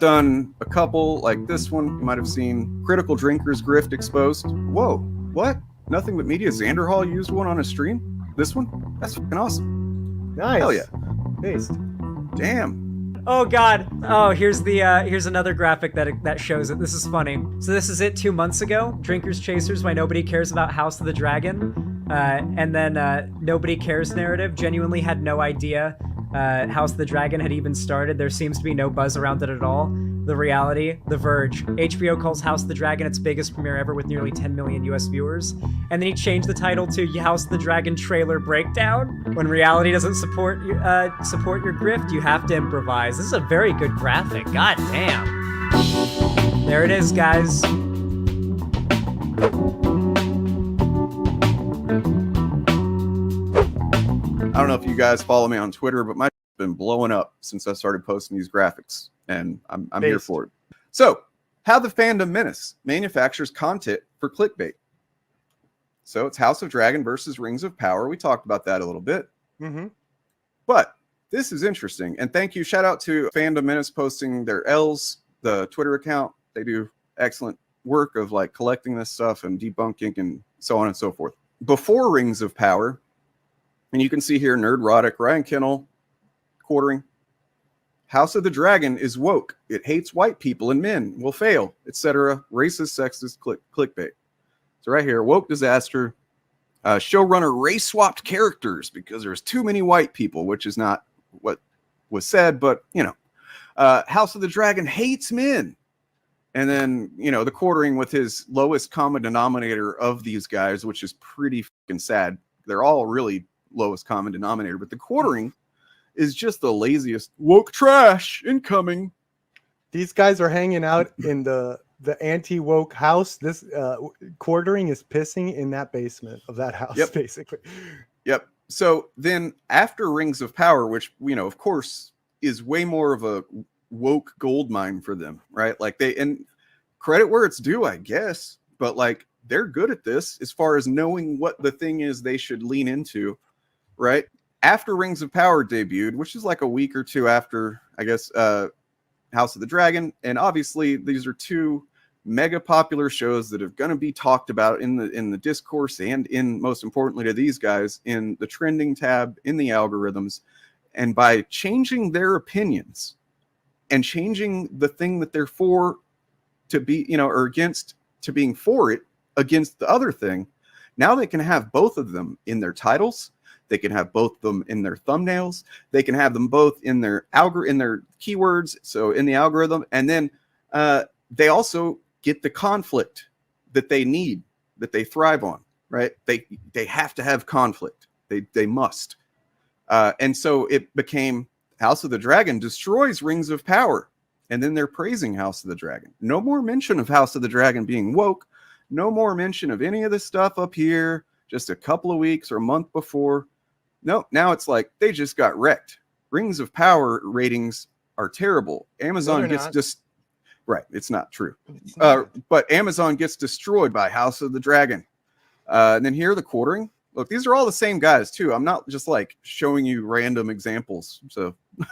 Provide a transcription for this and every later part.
done a couple like this one. You might have seen Critical Drinker's Grift Exposed. Whoa, what? Nothing But Media Xanderhall used one on a stream? This one? That's fucking awesome. Nice. Hell yeah. Based. Damn. Oh god. Oh, here's another graphic that shows it. This is funny. So this is it 2 months ago. Drinkers Chasers, Why Nobody Cares About House of the Dragon. And then Nobody Cares narrative. Genuinely had no idea House of the Dragon had even started. There seems to be no buzz around it at all. The reality, The Verge. HBO calls House of the Dragon its biggest premiere ever with nearly 10 million US viewers. And then he changed the title to House of the Dragon Trailer Breakdown. When reality doesn't support your grift, you have to improvise. This is a very good graphic. God damn. There it is, guys. I don't know if you guys follow me on Twitter, but my been blowing up since I started posting these graphics, and I'm here for it. So, how the fandom menace manufactures content for clickbait. So it's House of Dragon versus Rings of Power. We talked about that a little bit. Mm-hmm. But this is interesting. And thank you. Shout out to Fandom Menace posting their L's, the Twitter account. They do excellent work of like collecting this stuff and debunking and so on and so forth. Before Rings of Power, and you can see here Nerdrotic, Ryan Kennel, quartering. House of the Dragon is woke. It hates white people and men, will fail, etc. Racist, sexist, clickbait. So right here, woke disaster. Showrunner race swapped characters because there's too many white people, which is not what was said, but you know. House of the Dragon hates men. And then, you know, the quartering with his lowest common denominator of these guys, which is pretty fucking sad. They're all really lowest common denominator, but the quartering is just the laziest woke trash incoming. These guys are hanging out in the anti-woke house. This quartering is pissing in that basement of that house, yep. Basically. Yep. So then after Rings of Power, which, you know, of course, is way more of a woke gold mine for them, right? Like and credit where it's due, I guess, but like they're good at this as far as knowing what the thing is they should lean into, right? After Rings of Power debuted, which is like a week or two after, I guess, House of the Dragon, and obviously these are two mega popular shows that are going to be talked about in the discourse and in, most importantly to these guys, in the trending tab, in the algorithms. And by changing their opinions and changing the thing that they're for to be, you know, or against to being for it against the other thing, now they can have both of them in their titles. They can have both of them in their thumbnails. They can have them both in their in their keywords, so in the algorithm. And then they also get the conflict that they need, that they thrive on, right? They have to have conflict. They must. And so it became House of the Dragon destroys Rings of Power. And then they're praising House of the Dragon. No more mention of House of the Dragon being woke. No more mention of any of this stuff up here just a couple of weeks or a month before. No, now it's like they just got wrecked. Rings of Power ratings are terrible. Amazon gets just right. It's not true. It's not. But Amazon gets destroyed by House of the Dragon. And then here the quartering. Look, these are all the same guys too. I'm not just like showing you random examples. So these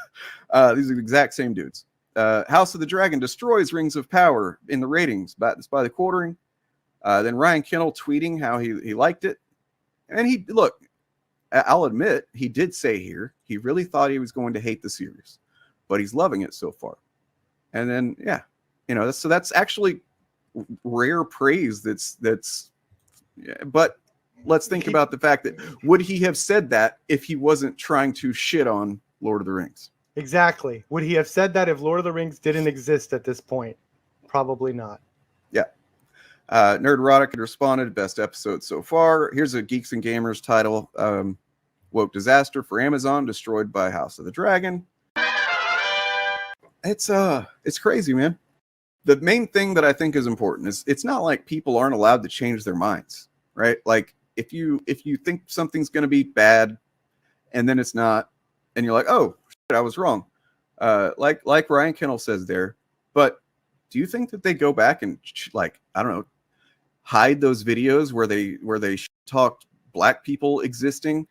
are the exact same dudes. House of the Dragon destroys Rings of Power in the ratings by the quartering. Then Ryan Kennel tweeting how he liked it. And I'll admit, he did say here, he really thought he was going to hate the series, but he's loving it so far. And then, yeah, you know, so that's actually rare praise. But let's think about the fact that would he have said that if he wasn't trying to shit on Lord of the Rings? Exactly. Would he have said that if Lord of the Rings didn't exist at this point? Probably not. Yeah. Nerdrotic had responded, best episode so far. Here's a Geeks and Gamers title. Woke disaster for Amazon, destroyed by House of the Dragon. It's crazy, man. The main thing that I think is important is it's not like people aren't allowed to change their minds, right? Like if you think something's going to be bad and then it's not, and you're like, oh, shit, I was wrong. Like Ryan Kennel says there, but do you think that they go back and like, I don't know, hide those videos where they talked black people existing,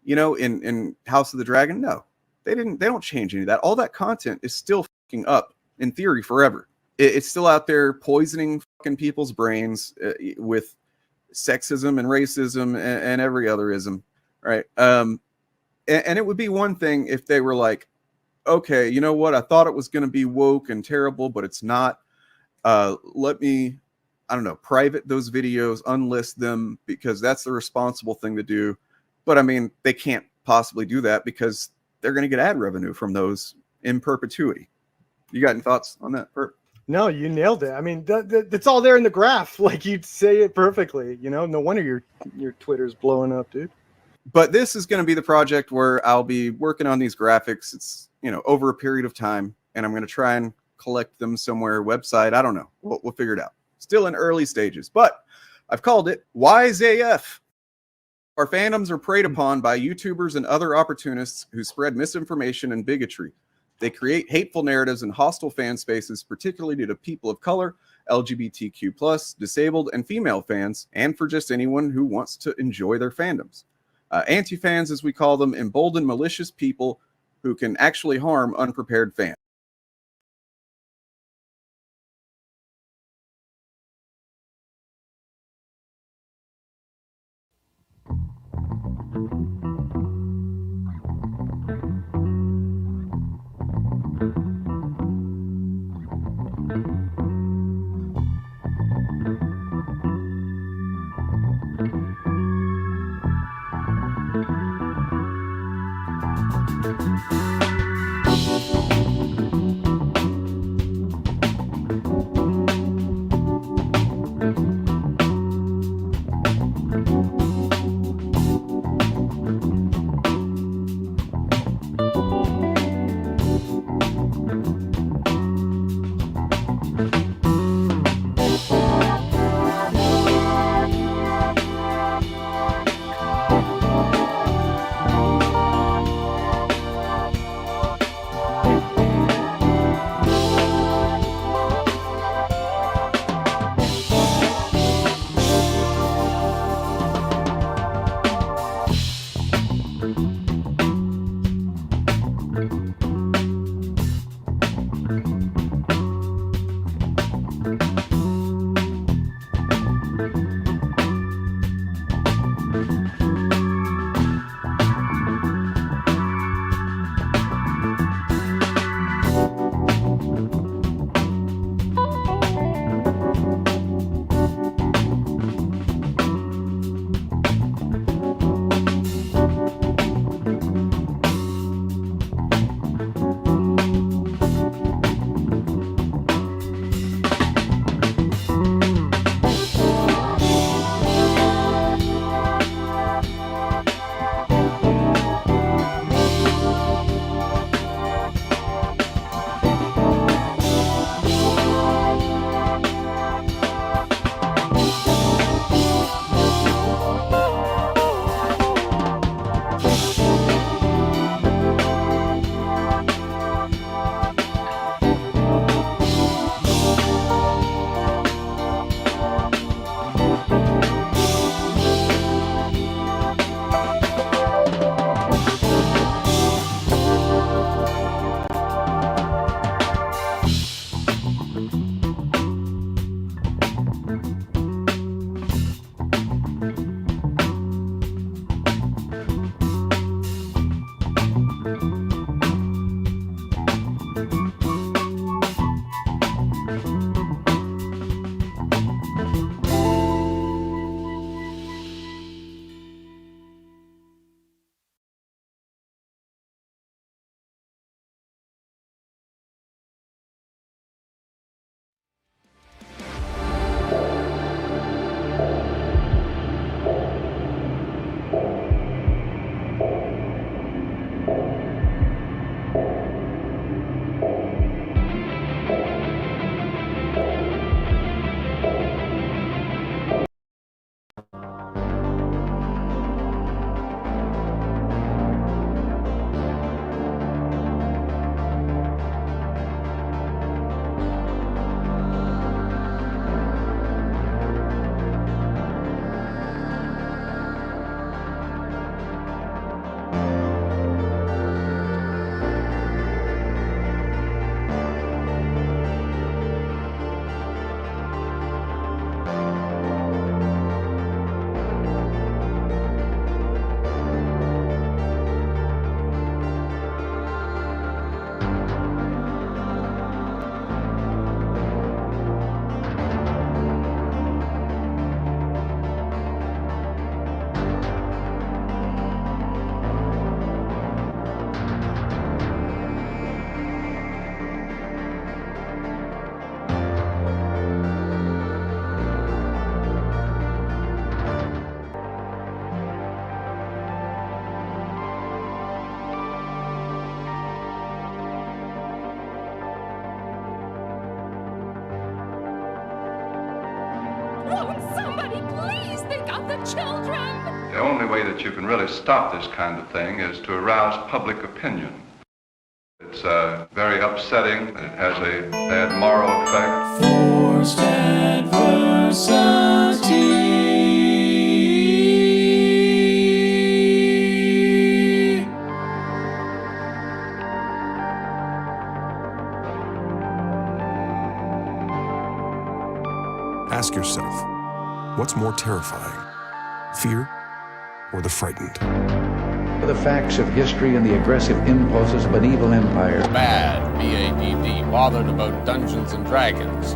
you know, in House of the Dragon? No, they didn't. They don't change any of that. All that content is still fucking up in theory forever. It's still out there poisoning fucking people's brains with sexism and racism and every other ism, right? And it would be one thing if they were like, okay, you know what? I thought it was going to be woke and terrible, but it's not. Let me, I don't know, private those videos, unlist them, because that's the responsible thing to do. But I mean, they can't possibly do that because they're going to get ad revenue from those in perpetuity. You got any thoughts on that, Perp? No, you nailed it. I mean, it's all there in the graph. Like, you'd say it perfectly. You know, no wonder your Twitter's blowing up, dude. But this is going to be the project where I'll be working on these graphics. It's, over a period of time, and I'm going to try and collect them somewhere, website. I don't know. We'll figure it out. Still in early stages, but I've called it Wise AF. Our fandoms are preyed upon by YouTubers and other opportunists who spread misinformation and bigotry. They create hateful narratives and hostile fan spaces, particularly to people of color, LGBTQ+, disabled, and female fans, and for just anyone who wants to enjoy their fandoms. Anti-fans, as we call them, embolden malicious people who can actually harm unprepared fans. of the children. The only way that you can really stop this kind of thing is to arouse public opinion. It's very upsetting. It has a bad moral effect. Forced adversity. Ask yourself, what's more terrifying, fear or the frightened? The facts of history and the aggressive impulses of an evil empire. Bad, B-A-D-D, bothered about Dungeons and Dragons.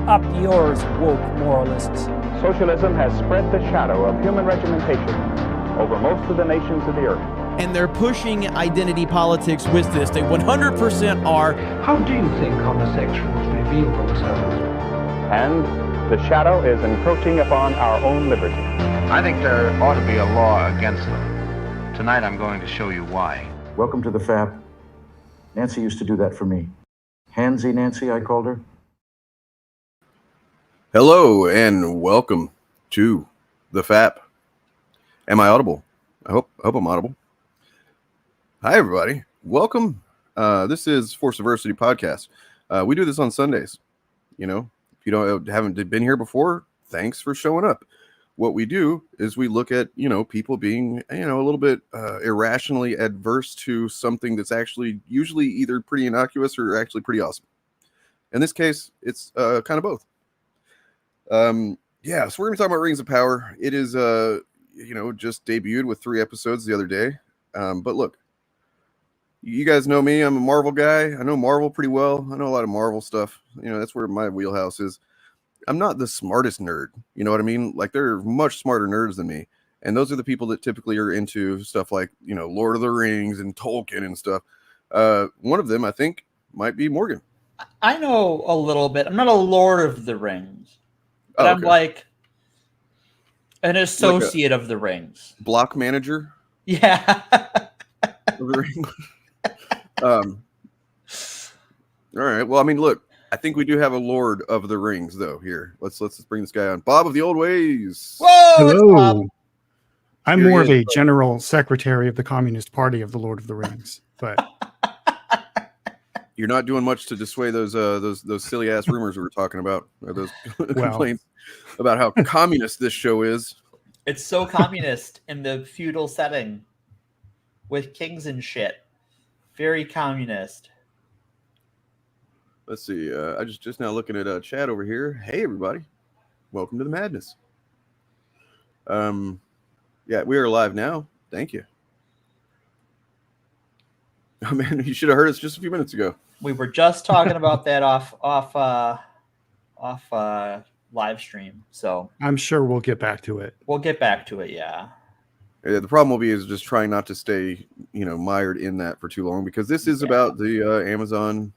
Up yours, woke moralists. Socialism has spread the shadow of human regimentation over most of the nations of the earth. And they're pushing identity politics with this. They 100% are. How do you think homosexuals reveal themselves? And the shadow is encroaching upon our own liberty. I think there ought to be a law against them. Tonight I'm going to show you why. Welcome to the FAP. Nancy used to do that for me. Handsy Nancy, I called her. Hello and welcome to the FAP. Am I audible? I hope I'm audible. Hi everybody. Welcome. This is Force Diversity Podcast. We do this on Sundays. You know, if you haven't been here before, thanks for showing up. What we do is we look at, people being, a little bit irrationally adverse to something that's actually usually either pretty innocuous or actually pretty awesome. In this case, it's kind of both. So we're going to be talking about Rings of Power. It is, just debuted with 3 episodes the other day. But look, you guys know me. I'm a Marvel guy. I know Marvel pretty well. I know a lot of Marvel stuff. That's where my wheelhouse is. I'm not the smartest nerd. You know what I mean? Like, there are much smarter nerds than me. And those are the people that typically are into stuff like, Lord of the Rings and Tolkien and stuff. One of them, I think, might be Morgan. I know a little bit. I'm not a Lord of the Rings. But I'm like an associate of the Rings. Block manager? Yeah. Of the Rings. All right. Well, I mean, look. I think we do have a Lord of the Rings, though, here. Let's bring this guy on. Bob of the Olde Ways. Whoa! Hello. I'm more of a general secretary of the Communist Party of the Lord of the Rings, but you're not doing much to dissuade those silly ass rumors we were talking about, or those complaints about how communist this show is. It's so communist in the feudal setting with kings and shit. Very communist. Let's see. I just now looking at chat over here. Hey, everybody. Welcome to the madness. We are live now. Thank you. Oh, man, you should have heard us just a few minutes ago. We were just talking about that off live stream. So I'm sure we'll get back to it. We'll get back to it, yeah. Yeah, the problem will be is just trying not to stay, mired in that for too long, because this is about the Amazon,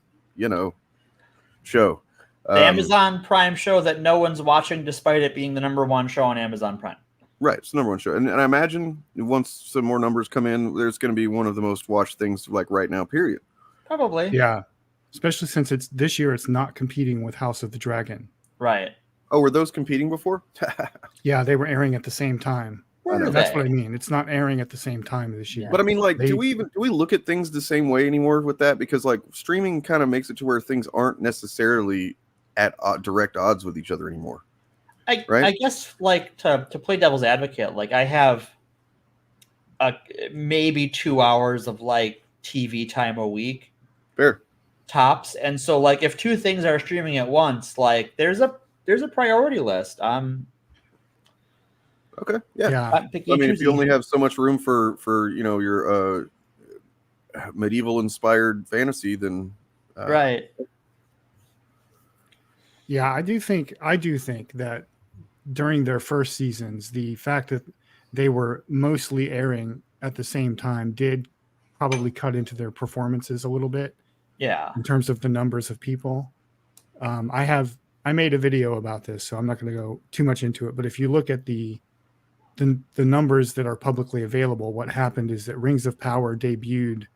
show. The Amazon Prime show that no one's watching despite it being the #1 show on Amazon Prime. Right, it's the #1 show. And I imagine once some more numbers come in, there's going to be one of the most watched things like right now, period. Probably. Yeah, especially since this year it's not competing with House of the Dragon. Right. Oh, were those competing before? Yeah, they were airing at the same time. That's what I mean. It's not airing at the same time this year. But I mean, like, do we look at things the same way anymore with that? Because like streaming kind of makes it to where things aren't necessarily at direct odds with each other anymore. Right? I guess like to play devil's advocate, like I have maybe 2 hours of like TV time a week. Fair. Tops. And so like if 2 things are streaming at once, like there's a priority list. Okay. Yeah. I mean, if you only have so much room for your medieval inspired fantasy, then right. Yeah, I do think that during their first seasons, the fact that they were mostly airing at the same time did probably cut into their performances a little bit. Yeah. In terms of the numbers of people. I made a video about this, so I'm not going to go too much into it. But if you look at the numbers that are publicly available, what happened is that Rings of Power debuted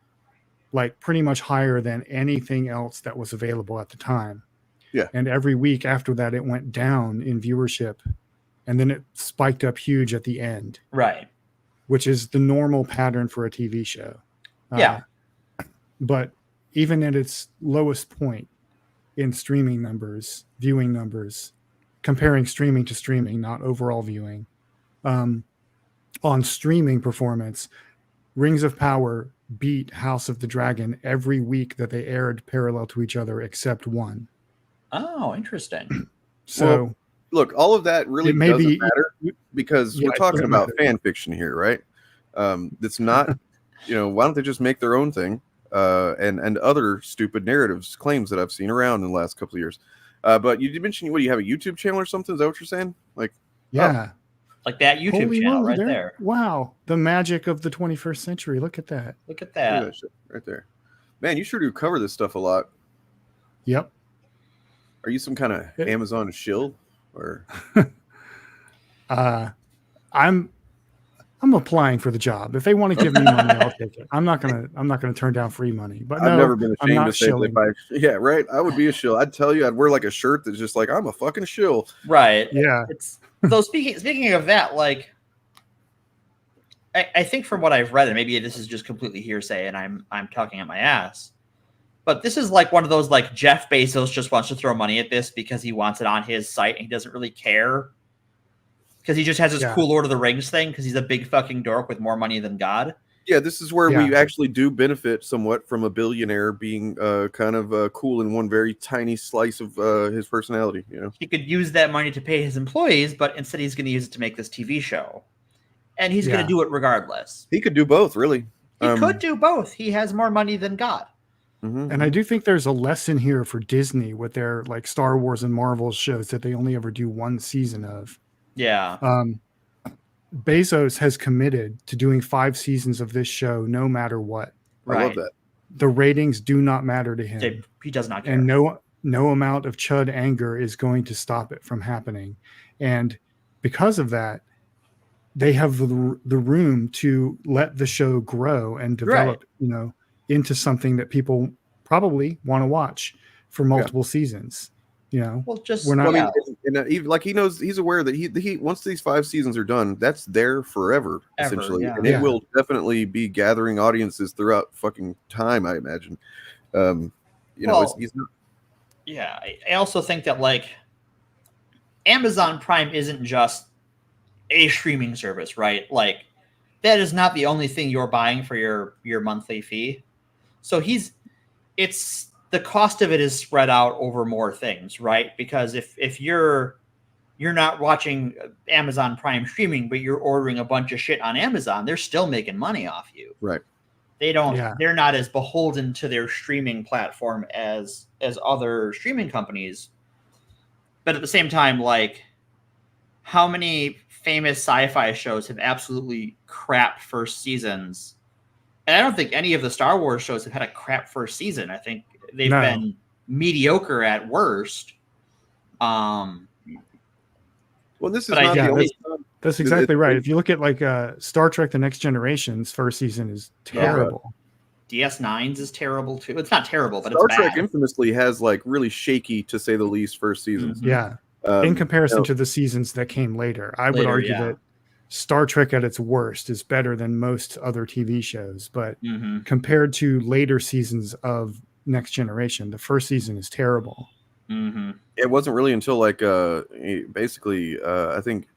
like pretty much higher than anything else that was available at the time. Yeah. And every week after that, it went down in viewership and then it spiked up huge at the end. Right. Which is the normal pattern for a TV show. Yeah. But even at its lowest point in streaming numbers, viewing numbers, comparing streaming to streaming, not overall viewing, on streaming performance, Rings of Power beat House of the Dragon every week that they aired parallel to each other except one. Oh, interesting. So, well, look, all of that really doesn't matter because we're talking about fan fiction here, right? It's not, why don't they just make their own thing? And other stupid narratives, claims that I've seen around in the last couple of years. But you did mention, what do you have, a YouTube channel or something? Is that what you're saying? Like, yeah. Like that YouTube channel right there. Wow. The magic of the 21st century. Look at that. Look at that. Look at that shit right there. Man, you sure do cover this stuff a lot. Yep. Are you some kind of Amazon shill or? I'm applying for the job. If they want to give me money, I'll take it. I'm not gonna turn down free money. But no, I've never been ashamed to say shilling. yeah, right. I would be a shill. I'd tell you, I'd wear like a shirt that's just like, I'm a fucking shill. Right. Yeah. It's so speaking of that, like I think from what I've read, and maybe this is just completely hearsay and I'm talking at my ass, but this is like one of those, like, Jeff Bezos just wants to throw money at this because he wants it on his site and he doesn't really care. Because he just has this cool Lord of the Rings thing because he's a big fucking dork with more money than God. Yeah, this is where we actually do benefit somewhat from a billionaire being kind of cool in one very tiny slice of his personality. He could use that money to pay his employees, but instead he's going to use it to make this TV show. And he's going to do it regardless. He could do both, really. He could do both. He has more money than God. Mm-hmm. And I do think there's a lesson here for Disney with their, like, Star Wars and Marvel shows that they only ever do one season of. Yeah. Bezos has committed to doing 5 seasons of this show no matter what. Right. I love that. The ratings do not matter to him. He does not care. And no amount of chud anger is going to stop it from happening. And because of that, they have the room to let the show grow and develop, into something that people probably want to watch for multiple seasons. Well, just we're not. And like, he knows, he's aware that he once these 5 seasons are done, that's there forever essentially, and it will definitely be gathering audiences throughout fucking time, I imagine. He's not. Yeah, I also think that, like, Amazon Prime isn't just a streaming service, right? Like, that is not the only thing you're buying for your monthly fee. So the cost of it is spread out over more things, right? Because if you're not watching Amazon Prime streaming, but you're ordering a bunch of shit on Amazon, they're still making money off you. Right. They're not as beholden to their streaming platform as other streaming companies. But at the same time, like, how many famous sci-fi shows have absolutely crap first seasons? And I don't think any of the Star Wars shows have had a crap first season. I think they've been mediocre at worst. Well, this is not the only. That's exactly right. If you look at, like, Star Trek: The Next Generation's first season is terrible. DS9's is terrible too. It's not terrible, but Star it's Trek bad. infamously has, like, really shaky, to say the least, first seasons. Yeah. In comparison to the seasons that came later, I would argue that Star Trek at its worst is better than most other TV shows. But compared to later seasons of Next Generation, the first season is terrible. Mm-hmm. It wasn't really until, like, basically, I think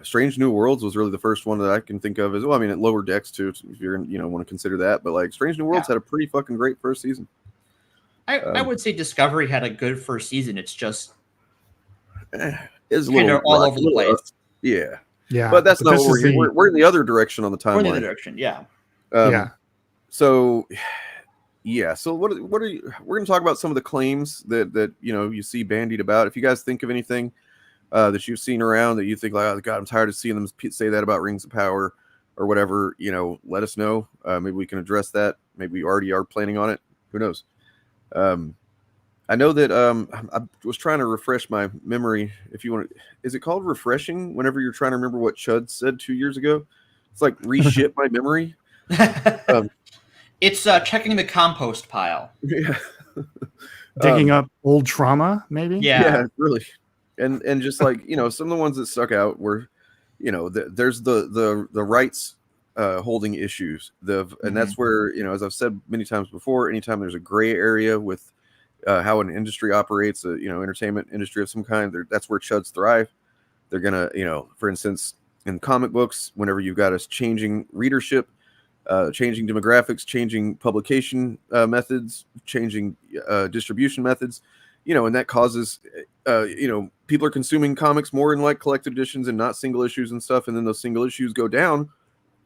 Strange New Worlds was really the first one that I can think of as well. I mean, at Lower Decks too, if you're want to consider that. But, like, Strange New Worlds had a pretty fucking great first season. I would say Discovery had a good first season. It's just it's a little all over the place. Yeah. Yeah. But that's not what we're here. We're in the other direction on the timeline. We're in the other direction, yeah. So, yeah. So what are you? We're going to talk about some of the claims that you see bandied about. If you guys think of anything that you've seen around that you think, like, oh God, I'm tired of seeing them say that about Rings of Power or whatever, let us know. Maybe we can address that. Maybe we already are planning on it. Who knows? I know that I was trying to refresh my memory. If you want, is it called refreshing whenever you're trying to remember what Chud said 2 years ago? It's like reshit my memory. It's checking the compost pile. Yeah. Digging up old trauma, maybe? Yeah, really. and just like some of the ones that stuck out were, there's the rights holding issues, and that's where as I've said many times before, anytime there's a gray area with how an industry operates, entertainment industry of some kind, that's where chuds thrive. They're gonna, for instance, in comic books, whenever you've got us changing readership, changing demographics, changing publication methods, changing distribution methods, and that causes, people are consuming comics more in like collected editions and not single issues and stuff, and then those single issues go down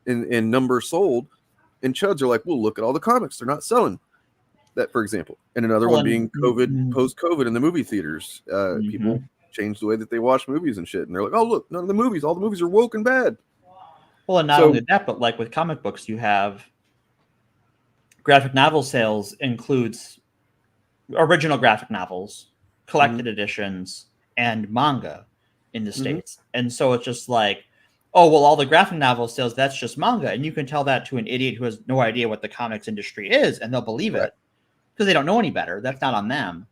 in number sold, and chuds are like, well, look at all the comics, they're not selling. That, for example, and another one being COVID, post-COVID in the movie theaters. People changed the way that they watch movies and shit, and they're like, oh, look, none of the movies, all the movies are woke and bad. Well, and not only that, but like with comic books, you have graphic novel sales includes original graphic novels, collected editions, and manga in the States. And so it's just like, oh, well, all the graphic novel sales, that's just manga. And you can tell that to an idiot who has no idea what the comics industry is, and they'll believe it because they don't know any better. That's not on them.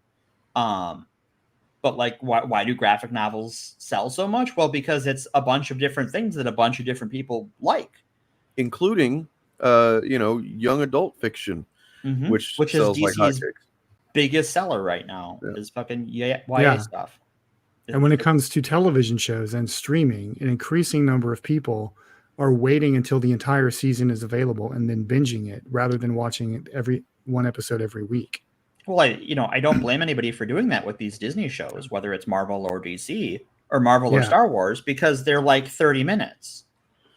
But like, why do graphic novels sell so much? Well, because it's a bunch of different things that a bunch of different people like, including young adult fiction, which sells is DC's like hotcakes. Biggest seller right now is fucking YA stuff. And when it comes to television shows and streaming, an increasing number of people are waiting until the entire season is available and then binging it rather than watching it every one episode every week. Well, I don't blame anybody for doing that with these Disney shows, whether it's Marvel or DC or Marvel or Star Wars, because they're like 30 minutes.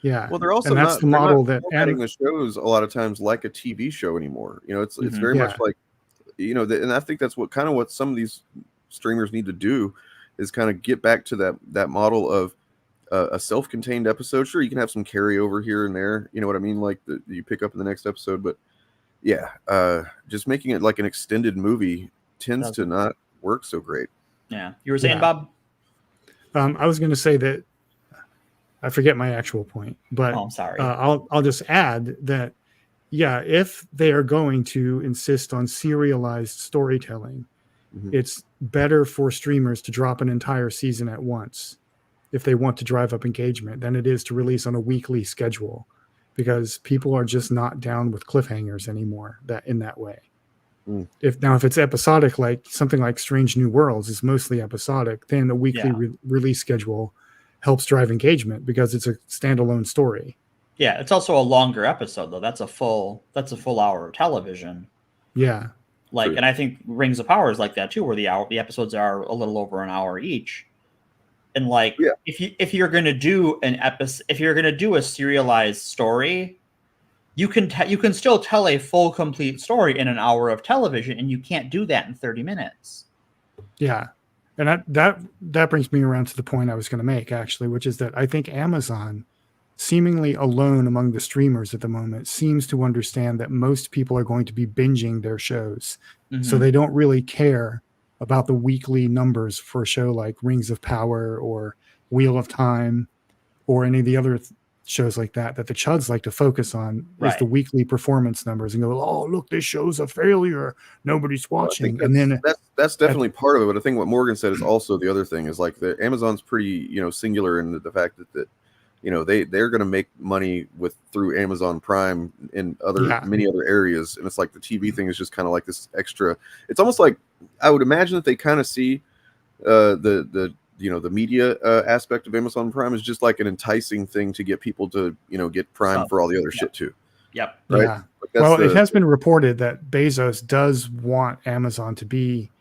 Yeah. Well, they're also that's the model that adding the shows a lot of times like a TV show anymore. It's very much like, and I think that's what some of these streamers need to do is kind of get back to that model of a self-contained episode. Sure, you can have some carryover here and there, you know what I mean, like that you pick up in the next episode, but just making it like an extended movie tends to not work so great. Yeah. You were saying, Bob? I was going to say that I forget my actual point, but I'm sorry. I'll just add that, if they are going to insist on serialized storytelling, it's better for streamers to drop an entire season at once if they want to drive up engagement than it is to release on a weekly schedule, because people are just not down with cliffhangers anymore in that way. If it's episodic, like something like Strange New Worlds is mostly episodic, then a weekly release schedule helps drive engagement because it's a standalone story. Yeah, it's also a longer episode though. That's a full hour of television. Yeah. Like, and I think Rings of Power is like that too, where the episodes are a little over an hour each. And like, if you're gonna do if you're gonna do a serialized story, you can still tell a full complete story in an hour of television, and you can't do that in 30 minutes. Yeah, and that brings me around to the point I was going to make actually, which is that I think Amazon, seemingly alone among the streamers at the moment, seems to understand that most people are going to be binging their shows, so they don't really care about the weekly numbers for a show like Rings of Power or Wheel of Time or any of the other shows like that the chuds like to focus on is the weekly performance numbers and go, oh, look, this show's a failure, nobody's watching. And then that's definitely part of it. But I think what Morgan said is also the other thing is like the Amazon's pretty, singular in the fact that they're going to make money through Amazon Prime in many other areas. And it's like the TV thing is just kind of like this extra, it's almost like, I would imagine that they kind of see the media aspect of Amazon Prime is just like an enticing thing to get people to, get Prime for all the other shit too. Yep. Right. Yeah. Well, it has been reported that Bezos does want Amazon to be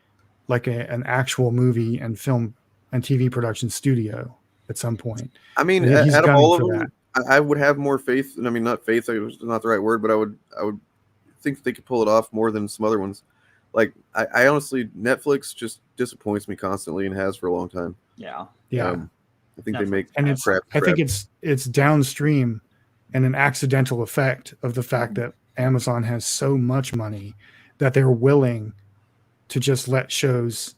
like an actual movie and film and TV production studio at some point. I mean, out of all of them, I would have more faith. And I mean, not faith, it's not the right word, but I would think that they could pull it off more than some other ones. Like, I honestly, Netflix just disappoints me constantly and has for a long time. Yeah. I think they make crap. I think it's downstream and an accidental effect of the fact that Amazon has so much money that they're willing to just let shows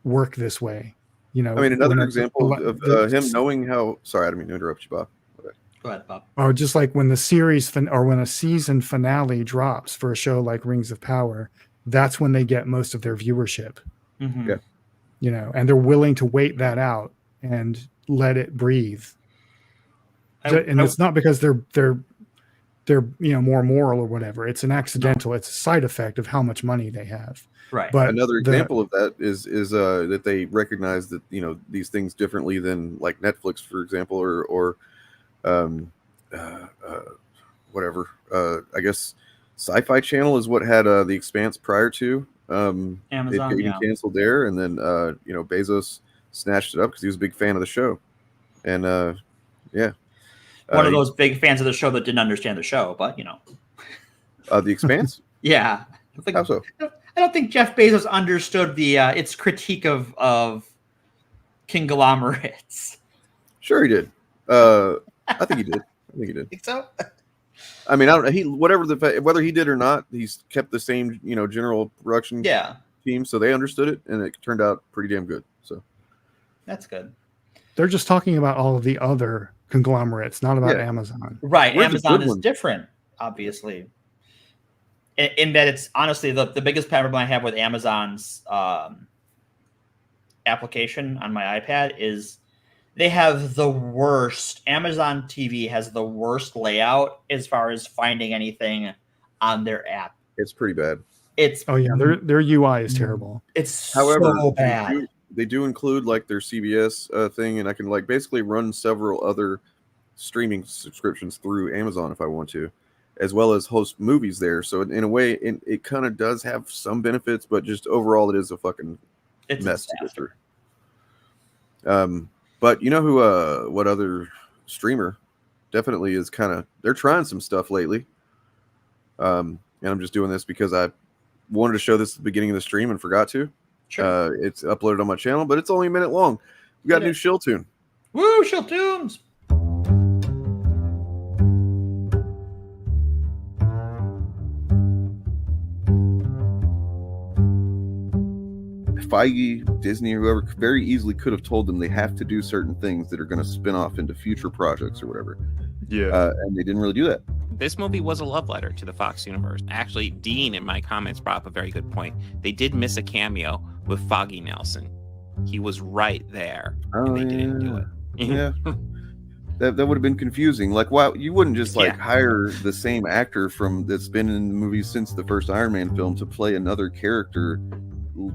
work this way. I mean, another example of him knowing how. Sorry, I didn't mean to interrupt you, Bob. Okay. Go ahead, Bob. Or just like when the series or when a season finale drops for a show like Rings of Power, that's when they get most of their viewership. Yeah. and they're willing to wait that out and let it breathe. And it's not because they're more moral or whatever. It's an accidental. It's a side effect of how much money they have. Right. But another example of that is that they recognize that these things differently than like Netflix, for example, or whatever. I guess Sci-Fi Channel is what had The Expanse prior to Amazon. It canceled there, and then Bezos snatched it up because he was a big fan of the show, and one of those big fans of the show that didn't understand the show, but The Expanse. Yeah. How so? I don't think Jeff Bezos understood its critique of conglomerates. Sure, he did. I think he did. Think so? I mean, I don't. Whether he did or not, he's kept the same general production team, so they understood it, and it turned out pretty damn good. So that's good. They're just talking about all of the other conglomerates, not about Amazon. Right. Amazon is different, obviously. In that it's honestly the biggest problem I have with Amazon's application on my iPad is they have the worst. Amazon TV has the worst layout as far as finding anything on their app. It's pretty bad. Their UI is terrible. It's however so bad. They do include like their CBS thing, and I can like basically run several other streaming subscriptions through Amazon if I want to, as well as host movies there. So in a way, it kind of does have some benefits, but just overall, it is a fucking mess to get through. But what other streamer definitely is they're trying some stuff lately. And I'm just doing this because I wanted to show this at the beginning of the stream and forgot to. Sure. It's uploaded on my channel, but it's only a minute long. We got a new shill tune. Woo, shill tunes! Feige, Disney, whoever very easily could have told them they have to do certain things that are going to spin off into future projects or whatever. Yeah. And they didn't really do that. This movie was a love letter to the Fox universe. Actually, Dean in my comments brought up a very good point. They did miss a cameo with Foggy Nelson. He was right there, and they didn't do it. Yeah. That would have been confusing. Like, wow, you wouldn't just hire the same actor that's been in the movie since the first Iron Man film to play another character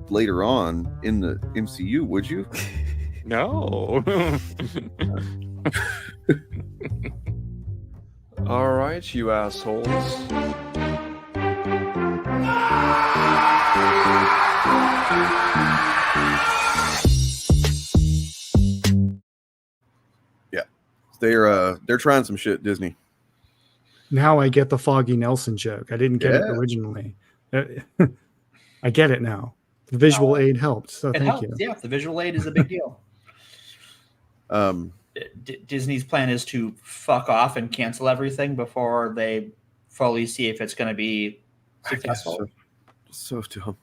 later on in the MCU, would you? No. All right, you assholes. Yeah, they're trying some shit, Disney. Now I get the Foggy Nelson joke. I didn't get it originally. I get it now. The visual aid helped, so thank you. Yeah, the visual aid is a big deal. Disney's plan is to fuck off and cancel everything before they fully see if it's going to be successful. So dumb.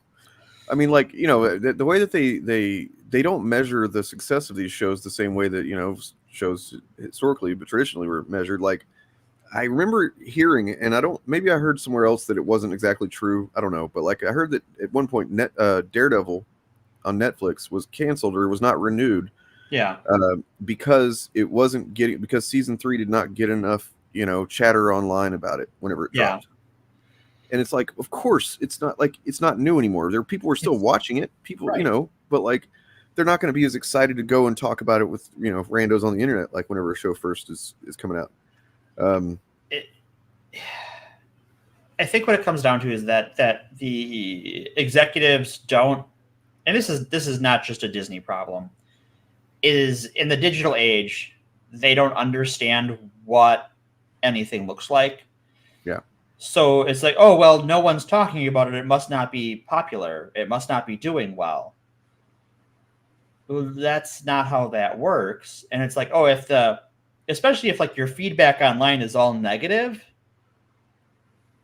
I mean, like, the way that they don't measure the success of these shows the same way that shows historically but traditionally were measured. Like, I remember hearing, and maybe I heard somewhere else that it wasn't exactly true. I don't know, but like I heard that at one point, Daredevil on Netflix was canceled or was not renewed. Yeah. Because because season 3 did not get enough, chatter online about it whenever it dropped. And it's like, of course, it's not new anymore. People are still watching it. People, right. But like, they're not going to be as excited to go and talk about it with, randos on the internet, like whenever a show first is coming out. I think what it comes down to is that the executives don't, and this is not just a Disney problem, is in the digital age, they don't understand what anything looks like. Yeah. So it's like, oh, well, no one's talking about it. It must not be popular. It must not be doing well. Well, that's not how that works. And it's like, oh, especially if like your feedback online is all negative,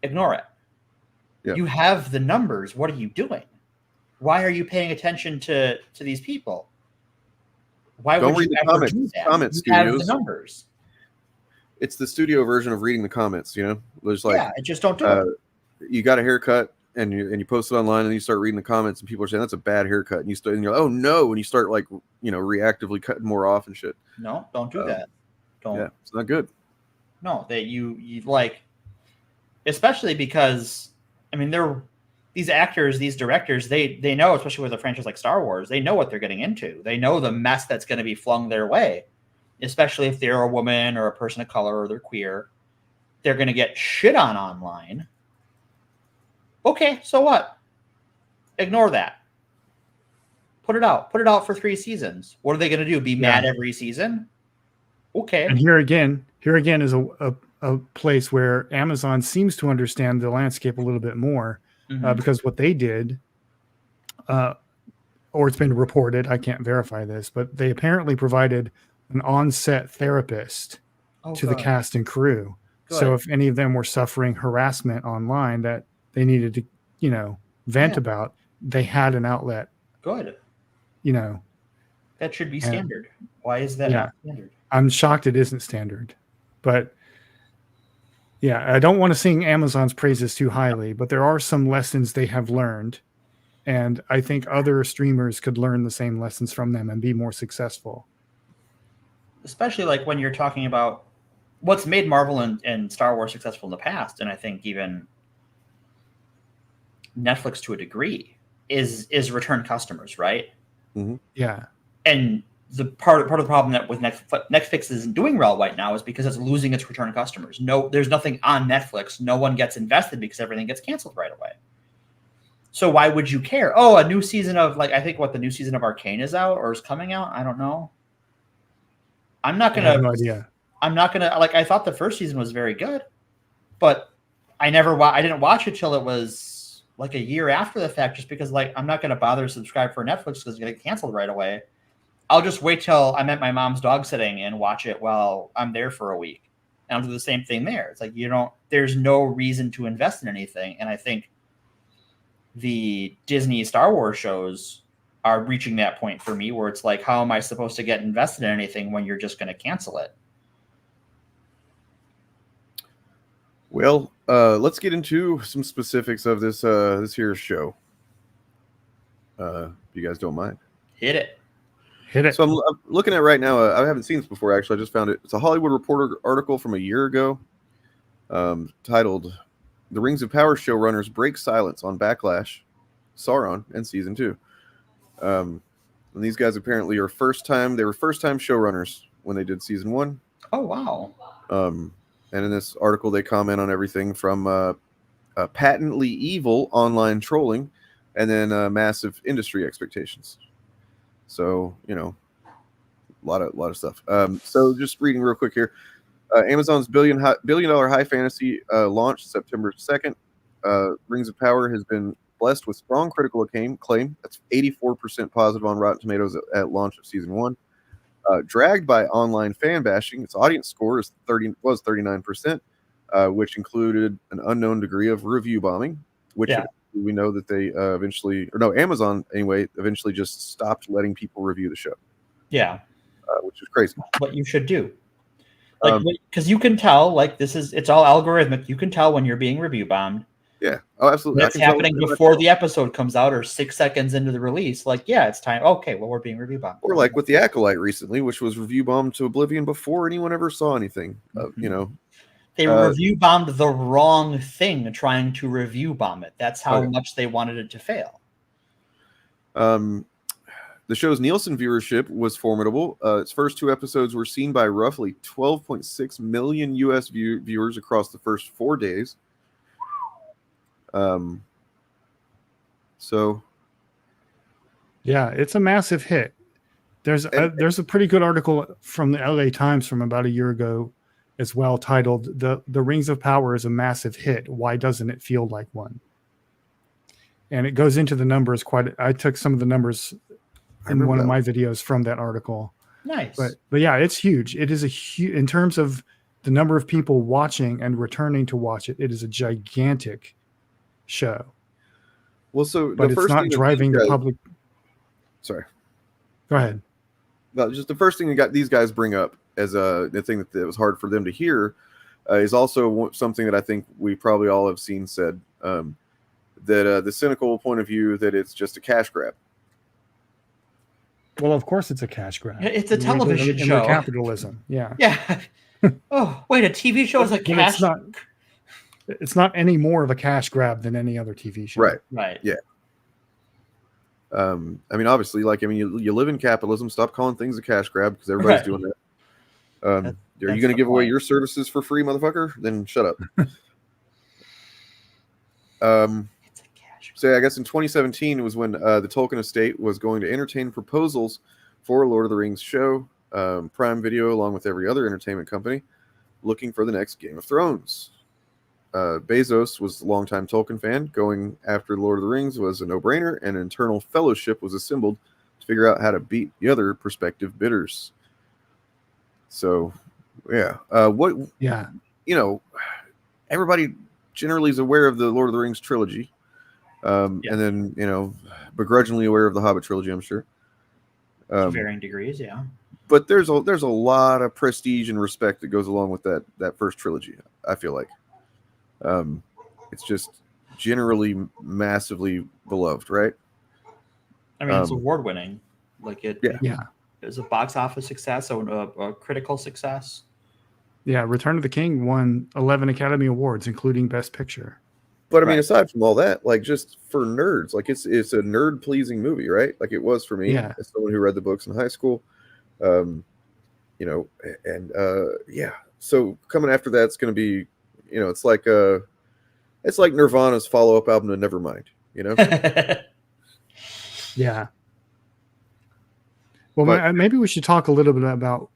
ignore it. Yeah. You have the numbers. What are you doing? Why are you paying attention to these people? Why don't would read you the ever do that? comment you studios. Have the numbers. It's the studio version of reading the comments. There's like, just don't do it. You got a haircut. and you post it online, and you start reading the comments, and people are saying that's a bad haircut, and you're like, oh no, and you start like reactively cutting more off and shit. No, don't do that. Don't. Yeah, it's not good. No, that you like, especially because I mean these actors, these directors, they know, especially with a franchise like Star Wars, they know what they're getting into. They know the mess that's going to be flung their way, especially if they're a woman or a person of color or they're queer. They're going to get shit on online. Okay, so what? Ignore that. Put it out. Put it out for 3 seasons. What are they going to do? Be mad every season? Okay. And here again is a place where Amazon seems to understand the landscape a little bit more, because what they did, or it's been reported, I can't verify this, but they apparently provided an on-set therapist to the cast and crew. Good. So if any of them were suffering harassment online that they needed to, vent about, they had an outlet. Good. That should be standard. Why is that not standard? I'm shocked it isn't standard, but I don't want to sing Amazon's praises too highly, but there are some lessons they have learned, and I think other streamers could learn the same lessons from them and be more successful. Especially like when you're talking about what's made Marvel and Star Wars successful in the past, and I think even Netflix to a degree is return customers, right? Mm-hmm. Yeah. And the part of the problem that with Netflix isn't doing well right now is because it's losing its return customers. No, there's nothing on Netflix. No one gets invested because everything gets canceled right away. So why would you care? Oh, a new season of I think the new season of Arcane is out or is coming out. I don't know. I'm not gonna. I have no idea. I'm not gonna I thought the first season was very good, but I didn't watch it till it was a year after the fact, just because I'm not gonna bother to subscribe for Netflix because it's gonna get canceled right away. I'll just wait till I'm at my mom's dog sitting and watch it while I'm there for a week, and I'll do the same thing there. It's there's no reason to invest in anything, and I think the Disney Star Wars shows are reaching that point for me where it's how am I supposed to get invested in anything when you're just going to cancel it? Well, let's get into some specifics of this here show. If you guys don't mind. Hit it. So I'm looking at right now. I haven't seen this before, actually. I just found it. It's a Hollywood Reporter article from a year ago, titled "The Rings of Power Showrunners Break Silence on Backlash, Sauron, and Season 2." And these guys apparently are they were first-time showrunners when they did Season 1. Oh, wow. And in this article, they comment on everything from patently evil online trolling and then massive industry expectations. So, a lot of stuff. So just reading real quick here. Amazon's billion-dollar high fantasy launched September 2nd. Rings of Power has been blessed with strong critical acclaim. That's 84% positive on Rotten Tomatoes at launch of Season 1. Dragged by online fan bashing, its audience score was 39%, which included an unknown degree of review bombing, which we know that they Amazon anyway, eventually just stopped letting people review the show. Yeah. Which is crazy. What you should do. Because you can tell, it's all algorithmic. You can tell when you're being review bombed. Yeah. Oh, absolutely. It's happening before the episode comes out or 6 seconds into the release. It's time. Okay, well, we're being review bombed. Or with the Acolyte recently, which was review bombed to oblivion before anyone ever saw anything. They review bombed the wrong thing trying to review bomb it. That's how much they wanted it to fail. The show's Nielsen viewership was formidable. Its first 2 episodes were seen by roughly 12.6 million U.S. viewers across the first 4 days. It's a massive hit. There's a pretty good article from the LA Times from about a year ago as well, titled the Rings of Power is a massive hit. Why doesn't it feel like one? And it goes into the numbers I took some of the numbers in one of my videos from that article. Nice. But yeah, it's huge. It is in terms of the number of people watching and returning to watch it, it is a gigantic show. Well, so but it's not driving the public. Sorry. Go ahead. Well, just the first thing these guys bring up as the thing that was hard for them to hear is also something that I think we probably all have seen said. that the cynical point of view that it's just a cash grab. Well, of course it's a cash grab. It's a television in show. the capitalism. Yeah. Yeah. Oh, wait, a TV show is a cash. It's not any more of a cash grab than any other TV show. Right. Yeah. I mean, obviously, you live in capitalism. Stop calling things a cash grab because everybody's doing that. Are you going to give away your services for free, motherfucker? Then shut up. So I guess in 2017 was when the Tolkien estate was going to entertain proposals for a Lord of the Rings show. Prime Video, along with every other entertainment company, looking for the next Game of Thrones. Bezos was a longtime Tolkien fan. Going after Lord of the Rings was a no-brainer, and an internal fellowship was assembled to figure out how to beat the other prospective bidders. So, yeah. Everybody generally is aware of the Lord of the Rings trilogy. And then, begrudgingly aware of the Hobbit trilogy, I'm sure. To varying degrees, yeah. But there's a lot of prestige and respect that goes along with that first trilogy, I feel like. It's just generally massively beloved, right? I mean, it's award-winning. It was a box office success, a critical success. Yeah, Return of the King won 11 Academy Awards, including Best Picture. But I mean, aside from all that, just for nerds, it's a nerd-pleasing movie, right? Like it was for me, as someone who read the books in high school. So coming after that's going to be, it's like Nirvana's follow-up album to Nevermind, Yeah. Well, maybe we should talk a little bit about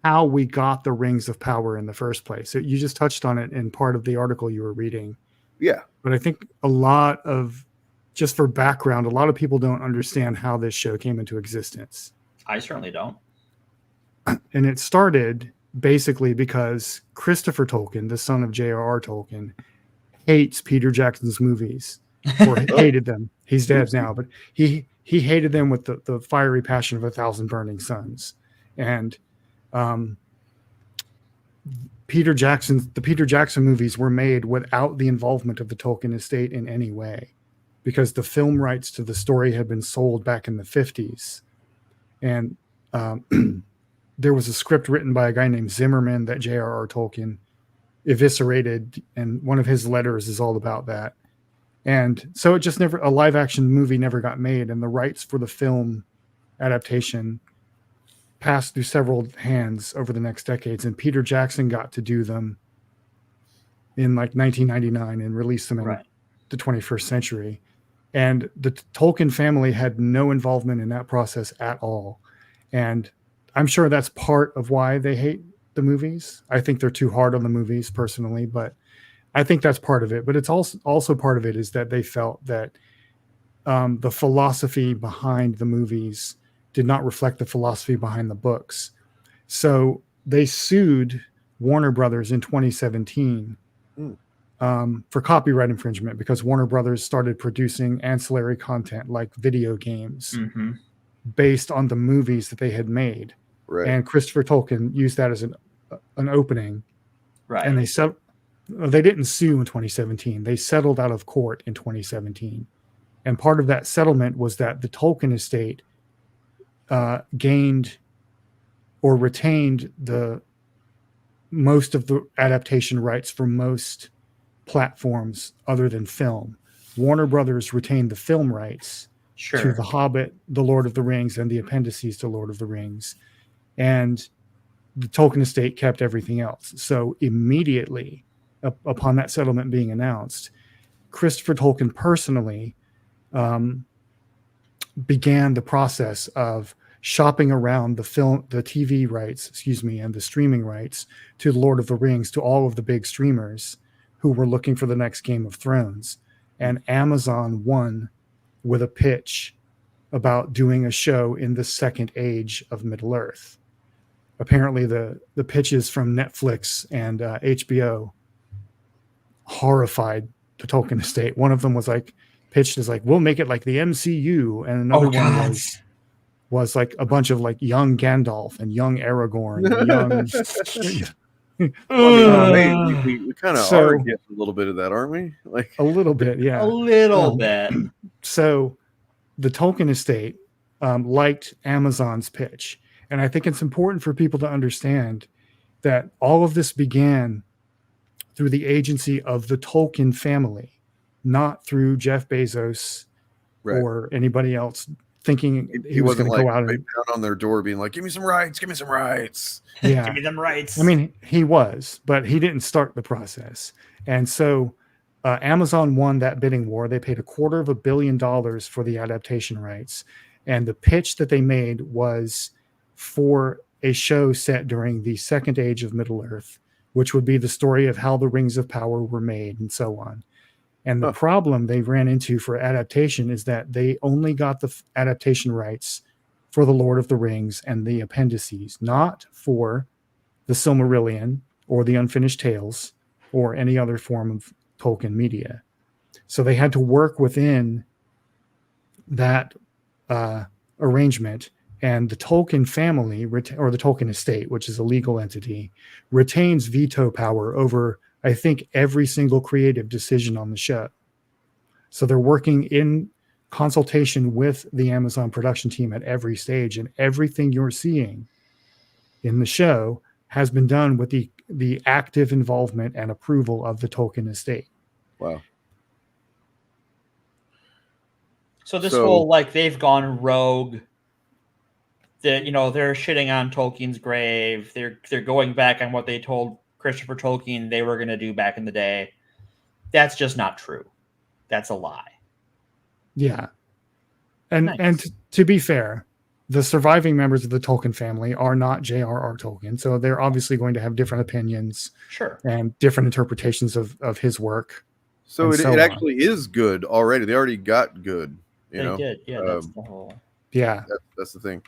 how we got the Rings of Power in the first place. So you just touched on it in part of the article you were reading. Yeah. But I think just for background, a lot of people don't understand how this show came into existence. I certainly don't. And it started basically because Christopher Tolkien, the son of J.R.R. Tolkien, hates Peter Jackson's movies, or hated them. He's dead now, but he hated them with the fiery passion of 1,000 burning suns. And the Peter Jackson movies were made without the involvement of the Tolkien estate in any way, because the film rights to the story had been sold back in the 50s. And there was a script written by a guy named Zimmerman that J.R.R. Tolkien eviscerated, and one of his letters is all about that. And so a live action movie never got made, and the rights for the film adaptation passed through several hands over the next decades, and Peter Jackson got to do them in 1999 and release them in the 21st century. And the Tolkien family had no involvement in that process at all. And I'm sure that's part of why they hate the movies. I think they're too hard on the movies personally, but I think that's part of it. But it's also part of it is that they felt that the philosophy behind the movies did not reflect the philosophy behind the books. So they sued Warner Brothers in 2017 for copyright infringement, because Warner Brothers started producing ancillary content like video games based on the movies that they had made. Right. And Christopher Tolkien used that as an opening. Right. And they didn't sue in 2017. They settled out of court in 2017. And part of that settlement was that the Tolkien estate gained or retained most of the adaptation rights for most platforms other than film. Warner Brothers retained the film rights to The Hobbit, The Lord of the Rings, and the appendices to Lord of the Rings. And the Tolkien estate kept everything else. So immediately upon that settlement being announced, Christopher Tolkien personally began the process of shopping around the TV rights, and the streaming rights to The Lord of the Rings to all of the big streamers who were looking for the next Game of Thrones. And Amazon won with a pitch about doing a show in the second age of Middle-earth. Apparently the pitches from Netflix and HBO horrified the Tolkien estate. One of them was pitched as we'll make it like the MCU, and another one was like a bunch of young Gandalf and young Aragorn and young Well, we kind of So- are getting a little bit of that, aren't we? Like A little bit, yeah. A little bit. So the Tolkien estate liked Amazon's pitch. And I think it's important for people to understand that all of this began through the agency of the Tolkien family, not through Jeff Bezos or anybody else thinking he was going to go out and pound on their door being like, give me some rights, give me some rights. Yeah. Give me them rights. I mean, he was, but he didn't start the process. And so Amazon won that bidding war. They paid $250 million for the adaptation rights. And the pitch that they made was for a show set during the Second Age of Middle-earth, which would be the story of how the Rings of Power were made and so on. And the problem they ran into for adaptation is that they only got the adaptation rights for The Lord of the Rings and the appendices, not for the Silmarillion or the Unfinished Tales or any other form of Tolkien media. So they had to work within that arrangement, and the Tolkien family or the Tolkien estate, which is a legal entity, retains veto power over, I think, every single creative decision on the show. So they're working in consultation with the Amazon production team at every stage, and everything you're seeing in the show has been done with the active involvement and approval of the Tolkien estate. Wow. So this whole, like, they've gone rogue. They're shitting on Tolkien's grave. They're going back on what they told Christopher Tolkien they were going to do back in the day. That's just not true. That's a lie. Yeah. And to be fair, the surviving members of the Tolkien family are not J.R.R. Tolkien. So they're obviously going to have different opinions. Sure. And different interpretations of his work. So it actually is good already. They already got good. They did. Yeah, that's the whole... Yeah. That's the thing.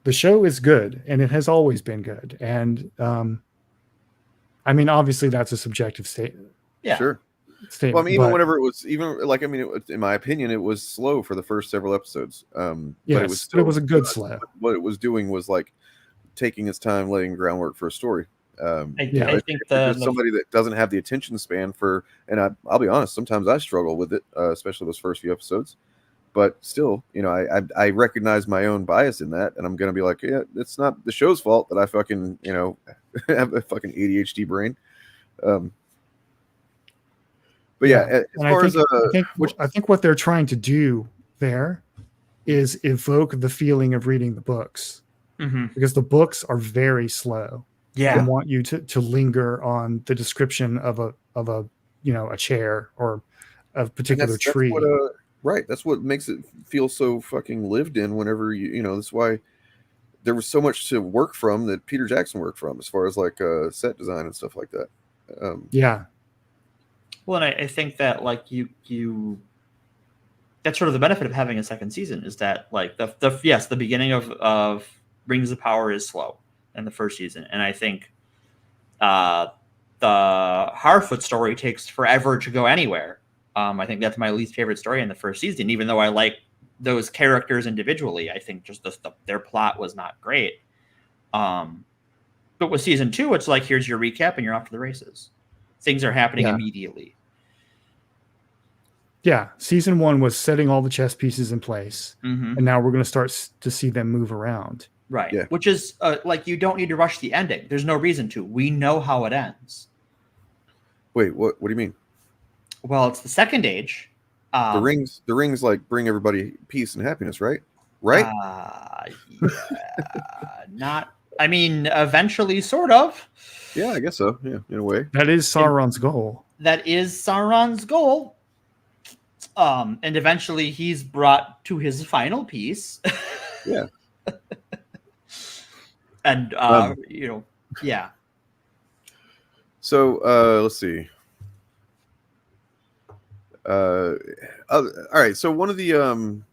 The show is good, and it has always been good. And I mean, obviously, that's a subjective statement. Yeah, sure. Statement, well, I mean, even whenever it was, in my opinion, it was slow for the first several episodes. Yes, but it was a good slow. What it was doing was like taking its time, laying groundwork for a story. I think if there's somebody that doesn't have the attention span for, and I'll be honest, sometimes I struggle with it, especially those first few episodes. But still, I recognize my own bias in that, and I'm gonna be like, yeah, it's not the show's fault that I fucking, have a fucking ADHD brain. But yeah, as far as I think what they're trying to do there is evoke the feeling of reading the books, because the books are very slow. Yeah, and want you to linger on the description of a chair or a particular tree. That's what makes it feel so fucking lived in. Whenever that's why there was so much to work from that Peter Jackson worked from, as far as like set design and stuff like that. Yeah. Well, and I think that like you that's sort of the benefit of having a second season is that like the beginning of Rings of Power is slow in the first season, and I think the Harfoot story takes forever to go anywhere. I think that's my least favorite story in the first season, even though I like those characters individually. I think just their plot was not great. But with season 2, it's like, here's your recap and you're off to the races. Things are happening immediately. Yeah. Season 1 was setting all the chess pieces in place. And now we're going to start to see them move around. Right. Yeah. Which is like, you don't need to rush the ending. There's no reason to. We know how it ends. Wait, what do you mean? Well, it's the Second Age. The rings like bring everybody peace and happiness, right? Right? Yeah, not. I mean, eventually, sort of. Yeah, I guess so. Yeah, in a way. That is Sauron's goal. That is Sauron's goal. And eventually, he's brought to his final peace. Yeah. And yeah. So let's see. All right. So one of the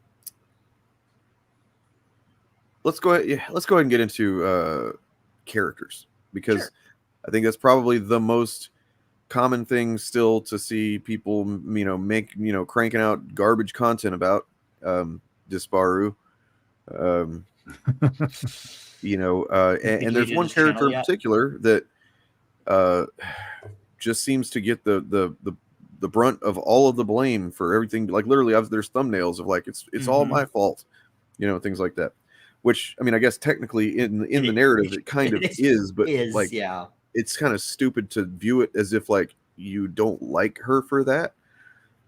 let's go ahead and get into characters, because I think that's probably the most common thing still to see people cranking out garbage content about Disparu. You know, think and he there's did one his channel character in yet? particular that just seems to get the brunt of all of the blame for everything. Like literally, there's thumbnails of like it's all my fault, you know, things like that. Which I mean, I guess technically in the narrative it kind of is, but like yeah, it's kind of stupid to view it as if like you don't like her for that.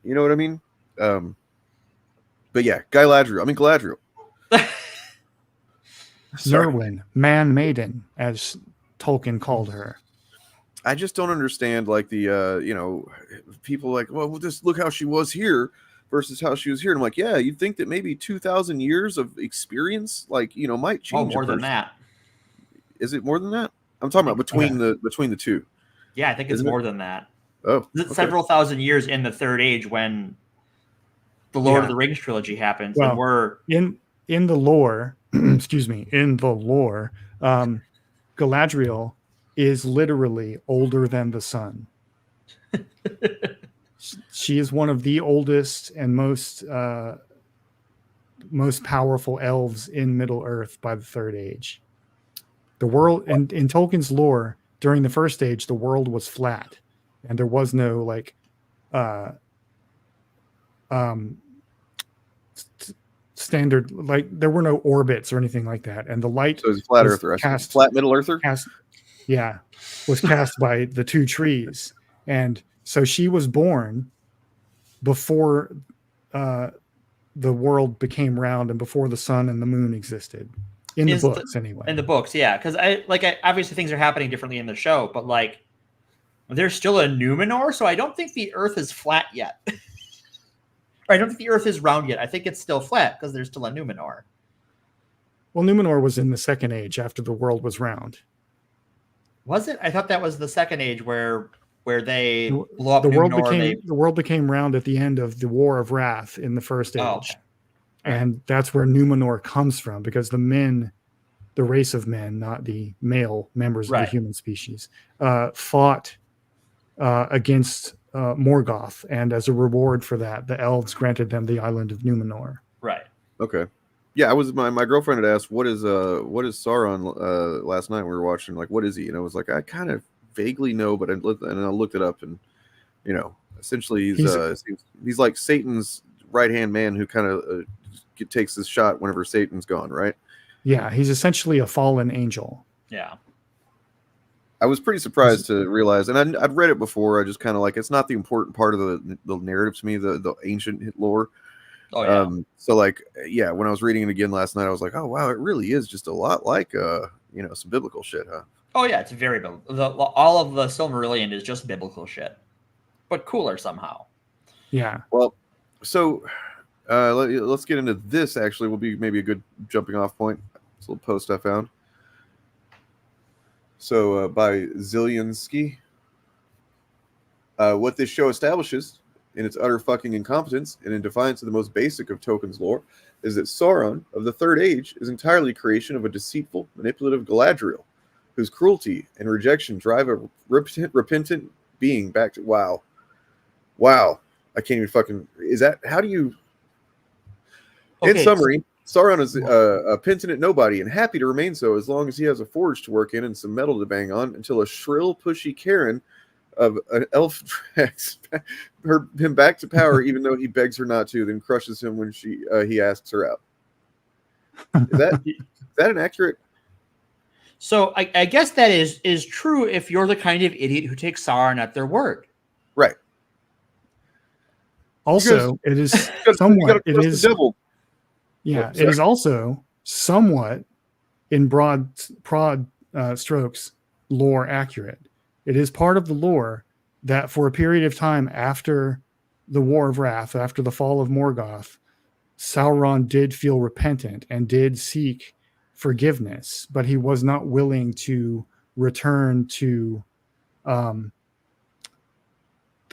You know what I mean? But yeah, Galadriel. Nerwin, man maiden, as Tolkien called her. I just don't understand, like the you know, people like, well, just look how she was here versus how she was here. And I'm like, yeah, you'd think that maybe 2,000 years of experience, like, you know, might change. more than that. Is it more than that? I'm talking about between the two. Yeah, I think it's more than that. Oh, several thousand years in the Third Age when the Lord of the Rings trilogy happens, and we're in the lore. Excuse me, in the lore, Galadriel is literally older than the sun. She is one of the oldest and most powerful elves in Middle Earth by the Third Age. The world in Tolkien's lore during the First Age, the world was flat, and there was no like standard, like there were no orbits or anything like that, and the light so it's flat earther, flat Middle Earther, was cast by the two trees, and so she was born before the world became round and before the sun and the moon existed in the books anyway. In the books, yeah, because I obviously things are happening differently in the show, but like there's still a Numenor, so I don't think the Earth is flat yet. I don't think the Earth is round yet. I think it's still flat because there's still a Numenor. Well, Numenor was in the Second Age after the world was round. Was it? I thought that was the Second Age where they blew up the world Numenor. The world became round at the end of the War of Wrath in the First Age. Oh, okay. And that's where Numenor comes from, because the men, the race of men, not the male members of the human species, fought against Morgoth, and as a reward for that, the elves granted them the island of Numenor. Right. Okay. Yeah, my girlfriend had asked, what is Sauron last night we were watching, like, what is he? And I was like, I kind of vaguely know, but I looked it up, and you know, essentially he's like Satan's right-hand man who kind of takes his shot whenever Satan's gone, right? Yeah, he's essentially a fallen angel. Yeah. I was pretty surprised to realize, and I'd read it before. I just kind of like, it's not the important part of the narrative to me, the ancient lore. Oh yeah. So like, yeah, when I was reading it again last night, I was like, oh wow, it really is just a lot like you know, some biblical shit, huh? Oh yeah, it's very biblical. All of the Silmarillion is just biblical shit, but cooler somehow. Yeah. Well, so let's get into this. Actually, will be maybe a good jumping off point. This little post I found. So by Zilinsky, what this show establishes in its utter fucking incompetence and in defiance of the most basic of Tolkien's lore is that Sauron of the Third Age is entirely creation of a deceitful, manipulative Galadriel, whose cruelty and rejection drive a repentant being back to wow. I can't even fucking. Is that how do you? Okay, in summary, Sauron is a penitent nobody and happy to remain so as long as he has a forge to work in and some metal to bang on, until a shrill, pushy Karen of an elf drags him back to power, even though he begs her not to, then crushes him when he asks her out. Is that an accurate? So I guess that is true if you're the kind of idiot who takes Sauron at their word. Right. Also, it is somewhat. It is the devil. Yeah, it is also somewhat, in broad strokes, lore accurate. It is part of the lore that for a period of time after the War of Wrath, after the fall of Morgoth, Sauron did feel repentant and did seek forgiveness, but he was not willing to return to the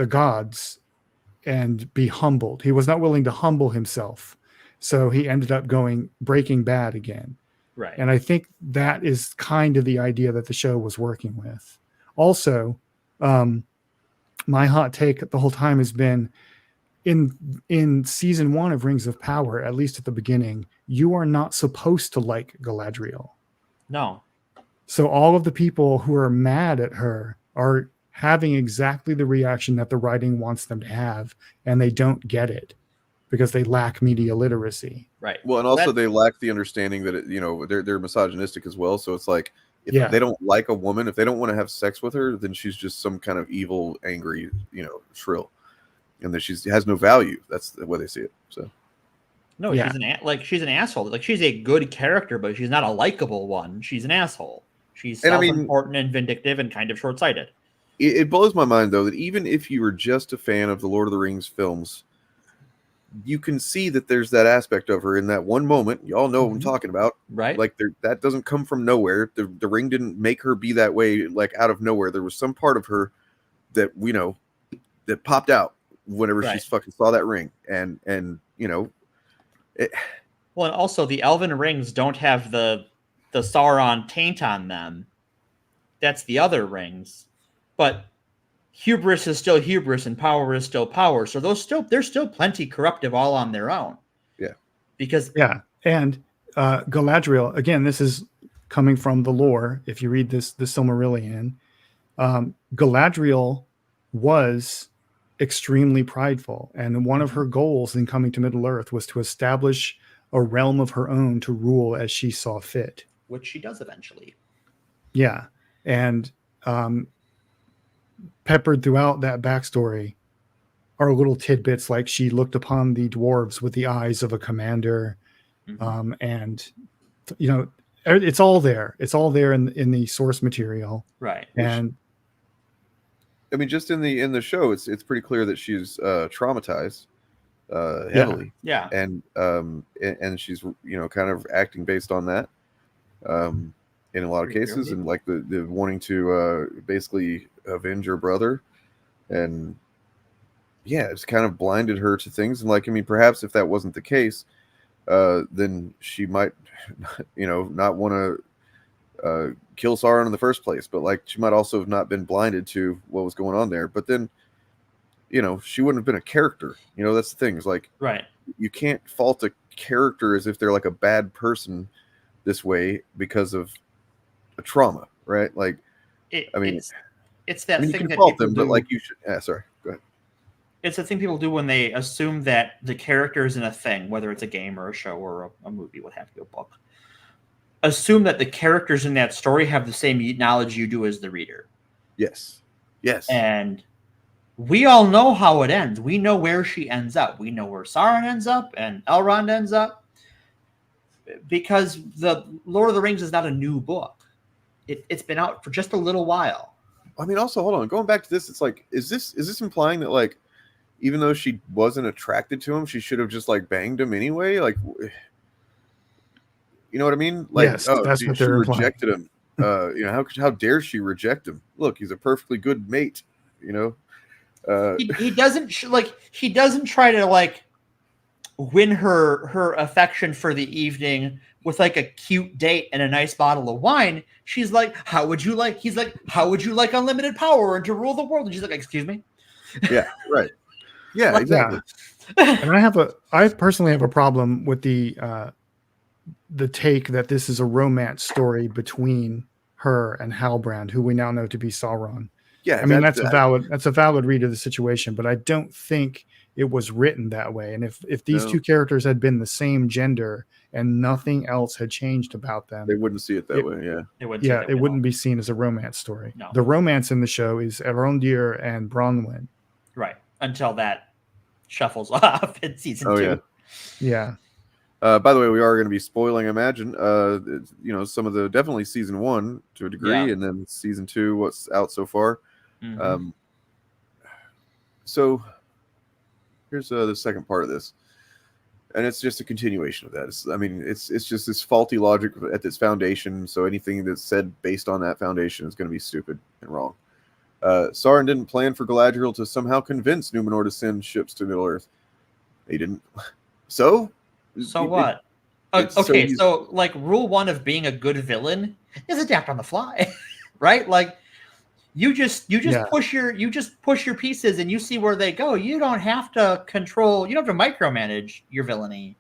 gods and be humbled. He was not willing to humble himself. So he ended up breaking bad again. Right. And I think that is kind of the idea that the show was working with. Also, my hot take the whole time has been in season 1 of Rings of Power, at least at the beginning, you are not supposed to like Galadriel. No. So all of the people who are mad at her are having exactly the reaction that the writing wants them to have, and they don't get it because they lack media literacy. Right. Well, and also they lack the understanding that they're misogynistic as well. So it's like if they don't like a woman, if they don't want to have sex with her, then she's just some kind of evil, angry, shrill, and that she has no value. That's the way they see it. So. No, she's an asshole. Like, she's a good character, but she's not a likable one. She's an asshole. She's self-important and vindictive and kind of short-sighted. It blows my mind, though, that even if you were just a fan of the Lord of the Rings films, you can see that there's that aspect of her in that one moment. You all know what I'm talking about. Right. Like, that doesn't come from nowhere. The ring didn't make her be that way, like, out of nowhere. There was some part of her that, that popped out whenever she fucking saw that ring. And well, and also the Elven rings don't have the Sauron taint on them. That's the other rings. But hubris is still hubris and power is still power. So there's still plenty corruptive all on their own. Yeah. Because and Galadriel, again, this is coming from the lore. If you read the Silmarillion, Galadriel was extremely prideful, and one of her goals in coming to Middle-earth was to establish a realm of her own to rule as she saw fit, which she does eventually. Yeah. And peppered throughout that backstory are little tidbits like she looked upon the dwarves with the eyes of a commander. And it's all there. It's all there in the source material. Right. And I mean, just in the show, it's pretty clear that she's traumatized heavily. Yeah. And she's kind of acting based on that in a lot of cases, and like the wanting to basically avenge her brother, and it's kind of blinded her to things. And like, I mean, perhaps if that wasn't the case, then she might not want to kill Sauron in the first place, but like she might also have not been blinded to what was going on there. But then she wouldn't have been a character. That's the thing, is like, right, you can't fault a character as if they're like a bad person this way because of a trauma, right? Like, it's that thing you can that fault people them, do. but like you should. Sorry, go ahead. It's the thing people do when they assume that the characters in a thing, whether it's a game or a show or a movie, what have you, a book, assume that the characters in that story have the same knowledge you do as the reader. Yes. And we all know how it ends. We know where she ends up. We know where Sauron ends up and Elrond ends up, because the Lord of the Rings is not a new book. It's been out for just a little while. I mean, also, hold on. Going back to this, it's like, is this implying that, like, even though she wasn't attracted to him, she should have just like banged him anyway? Like, you know what I mean? Like, yes, that's what they're rejected him. How dare she reject him? Look, he's a perfectly good mate. He doesn't he doesn't try to like win her affection for the evening with like a cute date and a nice bottle of wine. She's like, how would you like unlimited power and to rule the world? And she's like, excuse me? Yeah, right. Yeah, exactly. And I personally have a problem with the take that this is a romance story between her and Halbrand, who we now know to be Sauron. Yeah, I mean, that's a valid read of the situation, but I don't think it was written that way. And if these two characters had been the same gender and nothing else had changed about them, they wouldn't see it that way. Yeah, it wouldn't be seen as a romance story. No. The romance in the show is Elrondr and Bronwyn. Right. Until that shuffles off in season 2. Yeah. By the way, we are going to be spoiling, imagine, some of the definitely season 1 to a degree, and then season 2, what's out so far. Mm-hmm. So here's the second part of this, and it's just a continuation of that. It's just this faulty logic at its foundation. So anything that's said based on that foundation is going to be stupid and wrong. Sauron didn't plan for Galadriel to somehow convince Numenor to send ships to Middle-earth. He didn't. So what? So like rule 1 of being a good villain is adapt on the fly, right? Like You just push your pieces and you see where they go. You don't have to control. You don't have to micromanage your villainy.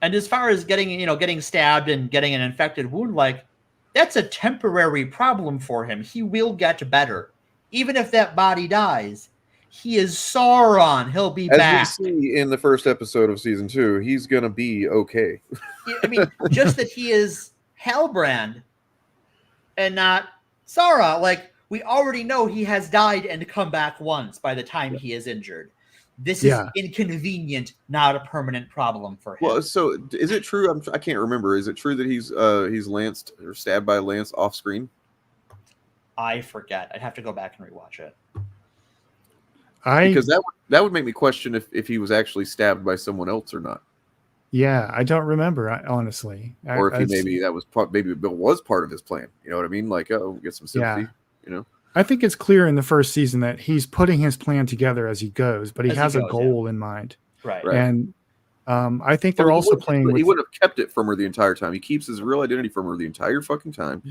And as far as getting stabbed and getting an infected wound, like that's a temporary problem for him. He will get better, even if that body dies. He is Sauron. He'll be back. As we see in the first episode of season 2, he's gonna be okay. I mean, just that he is Halbrand and not Sauron. Like, we already know he has died and come back once by the time he is injured. This is inconvenient, not a permanent problem for him. Well, so is it true? I can't remember. Is it true that he's lanced or stabbed by a lance off screen? I forget. I'd have to go back and rewatch it. Because that would make me question if he was actually stabbed by someone else or not. Yeah, I don't remember, honestly. Or if maybe Bill was part of his plan. You know what I mean? Like, get some sympathy. You know. I think it's clear in the first season that he's putting his plan together as he goes, but he has a goal in mind. Right. And I think they're also playing with... He wouldn't have kept it from her the entire time. He keeps his real identity from her the entire fucking time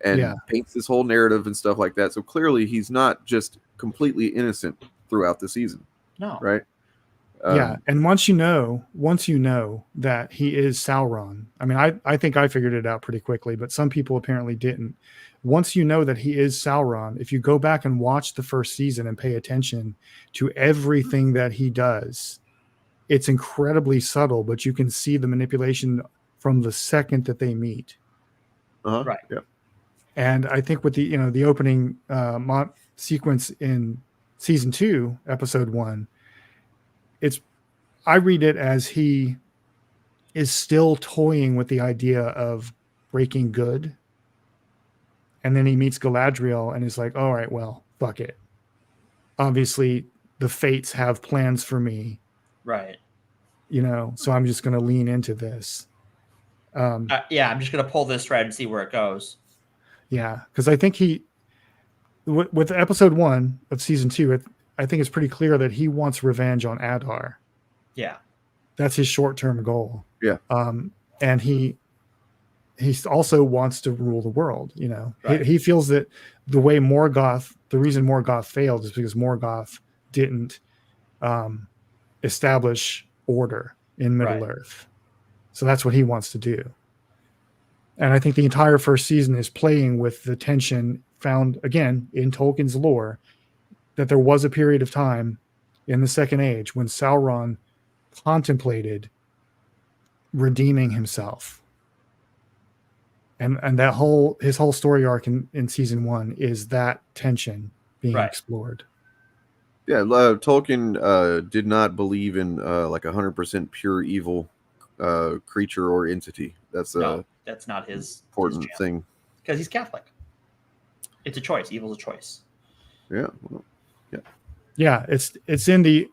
and paints this whole narrative and stuff like that. So clearly he's not just completely innocent throughout the season. No. Right? And once you know that he is Sauron, I mean, I think I figured it out pretty quickly, but some people apparently didn't. Once you know that he is Sauron, if you go back and watch the first season and pay attention to everything that he does, it's incredibly subtle, but you can see the manipulation from the second that they meet. Right. Yeah. And I think with the opening sequence in season 2, episode 1, I read it as he is still toying with the idea of breaking good. And then he meets Galadriel and is like, all right, well, fuck it. Obviously, the fates have plans for me. Right. So I'm just going to lean into this. I'm just going to pull this thread and see where it goes. Yeah, because I think with episode 1 of season 2, I think it's pretty clear that he wants revenge on Adar. Yeah. That's his short-term goal. Yeah. And he also wants to rule the world, Right. He feels that the reason Morgoth failed is because Morgoth didn't establish order in Middle Earth. So that's what he wants to do. And I think the entire first season is playing with the tension found, again, in Tolkien's lore, that there was a period of time in the Second Age when Sauron contemplated redeeming himself. And that his whole story arc in season 1 is that tension being explored. Yeah, Tolkien did not believe in like 100% pure evil creature or entity. That's not his important thing. Because he's Catholic. It's a choice. Evil's a choice. Yeah. Yeah, it's in the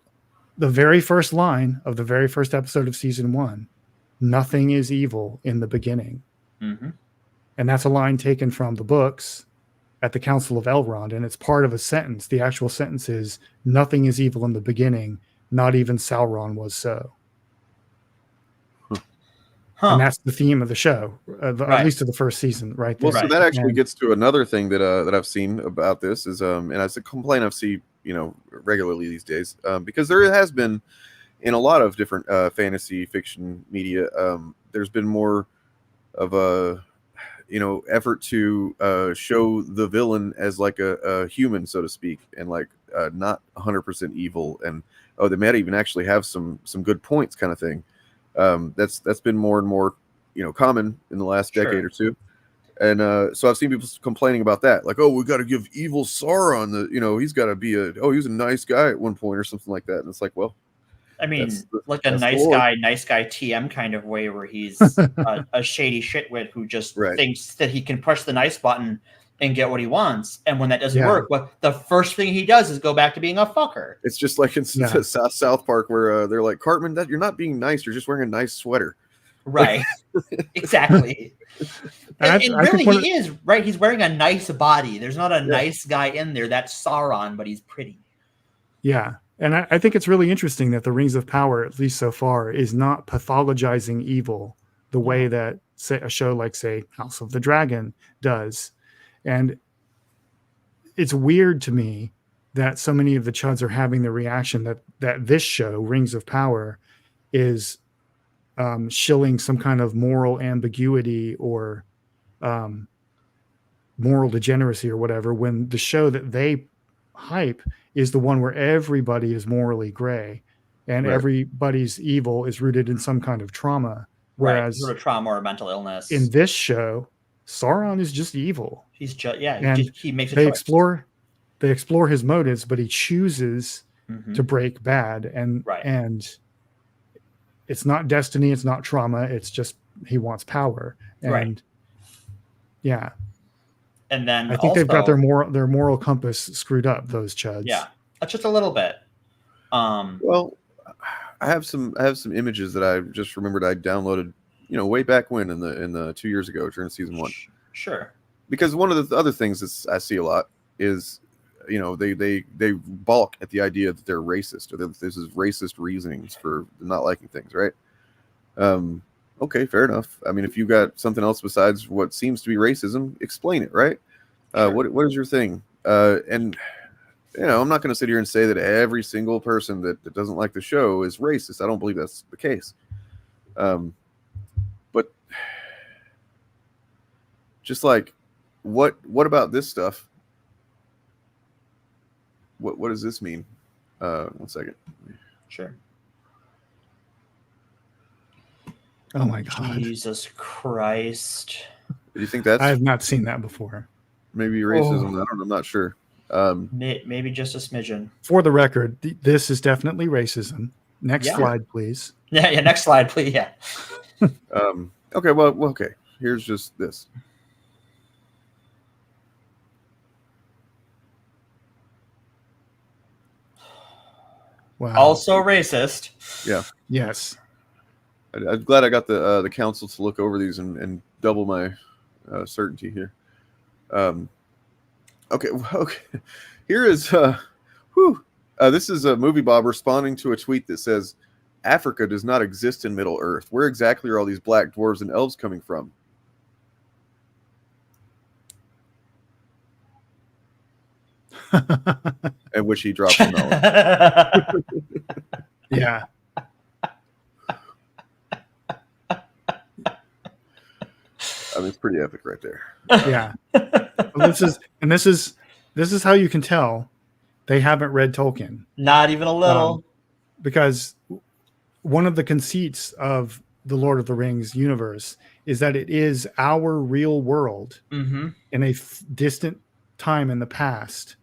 very first line of the very first episode of season 1. Nothing is evil in the beginning. Mm-hmm. And that's a line taken from the books at the Council of Elrond, and it's part of a sentence. The actual sentence is, nothing is evil in the beginning, not even Sauron was so. And that's the theme of the show, at least of the first season, right there. Well, so that actually gets to another thing that I've seen about this is, and it's a complaint I've seen, regularly these days, because there has been in a lot of different fantasy fiction media, there's been more of a effort to show the villain as like a human, so to speak, and like not 100% evil, and they might even actually have some good points, kind of thing. That's been more and more common in the last decade or two, and so I've seen people complaining about that, like, we got to give evil Sauron he's got to be he was a nice guy at one point or something like that, and it's like, well, I mean, like a nice guy TM kind of way, where he's a shady shitwit who just thinks that he can push the nice button and get what he wants. And when that doesn't work, the first thing he does is go back to being a fucker. It's just like in South Park, where they're like, Cartman, that you're not being nice. You're just wearing a nice sweater. Right. Exactly. And really, he is, right? He's wearing a nice body. There's not a nice guy in there. That's Sauron, but he's pretty. Yeah. And I think it's really interesting that the Rings of Power, at least so far, is not pathologizing evil the way that a show like, say, House of the Dragon does. And it's weird to me that so many of the chuds are having the reaction that this show, Rings of Power, is shilling some kind of moral ambiguity or moral degeneracy or whatever, when the show that they hype is the one where everybody is morally gray and everybody's evil is rooted in some kind of trauma. Whereas sort of trauma or mental illness. in this show, Sauron is just evil. He's just he makes a they choice. They explore his motives, but he chooses to break bad, and it's not destiny, it's not trauma, it's just he wants power. And yeah. And then I think they've got their moral compass screwed up, those chuds. Yeah. Just a little bit. Well, I have some images that I just remembered I downloaded, way back when in the 2 years ago during season 1. Sure. Because one of the other things that I see a lot is, they balk at the idea that they're racist, or that this is racist reasonings for not liking things, right? Okay, fair enough. I mean, if you got something else besides what seems to be racism, explain it, right? Sure. What is your thing? And I'm not going to sit here and say that every single person that doesn't like the show is racist. I don't believe that's the case. But just like, what about this stuff? What does this mean? 1 second. Sure. Oh my God. Jesus Christ. Do you think that's... I have not seen that before. Maybe racism. I don't know. I'm not sure. Maybe just a smidgen. For the record, this is definitely racism. Next slide, please. Yeah, next slide, please. Yeah. Okay, well, okay. Here's just this. Wow. Also racist. Yeah. Yes. I'm glad I got the council to look over these and double my certainty here. Okay. Here is this is a Movie Bob responding to a tweet that says, "Africa does not exist in Middle Earth. Where exactly are all these black dwarves and elves coming from?" At which he dropped the knowledge. Yeah. I mean, it's pretty epic right there. Yeah. This is how you can tell they haven't read Tolkien. Not even a little. Because one of the conceits of the Lord of the Rings universe is that it is our real world in a distant time in the past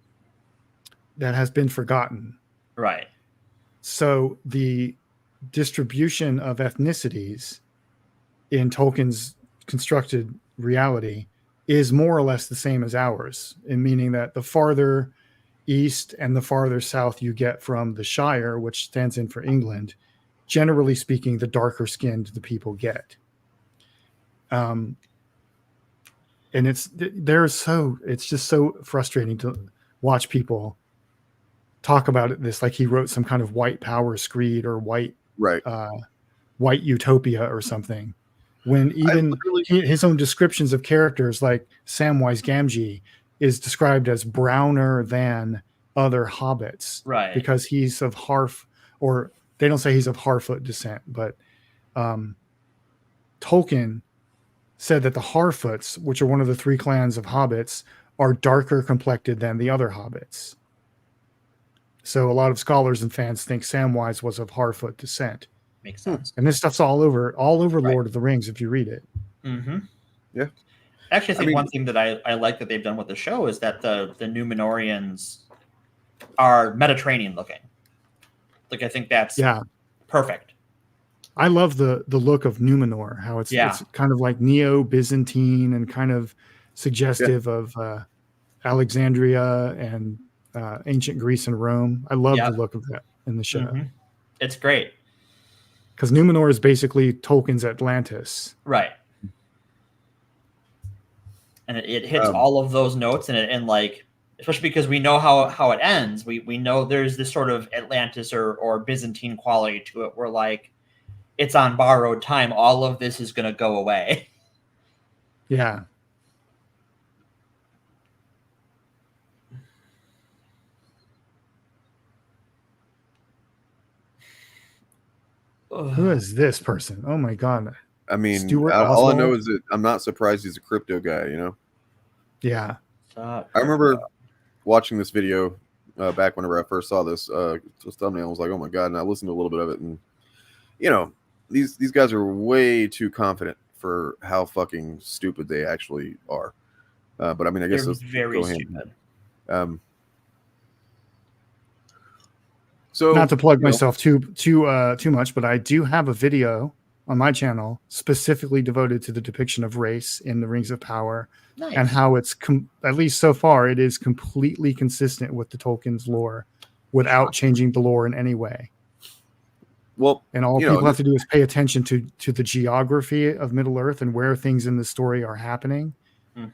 that has been forgotten. Right. So the distribution of ethnicities in Tolkien's constructed reality is more or less the same as ours, in meaning that the farther east and the farther south you get from the Shire, which stands in for England, generally speaking, the darker skinned the people get. And it's just so frustrating to watch people talk about it, this like he wrote some kind of white power screed or white utopia or something, when even his own descriptions of characters like Samwise Gamgee is described as browner than other hobbits, right? Because he's of or they don't say he's of Harfoot descent, but Tolkien said that the Harfoots, which are one of the 3 clans of hobbits, are darker complected than the other hobbits. So a lot of scholars and fans think Samwise was of Harfoot descent. Makes sense. And this stuff's all over Lord of the Rings if you read it. Mm-hmm. Yeah. Actually, I think one thing that I like that they've done with the show is that the Númenóreans are Mediterranean looking. Like, I think that's perfect. I love the look of Númenor, how it's kind of like Neo-Byzantine and kind of suggestive of Alexandria and ancient Greece and Rome. I love the look of that in the show. Mm-hmm. It's great. Because Númenor is basically Tolkien's Atlantis. Right. And it hits all of those notes, and like, especially because we know how it ends. We know there's this sort of Atlantis or Byzantine quality to it, where like it's on borrowed time. All of this is going to go away. Yeah. Who is this person? Oh my god. I mean, Stuart all I know Oswald? is that I'm not surprised he's a crypto guy. You know. Yeah. I remember watching this video back whenever I first saw this thumbnail. I was like, oh my god! And I listened to a little bit of it, and you know, these guys are way too confident for how fucking stupid they actually are. But I mean, I guess They're those very go hand in stupid. hand. So not to plug you know, myself too much, but I do have a video on my channel specifically devoted to the depiction of race in the Rings of Power. Nice. And how it's at least so far it is completely consistent with the Tolkien's lore without changing the lore in any way. Well, and all people have to do is pay attention to the geography of Middle Earth and where things in the story are happening,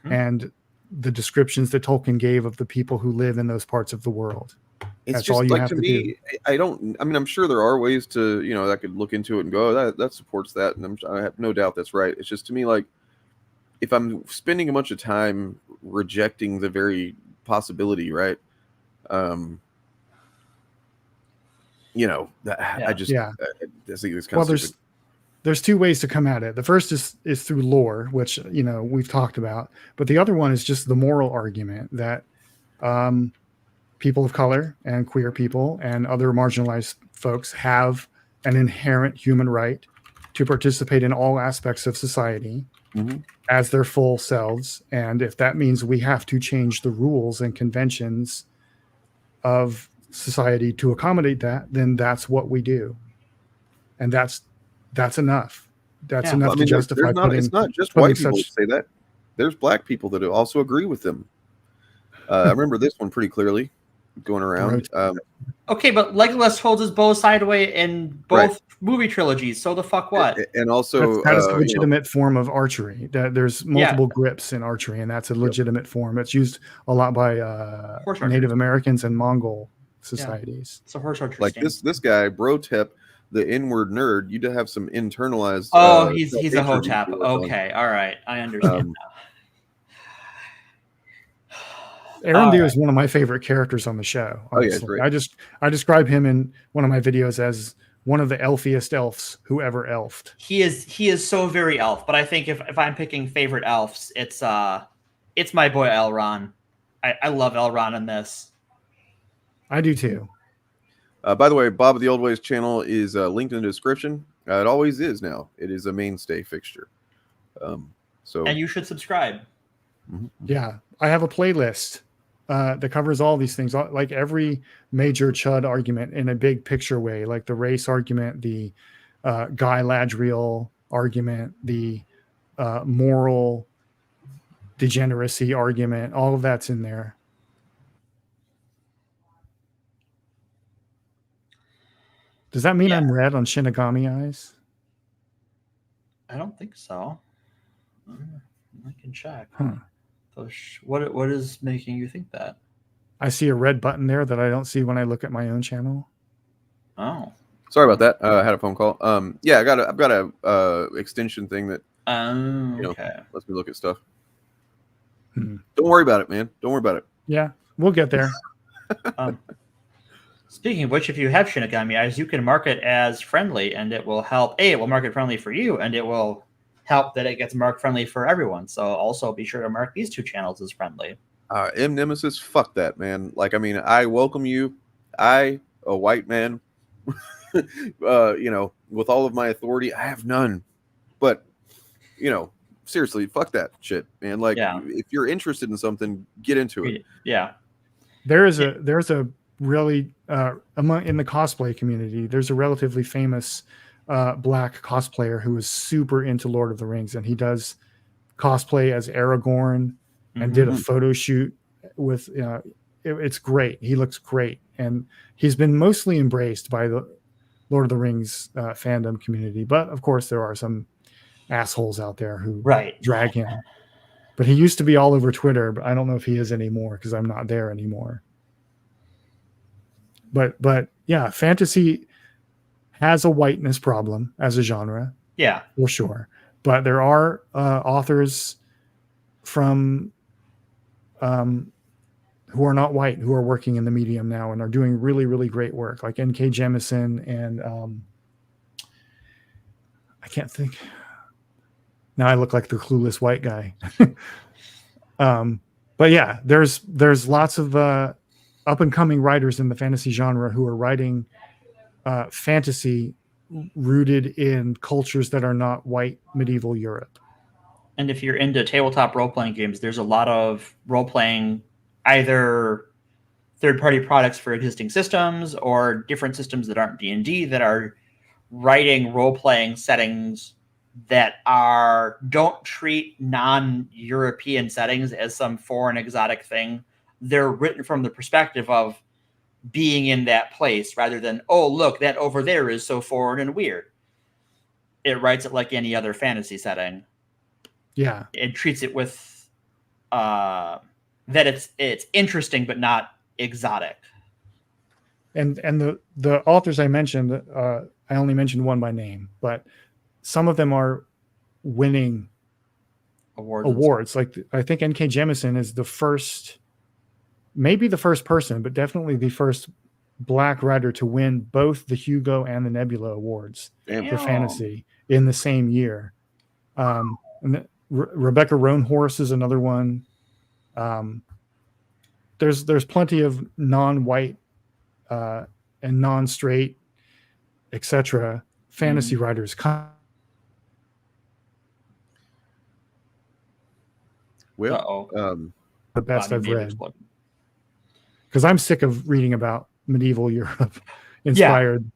and the descriptions that Tolkien gave of the people who live in those parts of the world. it's That's just all you like have to to me. do. I mean, I'm sure there are ways to, you know, that could look into it and go, oh, that supports that, and I have no doubt that's right. It's just to me like, if I'm spending a bunch of time rejecting the very possibility, right? You know, I just think it's kind of stupid. There's two ways to come at it. The first is through lore, which, you know, we've talked about, but the other one is just the moral argument that people of color and queer people and other marginalized folks have an inherent human right to participate in all aspects of society as their full selves. And if that means we have to change the rules and conventions of society to accommodate that, then that's what we do. And that's enough. That's enough to justify putting. It's not just white people that say that. There's black people that also agree with them. I remember this one pretty clearly going around. Okay, but Legolas holds his bow sideways in both movie trilogies. So the fuck what? And also, that is a legitimate form of archery. There's multiple grips in archery, and that's a legitimate form. It's used a lot by Native Americans and Mongol societies. So horse archery. Like this guy, Brotep, the inward nerd, you'd have some internalized. Oh, he's a hotep. Okay, all right, I understand now. Arendir is one of my favorite characters on the show. Honestly. I describe him in one of my videos as one of the elfiest elves who ever elfed. He is so very elf, but I think if I'm picking favorite elves, it's my boy Elrond. I love Elrond in this. I do too. By the way, Bob of the Olde Ways channel is linked in the description. It always is now. It is a mainstay fixture. And you should subscribe. Yeah, I have a playlist that covers all these things, like every major chud argument in a big picture way, like the race argument, the Guy-ladriel argument, the moral degeneracy argument. All of that's in there. Does that mean I'm red on Shinigami eyes? I don't think so. I can check. Huh. What is making you think that? I see a red button there that I don't see when I look at my own channel. Oh, sorry about that. I had a phone call. Yeah, I've got a extension thing that lets me look at stuff. Don't worry about it, man. Don't worry about it. Yeah, we'll get there. Speaking of which, if you have Shinigami eyes, you can mark it as friendly, and it will help. It will mark it friendly for you, and it will help that it gets marked friendly for everyone. So also be sure to mark these two channels as friendly. M Nemesis, fuck that, man. Like, I mean, I welcome you. A white man, you know, with all of my authority, I have none. But, you know, seriously, fuck that shit, man. Like, if you're interested in something, get into it. Yeah. There's a really in the cosplay community, there's a relatively famous black cosplayer who is super into Lord of the Rings, and he does cosplay as Aragorn and did a photo shoot with it's great. He looks great, and he's been mostly embraced by the Lord of the Rings fandom community, but of course there are some assholes out there who drag him. But he used to be all over Twitter, but I don't know if he is anymore because I'm not there anymore. But yeah, fantasy has a whiteness problem as a genre. Yeah, for sure. But there are authors from who are not white who are working in the medium now and are doing really, really great work, like N.K. Jemisin and I can't think. Now I look like the clueless white guy. But yeah, there's lots of up and coming writers in the fantasy genre who are writing fantasy rooted in cultures that are not white medieval Europe. And if you're into tabletop role-playing games, there's a lot of role-playing, either third-party products for existing systems or different systems that aren't D&D that are writing role-playing settings that don't treat non-European settings as some foreign exotic thing. They're written from the perspective of being in that place rather than, oh, look, that over there is so foreign and weird. It writes it like any other fantasy setting. Yeah. It treats it with that it's interesting but not exotic. And the authors I mentioned, I only mentioned one by name, but some of them are winning awards. Like I think N.K. Jemisin is the first, maybe the first person, but definitely the first Black writer to win both the Hugo and the Nebula awards for fantasy in the same year. And Rebecca Roanhorse is another one. There's plenty of non-white and non-straight, etc. fantasy writers. Well, the best I've read, because I'm sick of reading about medieval Europe inspired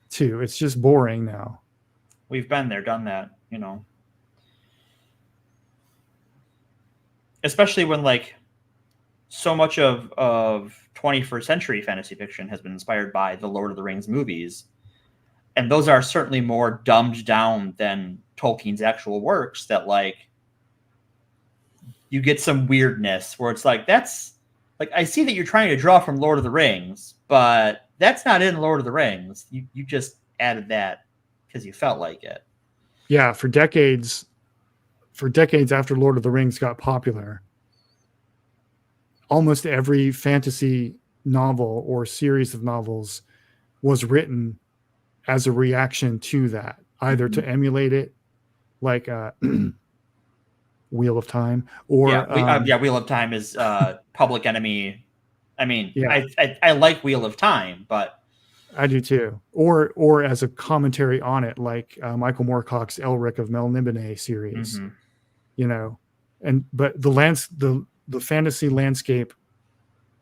too. It's just boring now. We've been there, done that, you know. Especially when like so much of 21st century fantasy fiction has been inspired by the Lord of the Rings movies. And those are certainly more dumbed down than Tolkien's actual works, that like you get some weirdness where it's like, that's like, I see that you're trying to draw from Lord of the Rings, but that's not in Lord of the Rings. You just added that because you felt like it. Yeah, for decades after Lord of the Rings got popular, almost every fantasy novel or series of novels was written as a reaction to that, either to emulate it, like Wheel of Time, or Wheel of Time is Public Enemy. I mean, I like Wheel of Time, but I do too. Or as a commentary on it, like Michael Moorcock's Elric of Melniboné series. You know, but the fantasy landscape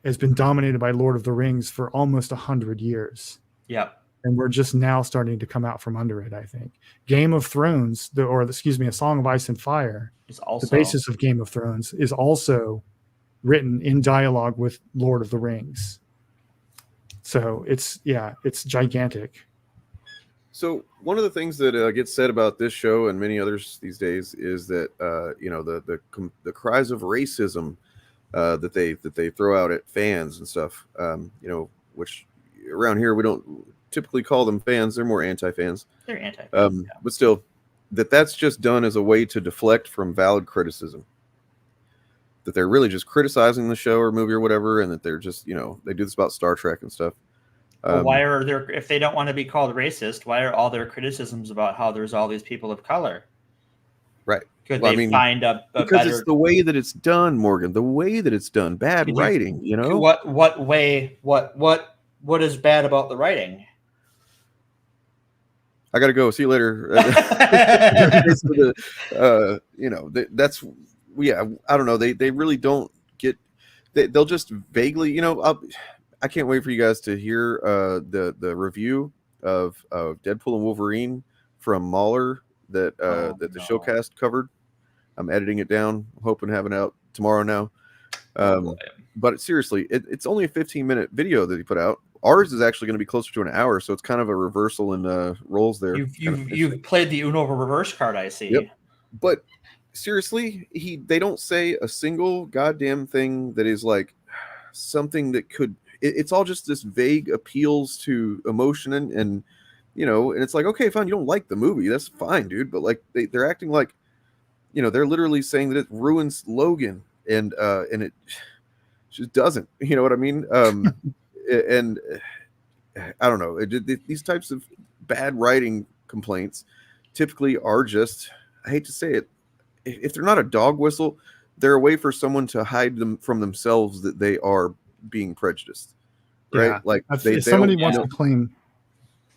has been dominated by Lord of the Rings for almost 100 years. Yep. And we're just now starting to come out from under it, I think. Game of Thrones, A Song of Ice and Fire, is also the basis of Game of Thrones, is also written in dialogue with Lord of the Rings. So it's gigantic. So one of the things that gets said about this show and many others these days is that the cries of racism that they throw out at fans and stuff, which around here we don't typically call them fans; they're more anti-fans. They're anti-fans, but still, that's just done as a way to deflect from valid criticism. That they're really just criticizing the show or movie or whatever, and that they're just they do this about Star Trek and stuff. Why are there, if they don't want to be called racist, why are all their criticisms about how there's all these people of color? Right. Could they find a because better... it's the way that it's done, Morgan. The way that it's done. Bad writing, What way? What is bad about the writing? I gotta go. See you later. That's I don't know. They really don't get. They'll just vaguely, I can't wait for you guys to hear the review of Deadpool and Wolverine from Mahler that the Showcast covered. I'm editing it down. I'm hoping to have it out tomorrow now. But seriously, it's only a 15-minute video that he put out. Ours is actually going to be closer to an hour, so it's kind of a reversal in roles there. You've played the Uno reverse card, I see. Yep. But seriously, they don't say a single goddamn thing that is like something that could. It's all just this vague appeals to emotion and it's like, okay, fine, you don't like the movie, that's fine, dude, but like they're acting like they're literally saying that it ruins Logan and it just doesn't, you know what I mean? And I don't know, these types of bad writing complaints typically are just, I hate to say it, if they're not a dog whistle, they're a way for someone to hide them from themselves that they are being prejudiced, right? Yeah. Like if somebody wants to claim,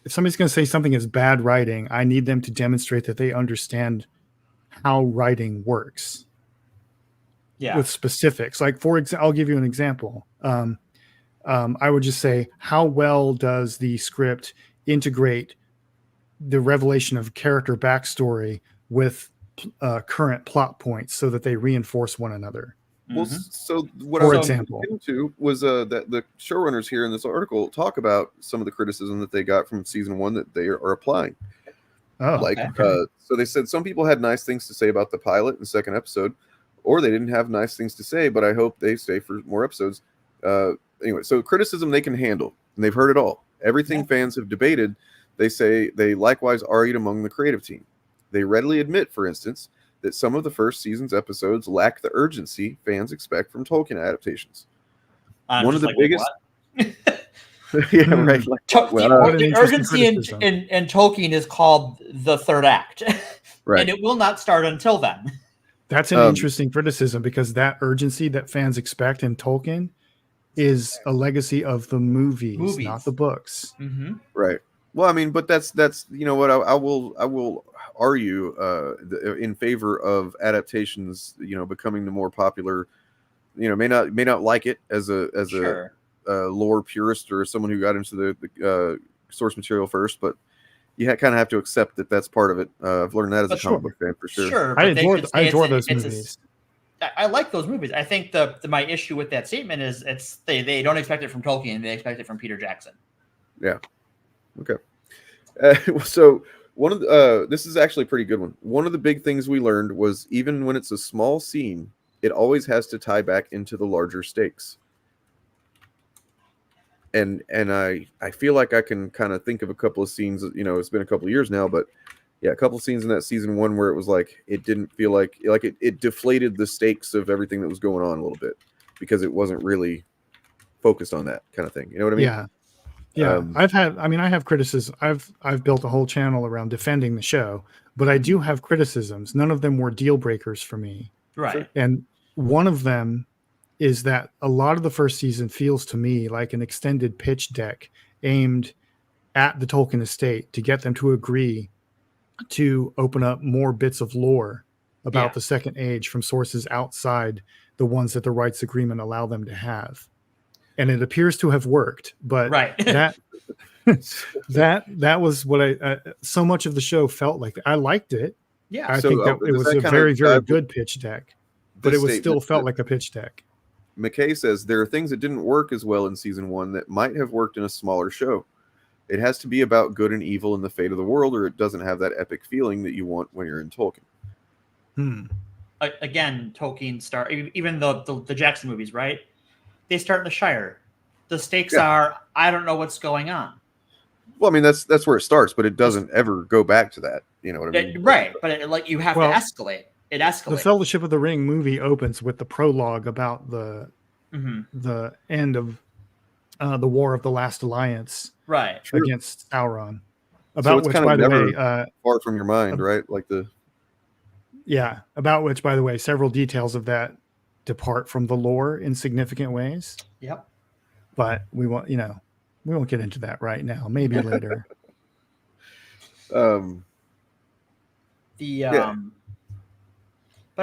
if somebody's going to say something is bad writing, I need them to demonstrate that they understand how writing works. Yeah. With specifics, like for example, I'll give you an example. I would just say, how well does the script integrate the revelation of character backstory with current plot points so that they reinforce one another? Well, so what for I was example, into was that the showrunners here in this article talk about some of the criticism that they got from season 1 that they are applying. Oh, like okay. So they said some people had nice things to say about the pilot and second episode, or they didn't have nice things to say, but I hope they stay for more episodes. Anyway, so criticism they can handle, and they've heard it all. Everything fans have debated, they say they likewise argued among the creative team. They readily admit, for instance, that some of the first season's episodes lack the urgency fans expect from Tolkien adaptations. One of the biggest... yeah, right. Like, the urgency in Tolkien is called the third act. Right. And it will not start until then. That's an interesting criticism, because that urgency that fans expect in Tolkien is a legacy of the movies. Not the books. Mm-hmm. Right. Well, I mean, but that's you know what, I will argue in favor of adaptations, you know, becoming the more popular. You know, may not like it as a lore purist or someone who got into the source material first, but you kind of have to accept that that's part of it. I've learned that as a comic book fan for sure. Sure, I adore those movies. I like those movies. I think my issue with that statement is they don't expect it from Tolkien, they expect it from Peter Jackson. Yeah. Okay. So one of the, this is actually a pretty good one. One of the big things we learned was even when it's a small scene, it always has to tie back into the larger stakes. And I feel like I can kind of think of a couple of scenes, you know, it's been a couple of years now, but yeah, a couple of scenes in that season 1 where it was like, it didn't feel like it deflated the stakes of everything that was going on a little bit because it wasn't really focused on that kind of thing. You know what I mean? Yeah. Yeah. I have criticism. I've built a whole channel around defending the show, but I do have criticisms. None of them were deal breakers for me. Right. And one of them is that a lot of the first season feels to me like an extended pitch deck aimed at the Tolkien estate to get them to agree to open up more bits of lore about the Second Age from sources outside the ones that the rights agreement allow them to have. And it appears to have worked, but that was what so much of the show felt like. I liked it. Yeah. I think that it was a very, very good pitch deck, but it was still felt like a pitch deck. McKay says there are things that didn't work as well in season 1 that might have worked in a smaller show. It has to be about good and evil and the fate of the world, or it doesn't have that epic feeling that you want when you're in Tolkien. Again, Tolkien start even the Jackson movies, right? They start in the Shire. The stakes are, I don't know what's going on. Well, I mean, that's where it starts, but it doesn't ever go back to that. You know what I mean? Right. But you have to escalate. It escalates. The Fellowship of the Ring movie opens with the prologue about the end of the War of the Last Alliance, right, against Sauron. About so which, by the way, far from your mind, right? Like about which, by the way, several details of that depart from the lore in significant ways. Yep. But we won't get into that right now. Maybe later. But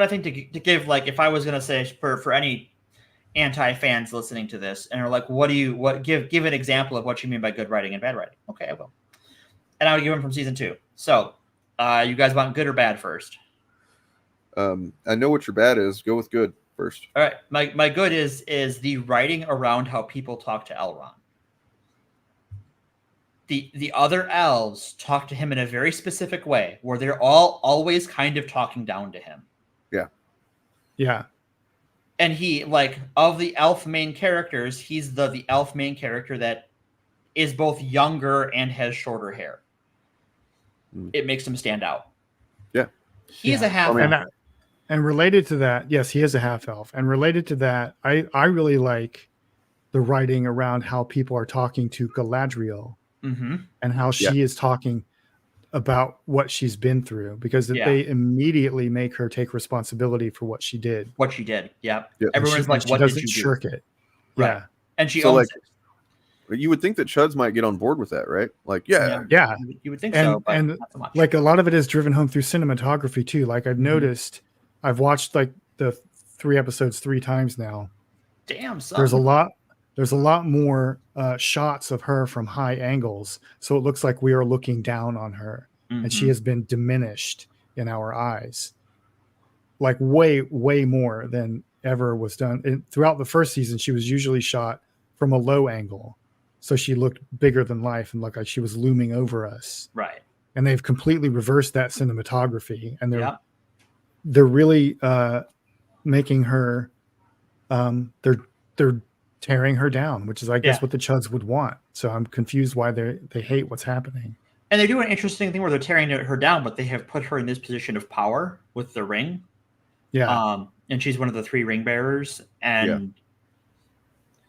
I think to give, like, if I was going to say for any anti-fans listening to this and are like, give an example of what you mean by good writing and bad writing. Okay, I will. And I would give them from season 2. So you guys want good or bad first? I know what your bad is. Go with good first. All right. My good is the writing around how people talk to Elrond. The other elves talk to him in a very specific way where they're all always kind of talking down to him. Yeah. Yeah. And he, like, of the elf main characters, he's the elf main character that is both younger and has shorter hair. It makes him stand out. Yeah. He's a half elf. And related to that, yes, he is a half elf. And related to that, I really like the writing around how people are talking to Galadriel and how she is talking. about what she's been through, because they immediately make her take responsibility for what she did. Yeah. Yep. Everyone's like, she what did doesn't you do? shirk it. Right. Yeah. And she owns it. You would think that Chuds might get on board with that, right? Like, Yeah. You would think so, but not so much. Like a lot of it is driven home through cinematography too. Like I've noticed, I've watched like the 3 episodes 3 times now. Damn, son. There's a lot more shots of her from high angles, so it looks like we are looking down on her, and she has been diminished in our eyes, like way more than ever was done. And throughout the first season, she was usually shot from a low angle, so she looked bigger than life and looked like she was looming over us. Right. And they've completely reversed that cinematography, and they're really making her. They're tearing her down, which is, I guess, what the Chuds would want. So I'm confused why they hate what's happening. And they do an interesting thing where they're tearing her down, but they have put her in this position of power with the ring. Yeah. And she's one of the 3 ring bearers. And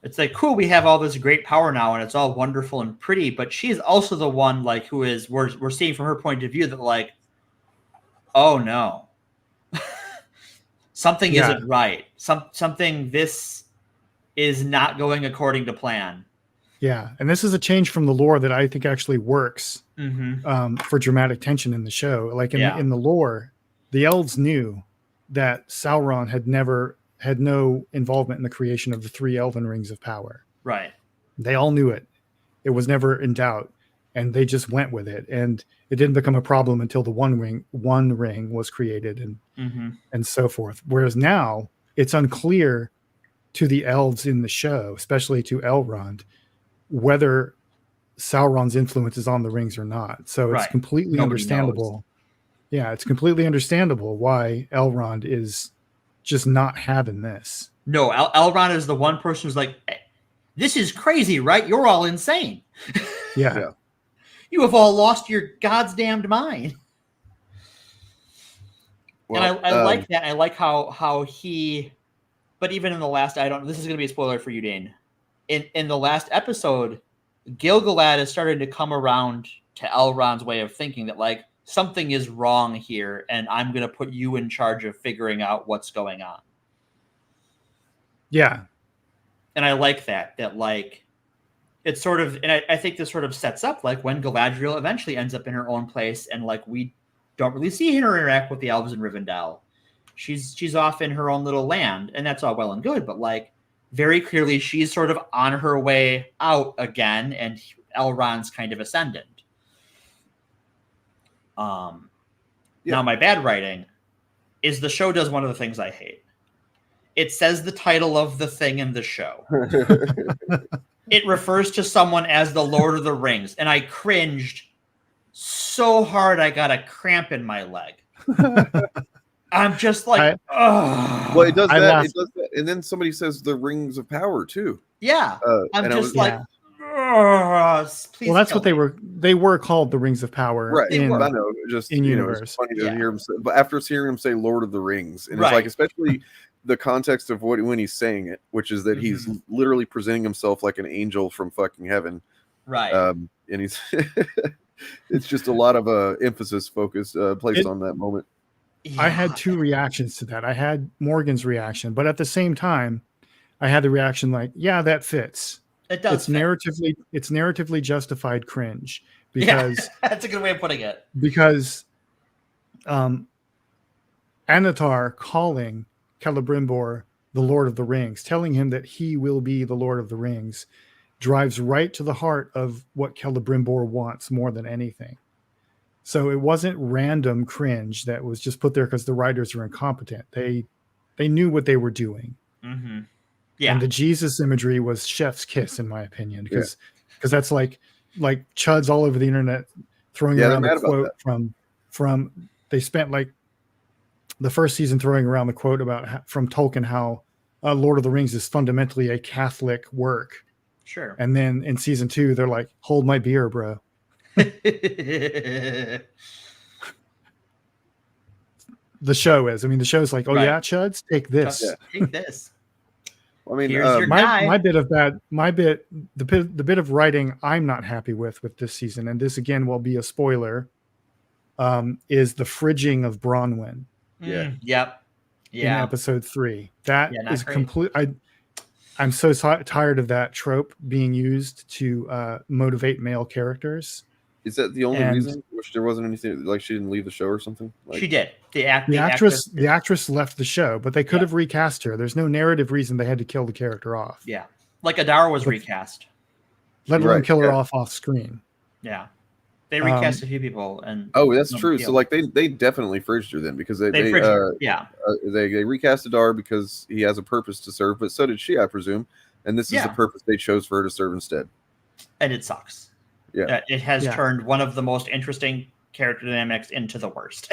it's like, cool, we have all this great power now, and it's all wonderful and pretty, but she's also the one, like, who is, we're seeing from her point of view that, like, oh no. Something isn't right. Something, this is not going according to plan. Yeah, and this is a change from the lore that I think actually works for dramatic tension in the show. Like in the lore, the elves knew that Sauron had no involvement in the creation of the 3 elven rings of power. Right. They all knew it. It was never in doubt, and they just went with it. And it didn't become a problem until the one ring was created, and so forth. Whereas now it's unclear to the elves in the show, especially to Elrond, whether Sauron's influence is on the rings or not. So it's completely understandable. Knows. Yeah, it's completely understandable why Elrond is just not having this. No, Elrond is the one person who's like, this is crazy, right? You're all insane. Yeah. You have all lost your God's damned mind. Well, and I like that. I like how he... But even in the last, this is going to be a spoiler for you, Dane. In the last episode, Gil-galad is starting to come around to Elrond's way of thinking that, like, something is wrong here, and I'm going to put you in charge of figuring out what's going on. Yeah. And I like that, like, it's sort of, and I think this sort of sets up, like, when Galadriel eventually ends up in her own place, and, like, we don't really see her interact with the elves in Rivendell. She's off in her own little land, and that's all well and good, but, like, very clearly she's sort of on her way out again, and Elrond's kind of ascendant. Now my bad writing is the show does one of the things I hate. It says the title of the thing in the show. It refers to someone as the Lord of the Rings, and I cringed so hard I got a cramp in my leg. I'm just like, well, it does that. It does that, and then somebody says the rings of power too. Yeah, I'm just like, please. Well, that's what they were. They were called the Rings of Power, right? I know, just in universe. It's funny to hear him say, but after hearing him say Lord of the Rings, and it's like, especially the context of when he's saying it, which is that he's literally presenting himself like an angel from fucking heaven, right? And he's, it's just a lot of emphasis placed on that moment. Yeah. I had 2 reactions to that. I had Morgan's reaction, but at the same time, I had the reaction like, yeah, that fits. It does. It's narratively justified cringe because that's a good way of putting it. Because Anatar calling Celebrimbor the Lord of the Rings, telling him that he will be the Lord of the Rings, drives right to the heart of what Celebrimbor wants more than anything. So it wasn't random cringe that was just put there because the writers are incompetent. They knew what they were doing. Yeah. And the Jesus imagery was chef's kiss, in my opinion, because that's like chuds all over the internet throwing around the quote from they spent like the first season throwing around the quote from Tolkien how Lord of the Rings is fundamentally a Catholic work. Sure. And then in season 2, they're like, hold my beer, bro. The show's like, oh yeah, chuds, take this. Take this. I mean, the bit of writing I'm not happy with this season, and this again will be a spoiler is the fridging of Bronwyn. Yep. Yeah. In episode 3. That is great. complete. I'm so tired of that trope being used to motivate male characters. Is that the only reason? Which there wasn't anything like she didn't leave the show or something? Like, She did. The actress left the show, but they could have recast her. There's no narrative reason they had to kill the character off. Yeah. Like Adar was recast. Let alone kill her off screen. Yeah. They recast a few people, and that's true. So like they definitely fridged her then, because they recast Adar because he has a purpose to serve, but so did she, I presume, and this is the purpose they chose for her to serve instead. And it sucks. Yeah, it has turned one of the most interesting character dynamics into the worst.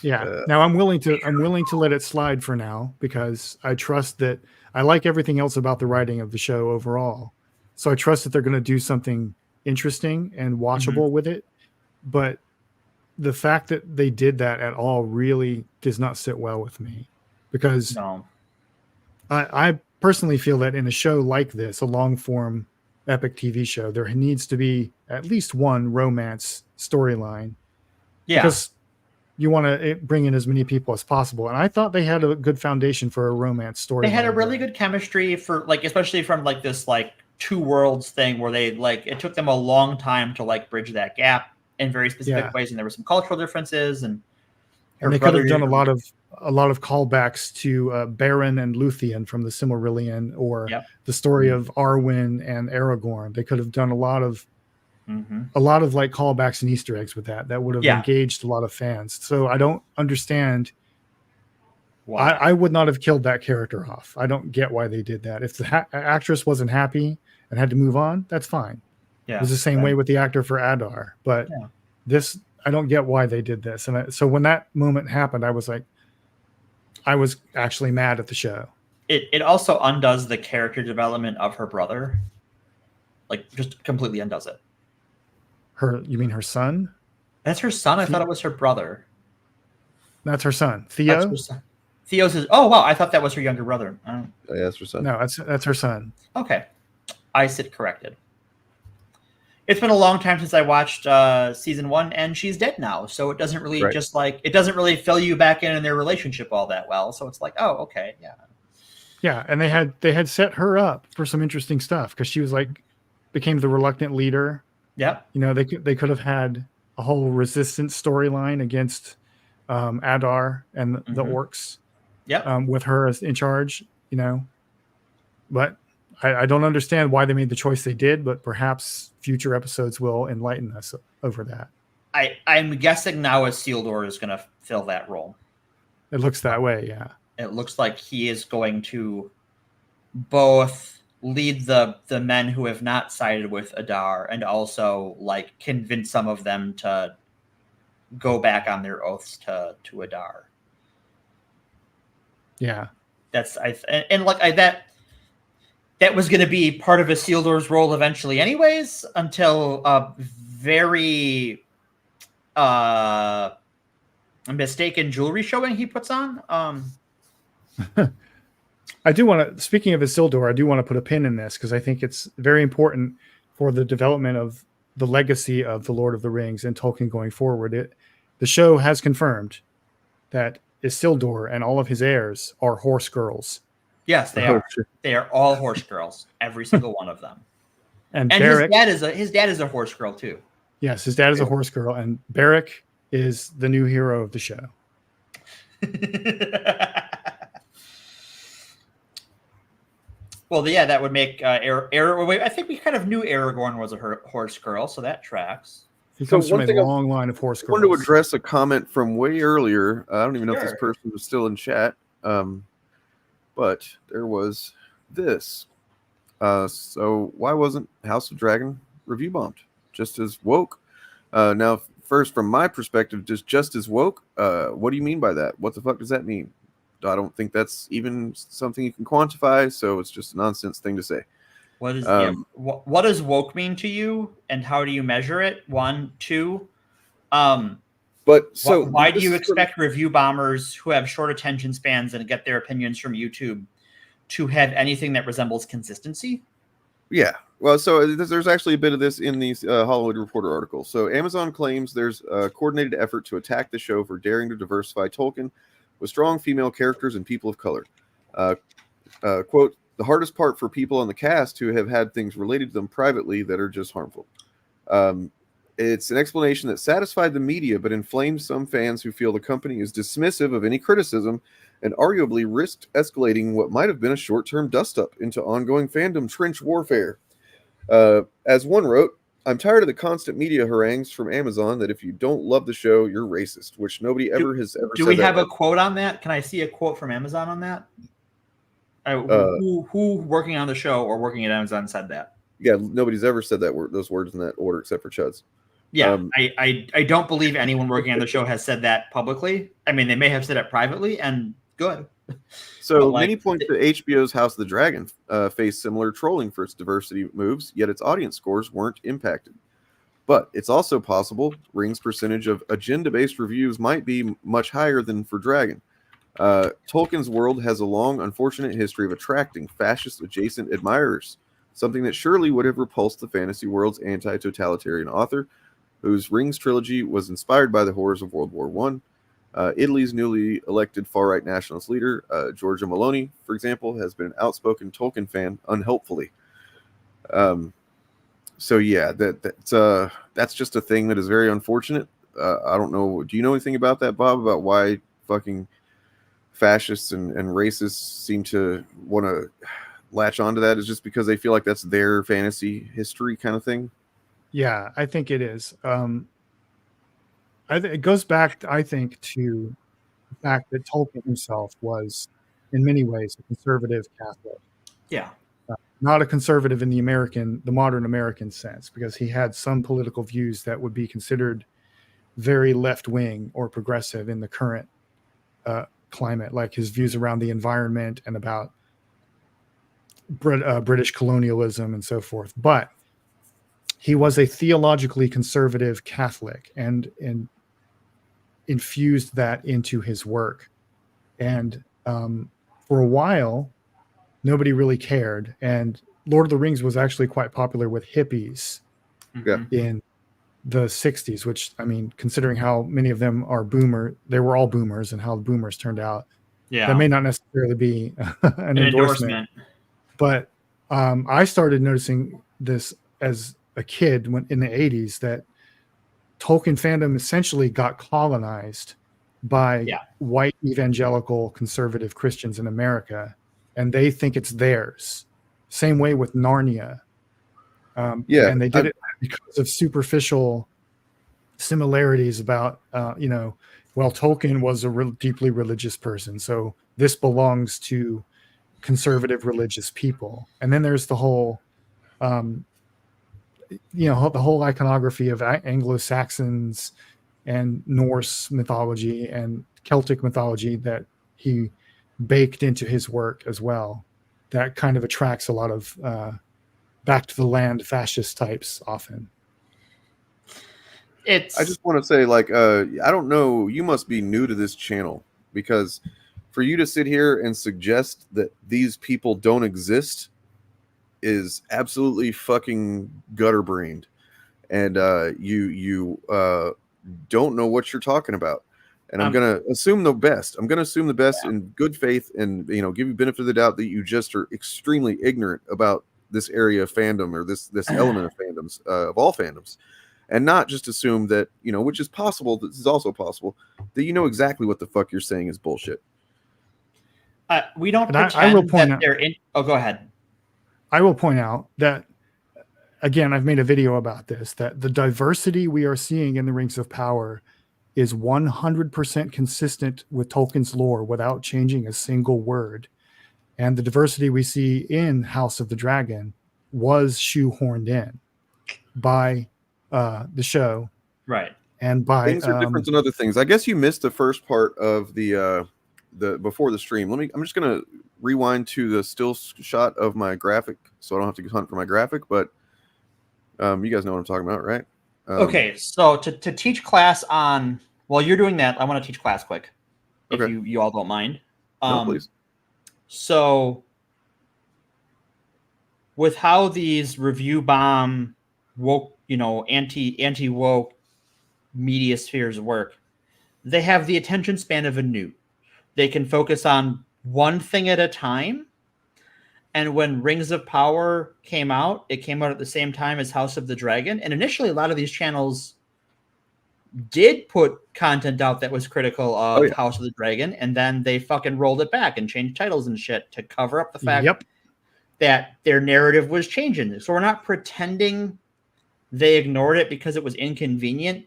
Now I'm willing to let it slide for now, because I trust that I like everything else about the writing of the show overall. So I trust that they're going to do something interesting and watchable with it. But the fact that they did that at all really does not sit well with me, because I personally feel that in a show like this, a long form epic TV show, there needs to be at least one romance storyline. Yeah. Because you want to bring in as many people as possible. And I thought they had a good foundation for a romance story. They had a really good chemistry for especially from this two worlds thing where they it took them a long time to bridge that gap in very specific ways. And there were some cultural differences, and they could have done a lot of callbacks to Beren and Luthien from the Silmarillion, or the story of Arwen and Aragorn. They could have done a lot of callbacks and Easter eggs with that would have engaged a lot of fans. So I don't understand. I would not have killed that character off. I don't get why they did that. If the actress wasn't happy and had to move on, that's fine. Yeah, it was the same way with the actor for Adar. But this, I don't get why they did this. And so when that moment happened, I was actually mad at the show. It also undoes the character development of her brother. Just completely undoes it. You mean her son? That's her son? I thought it was her brother. That's her son. Theo? That's her son. Theo says, oh, wow, I thought that was her younger brother. Yeah, that's her son. No, that's her son. Okay. I sit corrected. It's been a long time since I watched season 1, and she's dead now. So it doesn't really it doesn't really fill you back in their relationship all that well. So it's oh, okay, yeah. Yeah, and they had set her up for some interesting stuff, because she was became the reluctant leader. Yeah. They could have had a whole resistance storyline against Adar and the orcs. Yeah. With her as in charge, but I don't understand why they made the choice they did, but perhaps future episodes will enlighten us over that. I'm guessing now Isildur is going to fill that role. It looks that way, yeah. It looks like he is going to both lead the men who have not sided with Adar, and also convince some of them to go back on their oaths to Adar. Yeah, that was going to be part of Isildur's role eventually, anyways, until a very mistaken jewelry showing he puts on. I do want to. Speaking of Isildur, I do want to put a pin in this, because I think it's very important for the development of the legacy of the Lord of the Rings and Tolkien going forward. The show has confirmed that Isildur and all of his heirs are horse girls. Yes, they are. They are all horse girls, every single one of them. And Beric, his dad is a horse girl too. Yes, his dad is a horse girl, and Beric is the new hero of the show. Well, yeah, that would make I think we kind of knew Aragorn was a horse girl, so that tracks. He comes from a long line of horse girls. I wanted to address a comment from way earlier. I don't even know if this person was still in chat, but there was this. So why wasn't House of Dragon review bombed? Just as woke. Now, first, from my perspective, just as woke. What do you mean by that? What the fuck does that mean? I don't think that's even something you can quantify, so it's just a nonsense thing to say. What does woke mean to you, and how do you measure it? 1, 2. Why do you expect review bombers who have short attention spans and get their opinions from YouTube to have anything that resembles consistency? Yeah, Well, so there's actually a bit of this in the Hollywood Reporter article. So Amazon claims there's a coordinated effort to attack the show for daring to diversify Tolkien with strong female characters and people of color. Quote, the hardest part for people on the cast who have had things related to them privately that are just harmful. It's an explanation that satisfied the media, but inflamed some fans who feel the company is dismissive of any criticism and arguably risked escalating what might have been a short-term dust-up into ongoing fandom trench warfare. As one wrote, I'm tired of the constant media harangues from Amazon that if you don't love the show, you're racist, which nobody ever has ever said. Do we have a quote on that? Can I see a quote from Amazon on that? Who working on the show or working at Amazon said that? Yeah, nobody's ever said those words in that order except for Chuds. Yeah, I don't believe anyone working on the show has said that publicly. I mean, they may have said it privately, and good. So many point to HBO's House of the Dragon faced similar trolling for its diversity moves, yet its audience scores weren't impacted. But it's also possible Ring's percentage of agenda-based reviews might be much higher than for Dragon. Tolkien's world has a long, unfortunate history of attracting fascist-adjacent admirers, something that surely would have repulsed the fantasy world's anti-totalitarian author, whose Rings trilogy was inspired by the horrors of World War I. Italy's newly elected far-right nationalist leader, Giorgia Meloni, for example, has been an outspoken Tolkien fan unhelpfully. So yeah, that's just a thing that is very unfortunate. I don't know. Do you know anything about that, Bob? About why fucking fascists and racists seem to want to latch onto that? Is just because they feel like that's their fantasy history kind of thing? Yeah, I think it is. It goes back, I think, to the fact that Tolkien himself was, in many ways, a conservative Catholic. Yeah. Not a conservative in the modern American sense, because he had some political views that would be considered very left-wing or progressive in the current climate, like his views around the environment and about British colonialism and so forth. But he was a theologically conservative Catholic and infused that into his work. And for a while, nobody really cared. And Lord of the Rings was actually quite popular with hippies in the 60s, which, I mean, considering how many of them are they were all boomers and how boomers turned out. Yeah. That may not necessarily be an endorsement. But I started noticing this as a kid in the 80s, that Tolkien fandom essentially got colonized by white evangelical conservative Christians in America, and they think it's theirs. Same way with Narnia. And they did it because of superficial similarities about, well, Tolkien was a deeply religious person, so this belongs to conservative religious people. And then there's the whole the whole iconography of Anglo-Saxons and Norse mythology and Celtic mythology that he baked into his work as well. That kind of attracts a lot of back to the land fascist types often. I just want to say, I don't know, you must be new to this channel, because for you to sit here and suggest that these people don't exist is absolutely fucking gutter-brained, and you don't know what you're talking about. And I'm gonna assume the best. I'm gonna assume the best in good faith, and give you benefit of the doubt that you just are extremely ignorant about this area of fandom, or this element of fandoms, of all fandoms, and not just assume that which is possible. This is also possible that you know exactly what the fuck you're saying is bullshit. We don't pretend I will point that they're in. Oh, go ahead. I will point out that, again, I've made a video about this, that the diversity we are seeing in the Rings of Power is 100% consistent with Tolkien's lore without changing a single word. And the diversity we see in House of the Dragon was shoehorned in by the show. Right. And by things are different than other things. I guess you missed the first part of the before the stream. I'm just gonna rewind to the still shot of my graphic so I don't have to hunt for my graphic, but you guys know what I'm talking about, right? Okay, so to teach class on, while you're doing that, I want to teach class quick, if you all don't mind. No, please. So with how these review bomb woke, anti woke media spheres work, they have the attention span of a newt. They can focus on one thing at a time. And when Rings of Power came out, it came out at the same time as House of the Dragon. And initially, a lot of these channels did put content out that was critical of House of the Dragon, and then they fucking rolled it back and changed titles and shit to cover up the fact that their narrative was changing. So we're not pretending they ignored it because it was inconvenient.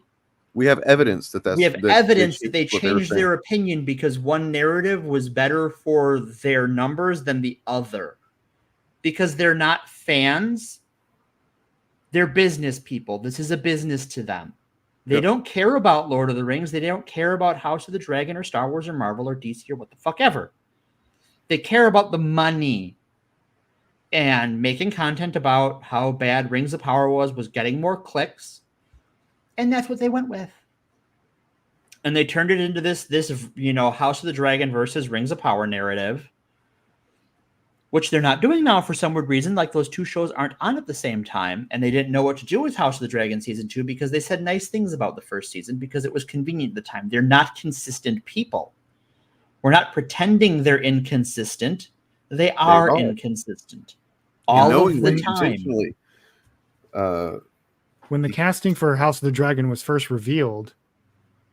We have evidence that they changed their opinion because one narrative was better for their numbers than the other. Because they're not fans. They're business people. This is a business to them. They don't care about Lord of the Rings. They don't care about House of the Dragon or Star Wars or Marvel or DC or what the fuck ever. They care about the money. And making content about how bad Rings of Power was getting more clicks. And that's what they went with. And they turned it into this House of the Dragon versus Rings of Power narrative, which they're not doing now for some weird reason. Like those two shows aren't on at the same time, and they didn't know what to do with House of the Dragon season 2 because they said nice things about the first season because it was convenient at the time. They're not consistent people. We're not pretending they're inconsistent. They are inconsistent. All of the time. When the casting for House of the Dragon was first revealed,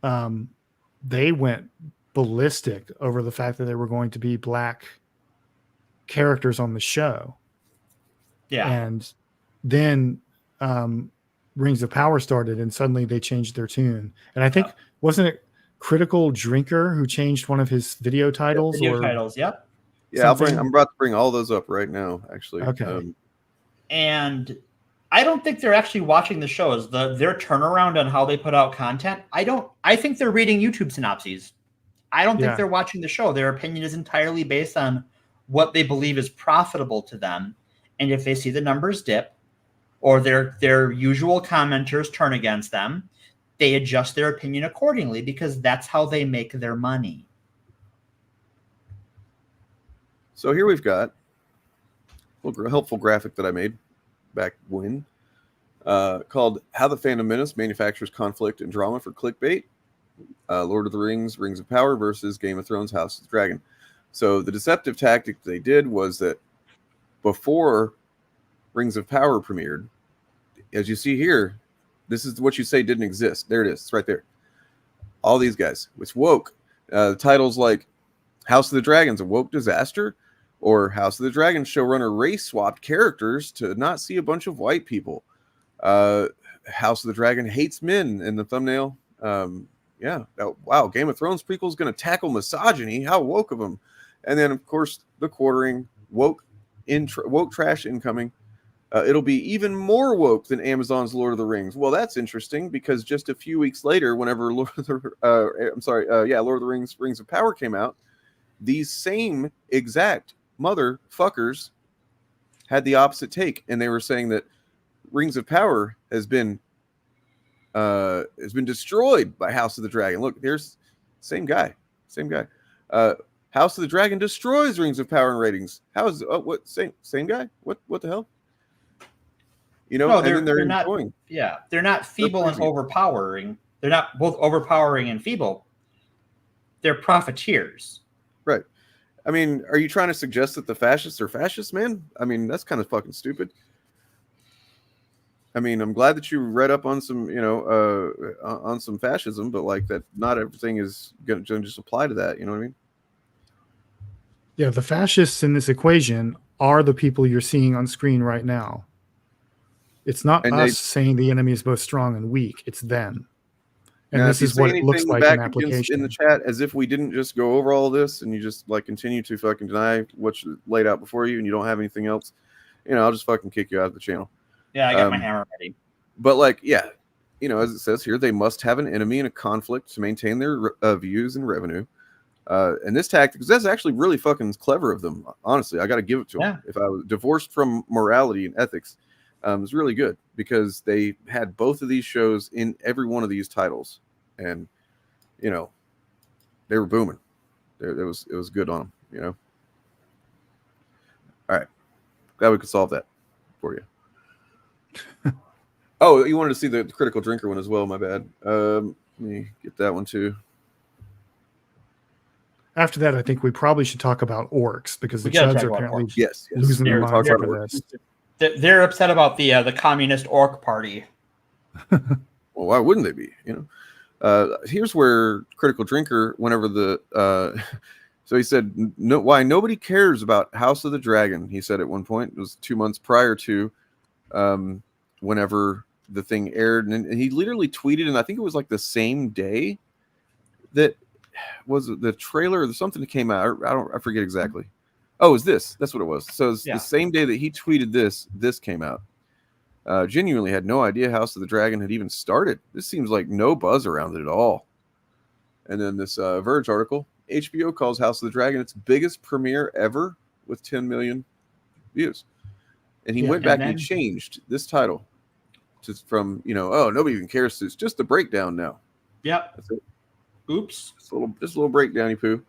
they went ballistic over the fact that there were going to be black characters on the show. Yeah. And then Rings of Power started and suddenly they changed their tune. And I think, wasn't it Critical Drinker who changed one of his video titles? Yep. Yeah, I'm about to bring all those up right now, actually. Okay. And I don't think they're actually watching the shows. Their turnaround on how they put out content, I think they're reading YouTube synopses. I don't think they're watching the show. Their opinion is entirely based on what they believe is profitable to them. And if they see the numbers dip or their usual commenters turn against them, they adjust their opinion accordingly because that's how they make their money. So here we've got a little helpful graphic that I made back when called How the Fandom Menace Manufactures Conflict and Drama for Clickbait. Lord of the Rings, Rings of Power versus Game of Thrones, House of the Dragon. So the deceptive tactic they did was that before Rings of Power premiered, as you see here, this is what you say didn't exist. There it is. It's right there. All these guys. It's woke. Titles like House of the Dragon's a woke disaster, or House of the Dragon showrunner race swapped characters to not see a bunch of white people. House of the Dragon hates men in the thumbnail. Wow, Game of Thrones prequel is going to tackle misogyny. How woke of them. And then, of course, the quartering woke trash incoming. It'll be even more woke than Amazon's Lord of the Rings. Well, that's interesting because just a few weeks later, whenever Lord of the Rings, Rings of Power came out, these same exact motherfuckers had the opposite take, and they were saying that Rings of Power has been destroyed by House of the Dragon. Look, there's same guy. House of the Dragon destroys Rings of Power in ratings. How is what same guy? What the hell? No, they're not. Yeah, they're not feeble and overpowering. They're not both overpowering and feeble. They're profiteers. Right. I mean, are you trying to suggest that the fascists are fascists, man? I mean, that's kind of fucking stupid. I mean, I'm glad that you read up on some, on some fascism, but like that, not everything is going to just apply to that. You know what I mean? Yeah, the fascists in this equation are the people you're seeing on screen right now. It's not us saying the enemy is both strong and weak. It's them. And this is what it looks like in application. In the chat, as if we didn't just go over all this and you just like continue to fucking deny what's laid out before you and you don't have anything else, I'll just fucking kick you out of the channel. Yeah, I got my hammer ready. But like, yeah, as it says here, they must have an enemy in a conflict to maintain their views and revenue. And this tactic, that's actually really fucking clever of them. Honestly, I got to give it to them. If I was divorced from morality and ethics, it's really good because they had both of these shows in every one of these titles, and they were booming. It was good on them. All right, glad we could solve that. for you. Oh, you wanted to see the critical drinker one as well. My bad. Let me get that one too. After that, I think we probably should talk about orcs because the Chuds are apparently losing their minds over this. They're upset about the communist orc party. Well, why wouldn't they be? You know, here's where critical drinker. Whenever the so he said, no, why nobody cares about House of the Dragon. He said at one point, it was 2 months prior to whenever the thing aired, and he literally tweeted, and I think it was like the same day that was the trailer or something that came out. I forget exactly. Oh, it was this? That's what it was. So it's the same day that he tweeted this came out. Genuinely had no idea House of the Dragon had even started. This seems like no buzz around it at all. And then this Verge article, HBO calls House of the Dragon its biggest premiere ever with 10 million views. And he went back and he changed this title just from, oh, nobody even cares. It's just a breakdown now. Yep. That's it. Oops. Just a little breakdowny poo.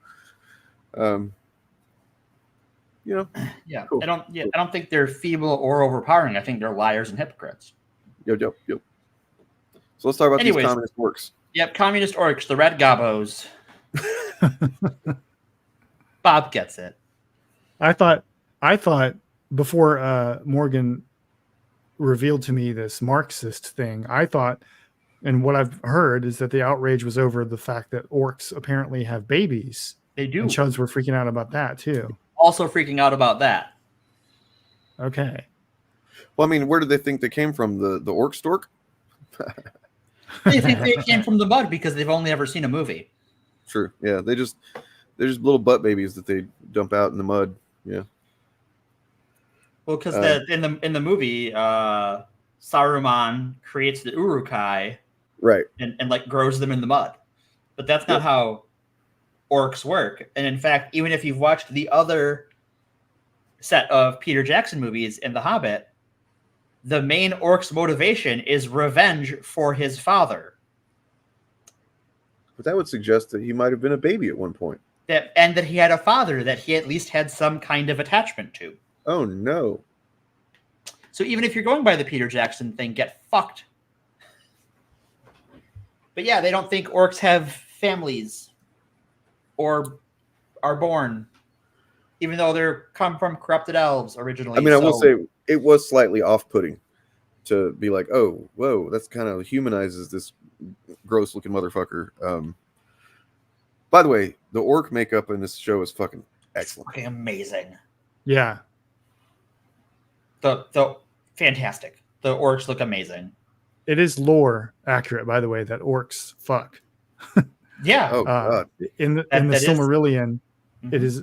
Yeah. Cool. I don't think they're feeble or overpowering. I think they're liars and hypocrites. Yep. So let's talk about these communist orcs. Yep, communist orcs, the red gobos. Bob gets it. I thought before Morgan revealed to me this Marxist thing, I thought, and what I've heard is that the outrage was over the fact that orcs apparently have babies. They do. And Chuds were freaking out about that too. Also freaking out about that. Okay. Well, I mean, where did they think they came from? The orc stork? They think they came from the mud because they've only ever seen a movie. True. Yeah, they're just little butt babies that they dump out in the mud. Yeah. Well, because in the movie, Saruman creates the Urukai, right, and like grows them in the mud, but that's not how orcs work. And in fact, even if you've watched the other set of Peter Jackson movies in The Hobbit, the main orc's motivation is revenge for his father. But that would suggest that he might have been a baby at one point. And that he had a father that he at least had some kind of attachment to. Oh, no. So even if you're going by the Peter Jackson thing, get fucked. But yeah, they don't think orcs have families or are born, even though they're come from corrupted elves originally. I mean, I will say it was slightly off-putting to be like, oh, whoa, that's kind of humanizes this gross-looking motherfucker. By the way, the orc makeup in this show is fucking excellent. Fucking amazing. Yeah. The fantastic. The orcs look amazing. It is lore accurate, by the way, that orcs fuck. Yeah. Oh god. In the Silmarillion, it is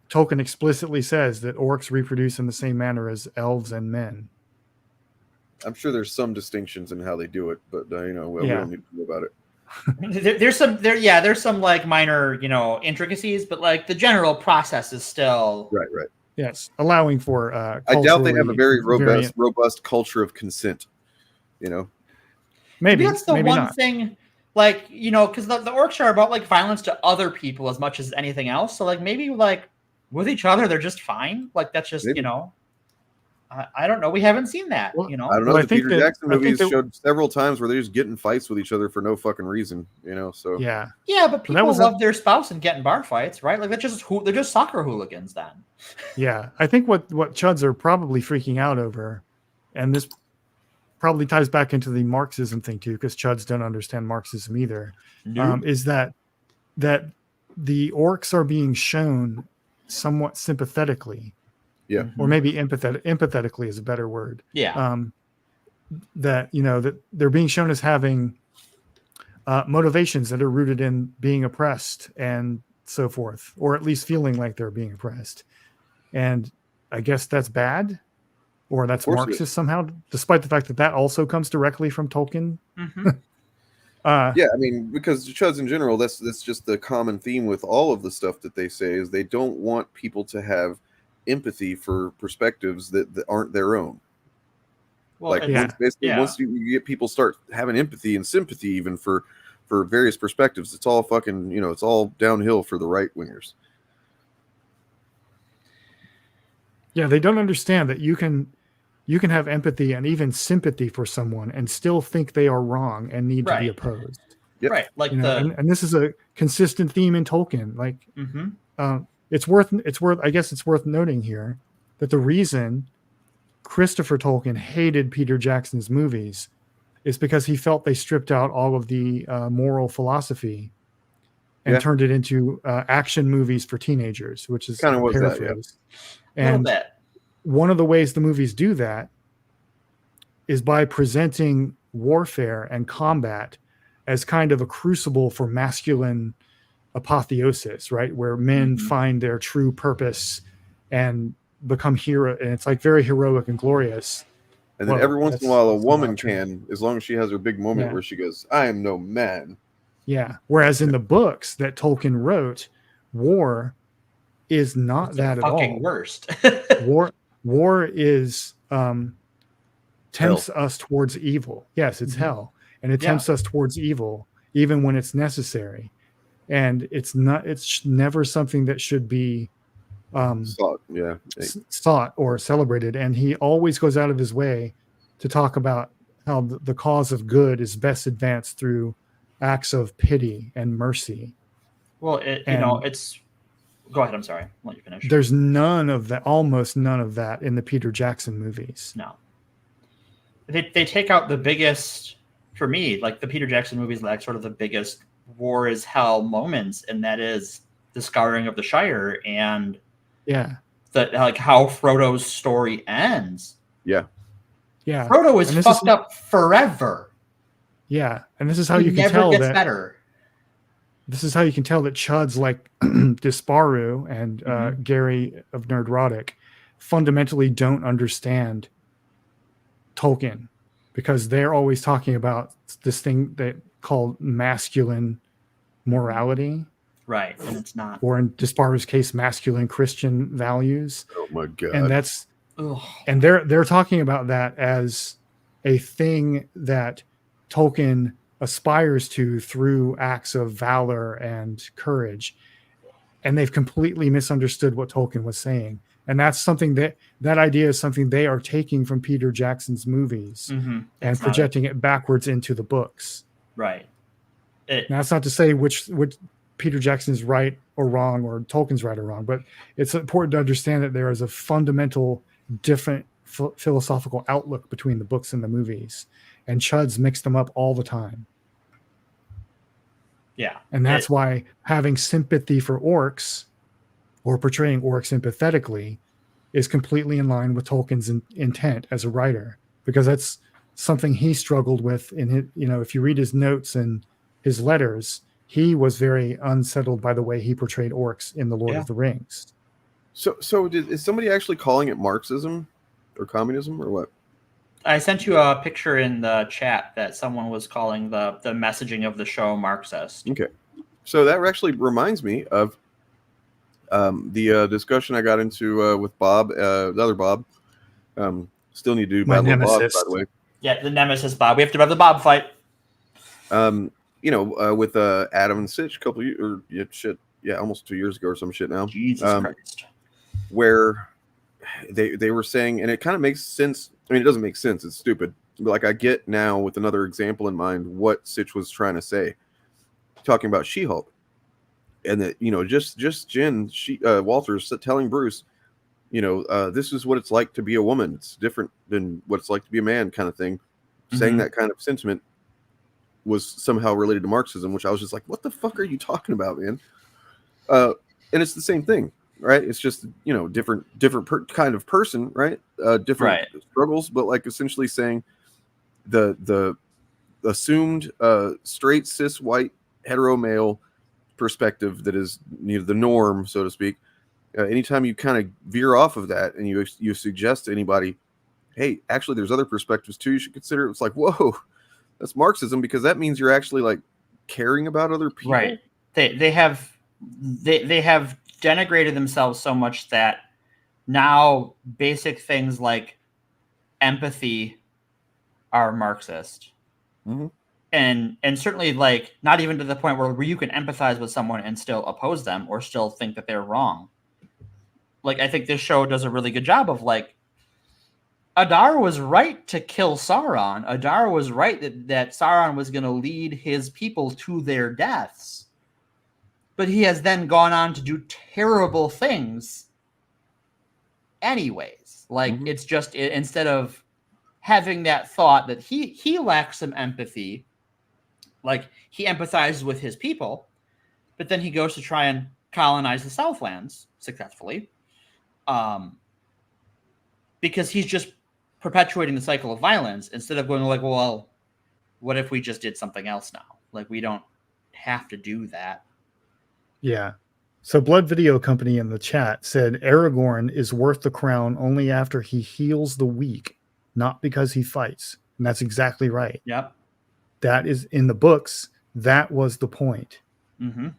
Tolkien explicitly says that orcs reproduce in the same manner as elves and men. I'm sure there's some distinctions in how they do it, but we don't need to know about it. There's some like minor, intricacies, but like the general process is still right. Yes, allowing for. I doubt they have a very robust culture of consent. Maybe that's the maybe one not. thing. Like, because the orcs are about like violence to other people as much as anything else. So like maybe like with each other they're just fine. Like that's just maybe. I don't know. We haven't seen that. I don't know. Well, the Peter Jackson movies showed several times where they're just getting fights with each other for no fucking reason. So yeah, but people love their spouse and get in bar fights, right? Like they're just soccer hooligans then. Yeah, I think what Chuds are probably freaking out over, and this probably ties back into the Marxism thing too, because Chuds don't understand Marxism either. No. Is that the orcs are being shown somewhat sympathetically. Yeah. Or maybe empathetically is a better word. Yeah. That that they're being shown as having motivations that are rooted in being oppressed and so forth, or at least feeling like they're being oppressed. And I guess that's bad, or that's Marxist somehow, despite the fact that also comes directly from Tolkien. Mm-hmm. I mean, because the Chuds in general, that's just the common theme with all of the stuff that they say is they don't want people to have empathy for perspectives that aren't their own. Well, once you get people start having empathy and sympathy even for various perspectives, it's all fucking it's all downhill for the right wingers. Yeah, they don't understand that you can you can have empathy and even sympathy for someone and still think they are wrong and need to be opposed. Yep. Right. Like and this is a consistent theme in Tolkien. Like, it's worth noting here that the reason Christopher Tolkien hated Peter Jackson's movies is because he felt they stripped out all of the moral philosophy and turned it into action movies for teenagers, which is kind of a paraphrase. And one of the ways the movies do that is by presenting warfare and combat as kind of a crucible for masculine apotheosis, right? Where men find their true purpose and become hero, and it's like very heroic and glorious. And then every once in a while, a woman can, as long as she has her big moment where she goes, "I am no man." Yeah. Whereas in the books that Tolkien wrote, war is not that at all. Fucking worst. War is tempts us towards evil. Yes, it's hell, and it tempts us towards evil, even when it's necessary. And it's never something that should be sought or celebrated. And he always goes out of his way to talk about how the cause of good is best advanced through acts of pity and mercy. Well, it's. Go ahead. I'm sorry. I'll let you finish. There's none of that, almost none of that in the Peter Jackson movies. No. They take out the biggest, for me, like the Peter Jackson movies, like sort of the biggest war is hell moments, and that is the Scouring of the Shire and like how Frodo's story ends. Yeah. Frodo is fucked up forever. Yeah, and this is how you can tell that better. This is how you can tell that chuds like Disparu and Gary of Nerdrotic fundamentally don't understand Tolkien, because they're always talking about this thing that called masculine morality. Right, and it's not. Or in Disparu's case, masculine Christian values. Oh my god. And that's and they're talking about that as a thing that Tolkien aspires to through acts of valor and courage, and they've completely misunderstood what Tolkien was saying. And that's something that idea is something they are taking from Peter Jackson's movies and projecting it backwards into the books. Right. Now, that's not to say which Peter Jackson is right or wrong, or Tolkien's right or wrong, but it's important to understand that there is a fundamental different philosophical outlook between the books and the movies. And chuds mix them up all the time. Yeah. And that's why having sympathy for orcs or portraying orcs empathetically is completely in line with Tolkien's intent as a writer, because that's something he struggled with in his, if you read his notes and his letters, he was very unsettled by the way he portrayed orcs in The Lord of the Rings. So is somebody actually calling it Marxism or communism or what? I sent you a picture in the chat that someone was calling the messaging of the show Marxist. Okay. So that actually reminds me of the discussion I got into with Bob, the other Bob. Still need to do Battle of Bob, by the way. Yeah, the Nemesis Bob. We have to have the Bob fight. With Adam and Sitch almost 2 years ago or some shit now. Jesus Christ. Where they were saying, and it kind of makes sense. I mean, it doesn't make sense. It's stupid. But like I get now with another example in mind what Sitch was trying to say, talking about She-Hulk, and that just Jen Walters telling Bruce, this is what it's like to be a woman. It's different than what it's like to be a man, kind of thing. Saying that kind of sentiment was somehow related to Marxism, which I was just like, what the fuck are you talking about, man? And it's the same thing. Right, it's just different kind of person, right? Different struggles, but like essentially saying the assumed straight cis white hetero male perspective that is the norm, so to speak. Anytime you kind of veer off of that and you suggest to anybody, hey, actually, there's other perspectives too you should consider. It's like, whoa, that's Marxism, because that means you're actually like caring about other people. Right. They have denigrated themselves so much that now basic things like empathy are Marxist. And certainly like not even to the point where you can empathize with someone and still oppose them or still think that they're wrong. Like I think this show does a really good job of like Adar was right to kill Sauron. Adar was right that Sauron was going to lead his people to their deaths. But he has then gone on to do terrible things anyways. Like, it's just, instead of having that thought that he lacks some empathy, like, he empathizes with his people, but then he goes to try and colonize the Southlands successfully, because he's just perpetuating the cycle of violence instead of going like, well, what if we just did something else now? Like, we don't have to do that. Yeah. So Blood Video Company in the chat said Aragorn is worth the crown only after he heals the weak, not because he fights. And that's exactly right. Yep. That is in the books. That was the point. Mm-hmm.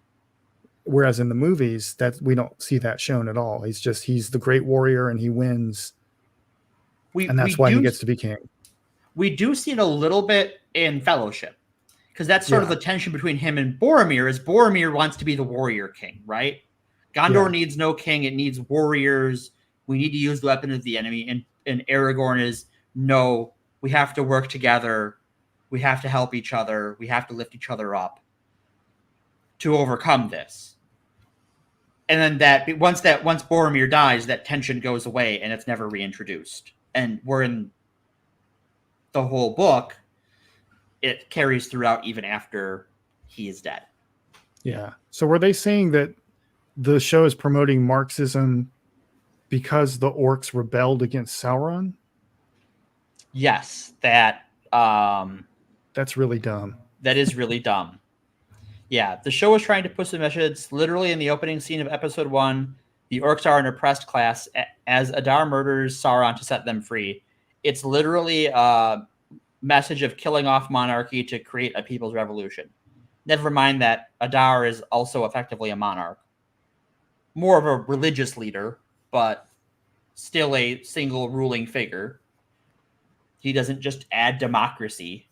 Whereas in the movies, that we don't see that shown at all. He's the great warrior and he wins. And that's why he gets to be king. We do see it a little bit in Fellowship, because that's sort of the tension between him and Boromir. Is Boromir wants to be the warrior king, right? Gondor needs no king; it needs warriors. We need to use the weapon of the enemy. And Aragorn is, no, we have to work together. We have to help each other. We have to lift each other up to overcome this. And then once Boromir dies, that tension goes away and it's never reintroduced. And we're in the whole book, it carries throughout even after he is dead. Yeah. So were they saying that the show is promoting Marxism because the orcs rebelled against Sauron? Yes, that's really dumb. That is really dumb. Yeah, the show is trying to push the message. Literally in the opening scene of episode 1, the orcs are an oppressed class as Adar murders Sauron to set them free. It's literally a message of killing off monarchy to create a people's revolution. Never mind that Adar is also effectively a monarch. More of a religious leader, but still a single ruling figure. He doesn't just add democracy.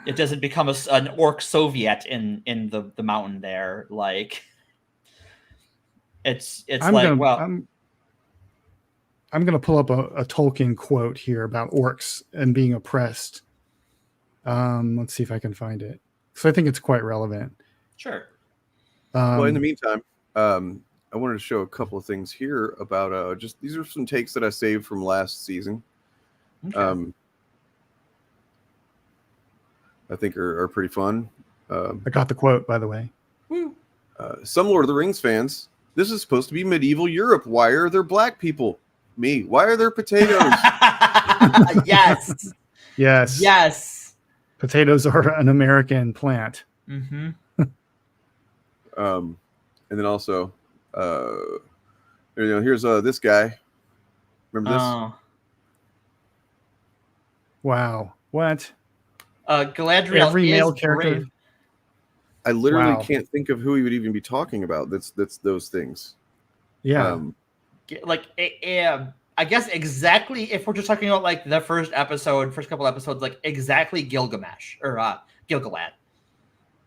It doesn't become an orc Soviet in the mountain there. Like, it's I'm going to pull up a Tolkien quote here about orcs and being oppressed. Let's see if I can find it, because I think it's quite relevant. Sure. Well, in the meantime, I wanted to show a couple of things here about just these are some takes that I saved from last season. Okay. I think are pretty fun. I got the quote, by the way. Some Lord of the Rings fans, this is supposed to be medieval Europe. Why are there black people? Me. Why are there potatoes? Yes. Yes. Yes. Potatoes are an American plant. Mm-hmm. And then also, here's this guy. Remember this? Wow. What? Galadriel Every male character. Brave. I literally can't think of who he would even be talking about. That's those things. Yeah. I guess exactly, if we're just talking about like the first couple episodes, like exactly Gilgamesh or Gilgalad.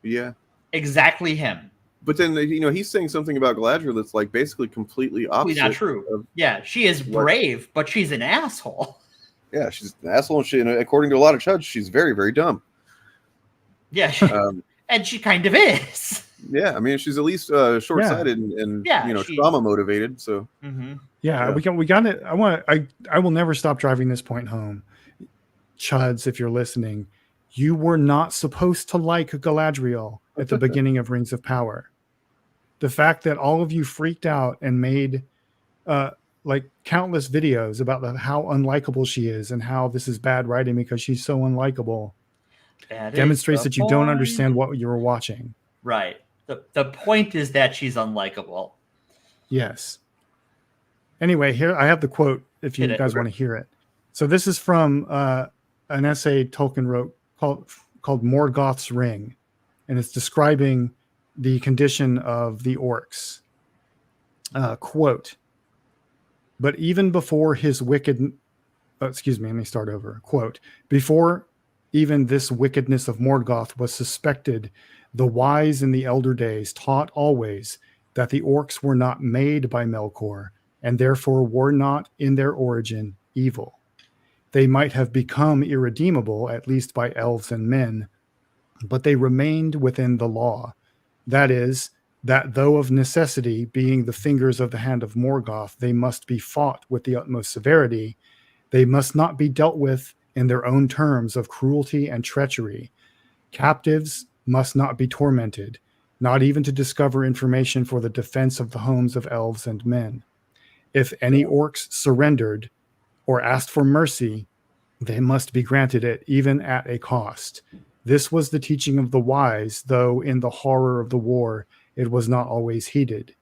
Yeah. Exactly him. But then he's saying something about Galadriel that's like basically completely opposite. Not true. Yeah, she is brave, but she's an asshole. Yeah, she's an asshole. And according to a lot of judges, she's very, very dumb. Yeah, and she kind of is. Yeah, I mean, she's at least short-sighted and trauma motivated. So yeah, we got it. I will never stop driving this point home. Chuds, if you're listening, you were not supposed to like Galadriel at the beginning of Rings of Power. The fact that all of you freaked out and made like countless videos about how unlikable she is and how this is bad writing because she's so unlikable demonstrates that you don't understand what you're watching. Right. The point is that she's unlikable. Yes. Anyway, here I have the quote if you guys want to hear it. So this is from an essay Tolkien wrote called Morgoth's Ring, and it's describing the condition of the orcs. Quote, but even before his wicked... excuse me, let me start over. Quote, before even this wickedness of Morgoth was suspected, the wise in the elder days taught always that the orcs were not made by Melkor, and therefore were not in their origin evil. They might have become irredeemable, at least by elves and men, but they remained within the law. That is, that though of necessity, being the fingers of the hand of Morgoth, they must be fought with the utmost severity, they must not be dealt with in their own terms of cruelty and treachery. Captives must not be tormented, not even to discover information for the defense of the homes of elves and men. If any orcs surrendered or asked for mercy, they must be granted it, even at a cost. This was the teaching of the wise, though in the horror of the war, it was not always heeded.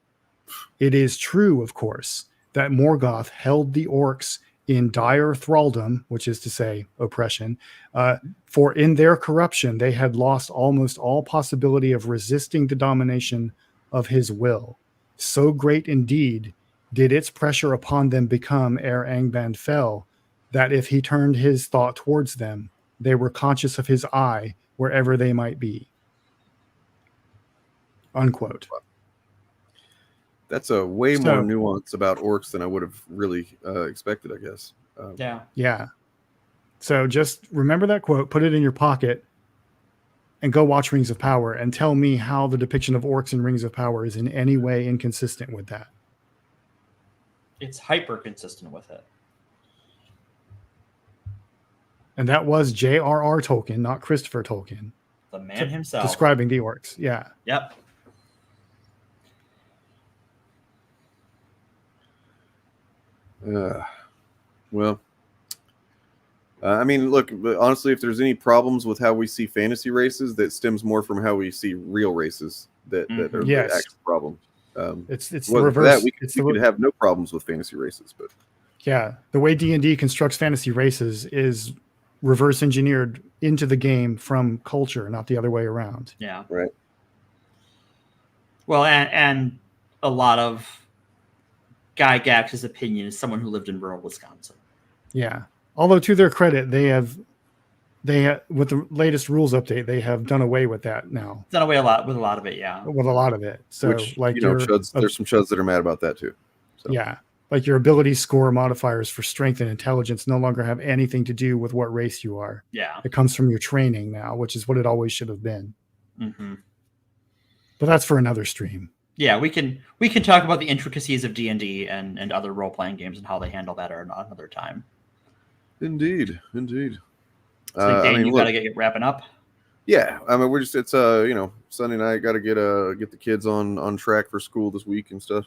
It is true, of course, that Morgoth held the orcs in dire thraldom, which is to say oppression, for in their corruption they had lost almost all possibility of resisting the domination of his will. So great indeed did its pressure upon them become ere Angband fell, that if he turned his thought towards them, they were conscious of his eye wherever they might be. Unquote. That's a way more nuance about orcs than I would have really expected, I guess. Yeah. So just remember that quote, put it in your pocket, and go watch Rings of Power and tell me how the depiction of orcs in Rings of Power is in any way inconsistent with that. It's hyper consistent with it. And that was J.R.R. Tolkien, not Christopher Tolkien. The man himself. Describing the orcs. Yeah. Yep. Well, I mean, look, honestly, if there's any problems with how we see fantasy races, that stems more from how we see real races that are the actual problem. It's the for reverse. That, we could have no problems with fantasy races, but yeah, the way D&D constructs fantasy races is reverse engineered into the game from culture, not the other way around. Yeah. Right. Well, and a lot of Guy Gax's opinion is someone who lived in rural Wisconsin. Yeah. Although to their credit, they have with the latest rules update, they have done away with that now. Done away with a lot of it, yeah. With a lot of it. So which, like there's some chuds that are mad about that too. So. Yeah. Like your ability score modifiers for strength and intelligence no longer have anything to do with what race you are. Yeah. It comes from your training now, which is what it always should have been. Mm-hmm. But that's for another stream. Yeah, we can talk about the intricacies of D&D and other role-playing games and how they handle that another time. Indeed. So Dan, you got to get wrapping up. Yeah, I mean, it's Sunday night, got to get the kids on track for school this week and stuff.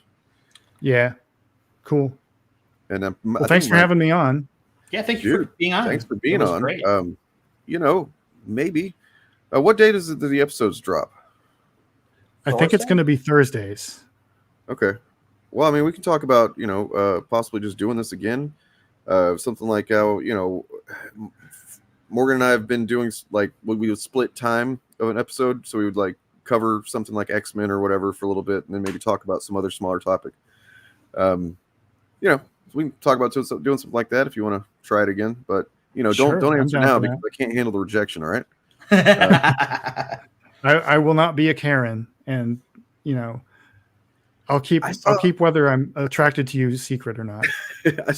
Yeah, cool. And thanks for having me on. Yeah, thank you for being on. Thanks for being on. Great. Maybe. What day does the episodes drop? I think it's going to be Thursdays. Okay. Well, I mean, we can talk about, possibly just doing this again. Something like how, Morgan and I have been doing, like, we would split time of an episode. So we would, like, cover something like X-Men or whatever for a little bit and then maybe talk about some other smaller topic. We can talk about doing something like that if you want to try it again. But, don't answer now because I can't handle the rejection, all right? I will not be a Karen, and I'll keep whether I'm attracted to you secret or not. I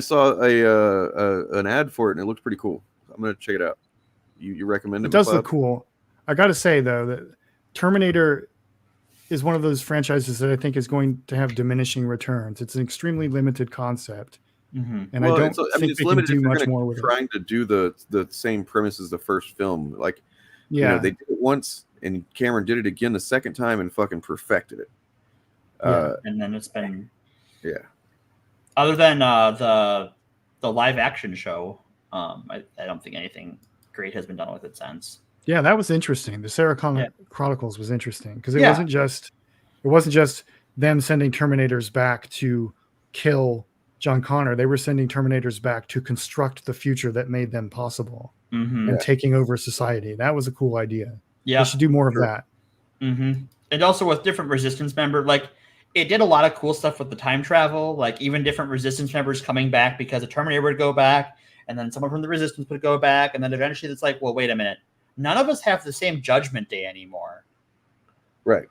saw an ad for it and it looked pretty cool. I'm gonna check it out. You recommend it? It does look cool. I got to say though that Terminator is one of those franchises that I think is going to have diminishing returns. It's an extremely limited concept, and I don't think they can do much more with it. Trying to do the same premise as the first film, like. Yeah, they did it once, and Cameron did it again the second time and fucking perfected it. And then it's been other than the live action show, I don't think anything great has been done with it since. Yeah, that was interesting. The Sarah Connor Chronicles was interesting because it wasn't just them sending Terminators back to kill John Connor. They were sending Terminators back to construct the future that made them possible. And taking over society. That was a cool idea. Yeah, we should do more of that. Mm-hmm. And also with different Resistance members, like it did a lot of cool stuff with the time travel. Like even different Resistance members coming back because a Terminator would go back, and then someone from the Resistance would go back, and then eventually it's like, well, wait a minute, none of us have the same Judgment Day anymore. Right.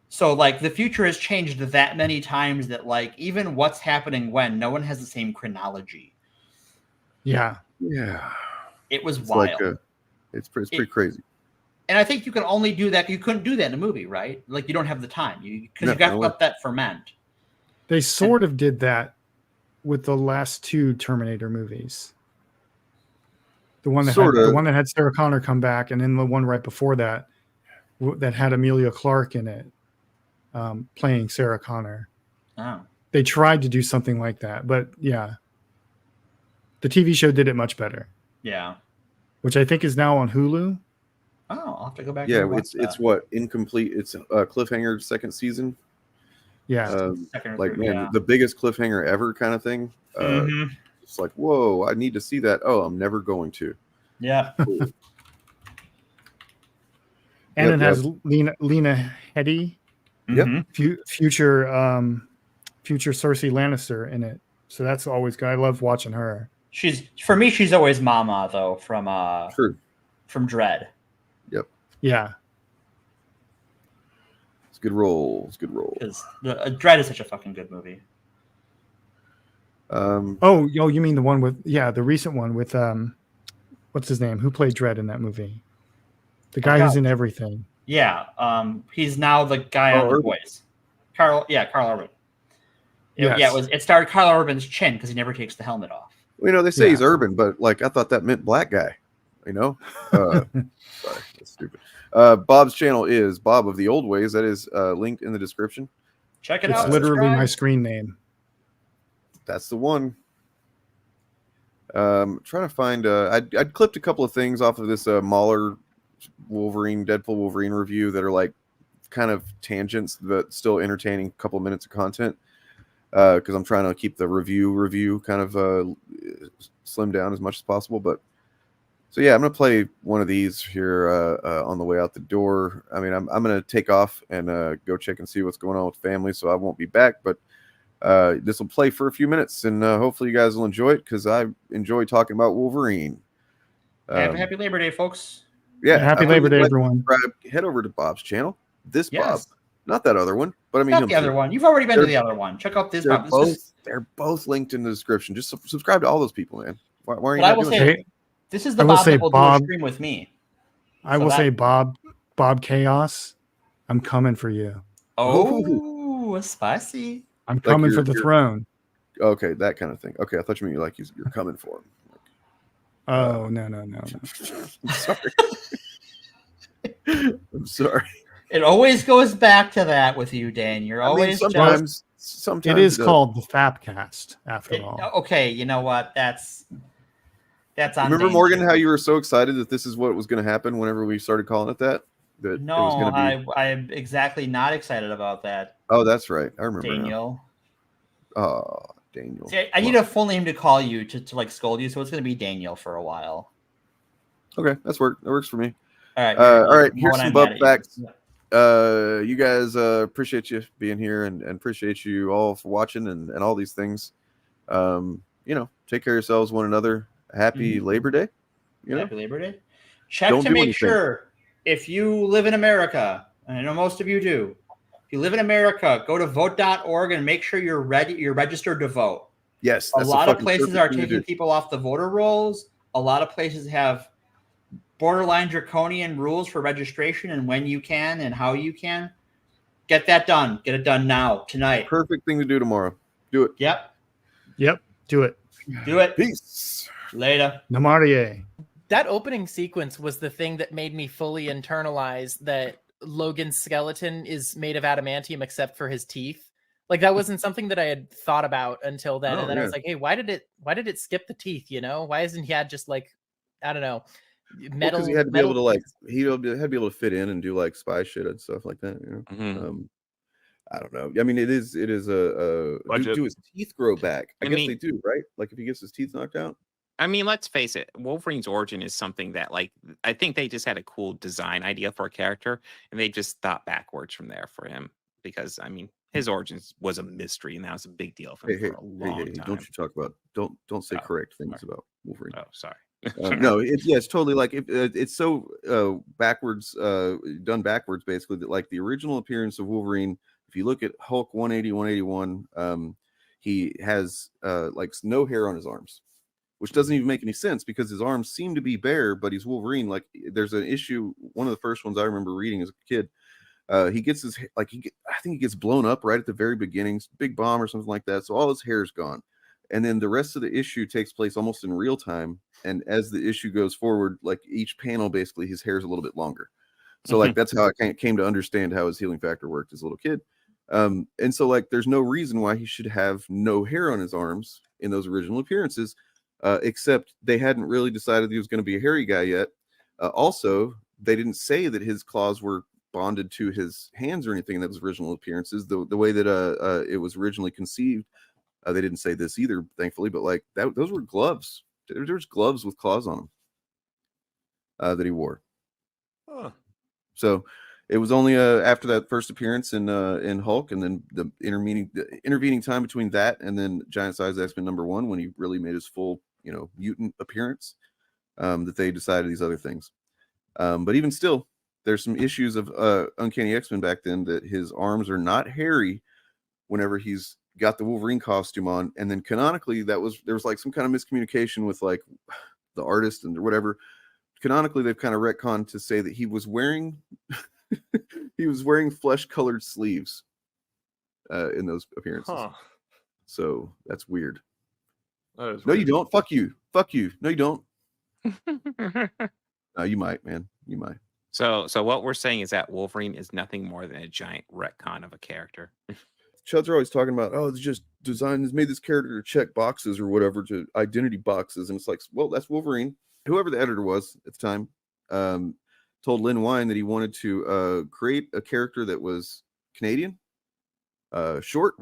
So like the future has changed that many times that like even what's happening when no one has the same chronology. Yeah. It was It's wild. like it's pretty crazy. And I think you can only do that. You couldn't do that in a movie, right? Like you don't have the time. Because No, you got to no let that ferment. They sort of did that with the last 2 Terminator movies. The one that had Sarah Connor come back, and then the one right before that that had Emilia Clarke in it, playing Sarah Connor. Oh. They tried to do something like that, but yeah, the TV show did it much better. Yeah. Which I think is now on Hulu. Oh, I'll have to go back. Yeah, and watch it's that. what incomplete. It's cliffhanger second season. Yeah, The biggest cliffhanger ever kind of thing. It's like, whoa, I need to see that. Oh, I'm never going to. Yeah. And it has Lena Headey. Yep. Future Cersei Lannister in it. So that's always good. I love watching her. For me, she's always Mama though from Dread. Yep. Yeah. It's a good role. Because Dread is such a fucking good movie. You mean the one with the recent one with what's his name? Who played Dredd in that movie? The guy who's in everything. Yeah. He's now the guy on The Boys. Carl Urban. It starred Carl Urban's chin because he never takes the helmet off. Well, they say he's urban, but like I thought that meant black guy. Sorry, that's stupid. Bob's channel is Bob of the Old Ways. That is linked in the description. Check it out. It's literally my screen name. That's the one. Trying to find. I'd clipped a couple of things off of this Mauler Deadpool Wolverine review that are like kind of tangents, but still entertaining. Couple of minutes of content because I'm trying to keep the review kind of slim down as much as possible. But so yeah, I'm gonna play one of these here on the way out the door. I mean, I'm gonna take off and go check and see what's going on with family, so I won't be back, but. This will play for a few minutes, and hopefully you guys will enjoy it because I enjoy talking about Wolverine. Happy Labor Day, folks! Yeah, happy Labor Day, everyone. Head over to Bob's channel. Bob, not that other one, but I mean not the other one. You've already been to the other one. Check out this Bob. They're both linked in the description. Just subscribe to all those people, man. Why are you not doing that? This is the Bob that will do a stream with me. I will say, Bob Chaos, I'm coming for you. Oh, spicy. I'm coming for the throne. Okay, that kind of thing. Okay, I thought you meant you're coming for him. Oh, no. I'm sorry. I'm sorry. It always goes back to that with you, Dan. You're always sometimes it is called the FAPcast after all. Okay, you know what? That's on. Remember, Morgan, how you were so excited that this is what was going to happen whenever we started calling it that? I'm exactly not excited about that. Oh, that's right. I remember. Daniel. Oh, Daniel. See, I need a full name to call you to like scold you, so it's going to be Daniel for a while. Okay, that works for me. All right. All right. Here's some bub facts. You guys appreciate you being here and appreciate you all for watching and all these things. Take care of yourselves, one another. Happy Labor Day. Happy Labor Day. Check to make sure. If you live in America, and I know most of you do, if you live in America, go to vote.org and make sure you're registered to vote. Yes. A lot of places are taking people off the voter rolls. A lot of places have borderline draconian rules for registration and when you can and how you can. Get that done. Get it done now, tonight. Perfect thing to do tomorrow. Do it. Yep. Do it. Do it. Peace. Later. Namarie. That opening sequence was the thing that made me fully internalize that Logan's skeleton is made of adamantium except for his teeth. Like that wasn't something that I had thought about until then. And then I was like, hey, why did it skip the teeth? Why isn't he had just like, I don't know, metal? Because he had to be able to he had to be able to fit in and do like spy shit and stuff like that. I don't know. I mean, it is a do his teeth grow back? I guess they do, right? Like if he gets his teeth knocked out. I mean, let's face it. Wolverine's origin is something that, like, I think they just had a cool design idea for a character, and they just thought backwards from there for him. Because I mean, his origins was a mystery, and that was a big deal for him for a long time. Don't you talk about don't say correct things about Wolverine. Oh, sorry. No, it's totally like it's so backwards, done backwards, basically. That like the original appearance of Wolverine, if you look at Hulk 180, 181, he has like no hair on his arms, which doesn't even make any sense because his arms seem to be bare, but he's Wolverine. Like there's an issue. One of the first ones I remember reading as a kid. He gets his I think he gets blown up right at the very beginning, big bomb or something like that. So all his hair is gone, and then the rest of the issue takes place almost in real time. And as the issue goes forward, like each panel, basically his hair is a little bit longer. So like that's how I came to understand how his healing factor worked as a little kid. And so like there's no reason why he should have no hair on his arms in those original appearances, except they hadn't really decided he was going to be a hairy guy yet. Also, they didn't say that his claws were bonded to his hands or anything in those original appearances. The way that it was originally conceived, they didn't say this either, thankfully. But like those were gloves. There's gloves with claws on them that he wore. Huh. So it was only after that first appearance in Hulk, and then the intervening time between that and then Giant Size X-Men #1, when he really made his full mutant appearance, that they decided these other things. But even still, there's some issues of Uncanny X-Men back then that his arms are not hairy whenever he's got the Wolverine costume on. And then canonically, there was like some kind of miscommunication with like the artist and whatever. Canonically, they've kind of retconned to say that he was wearing flesh colored sleeves in those appearances. Huh. So that's weird. That is no, weird. you don't. Fuck you. No, you don't. You might, man. You might. So what we're saying is that Wolverine is nothing more than a giant retcon of a character. Chuds are always talking about, it's just design has made this character to check boxes or whatever, to identity boxes. And it's like, well, that's Wolverine. Whoever the editor was at the time told Lynn Wein that he wanted to create a character that was Canadian, short,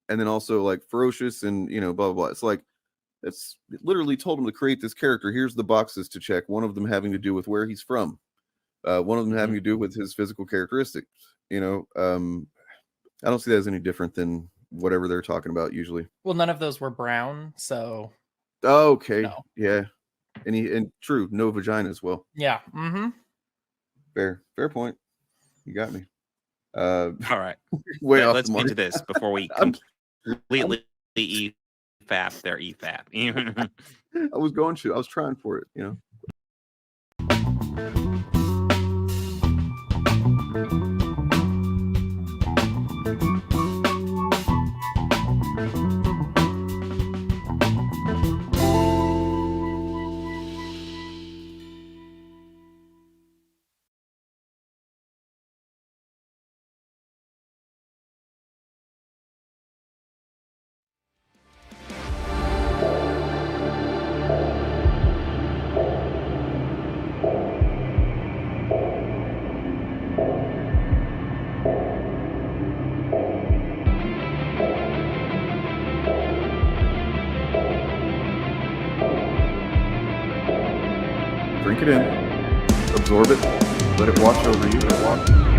and then also like ferocious and, blah, blah, blah. It's like, it literally told him to create this character. Here's the boxes to check. One of them having to do with where he's from. One of them having to do with his physical characteristics. I don't see that as any different than whatever they're talking about usually. Well, none of those were brown, so. Oh, okay. No. Yeah. And true, no vagina as well. Yeah. Mm-hmm. Fair point. You got me. All right. Let's get to this before we completely EFAP their EFAP. I was trying for it, Drink it in, absorb it, let it wash over you.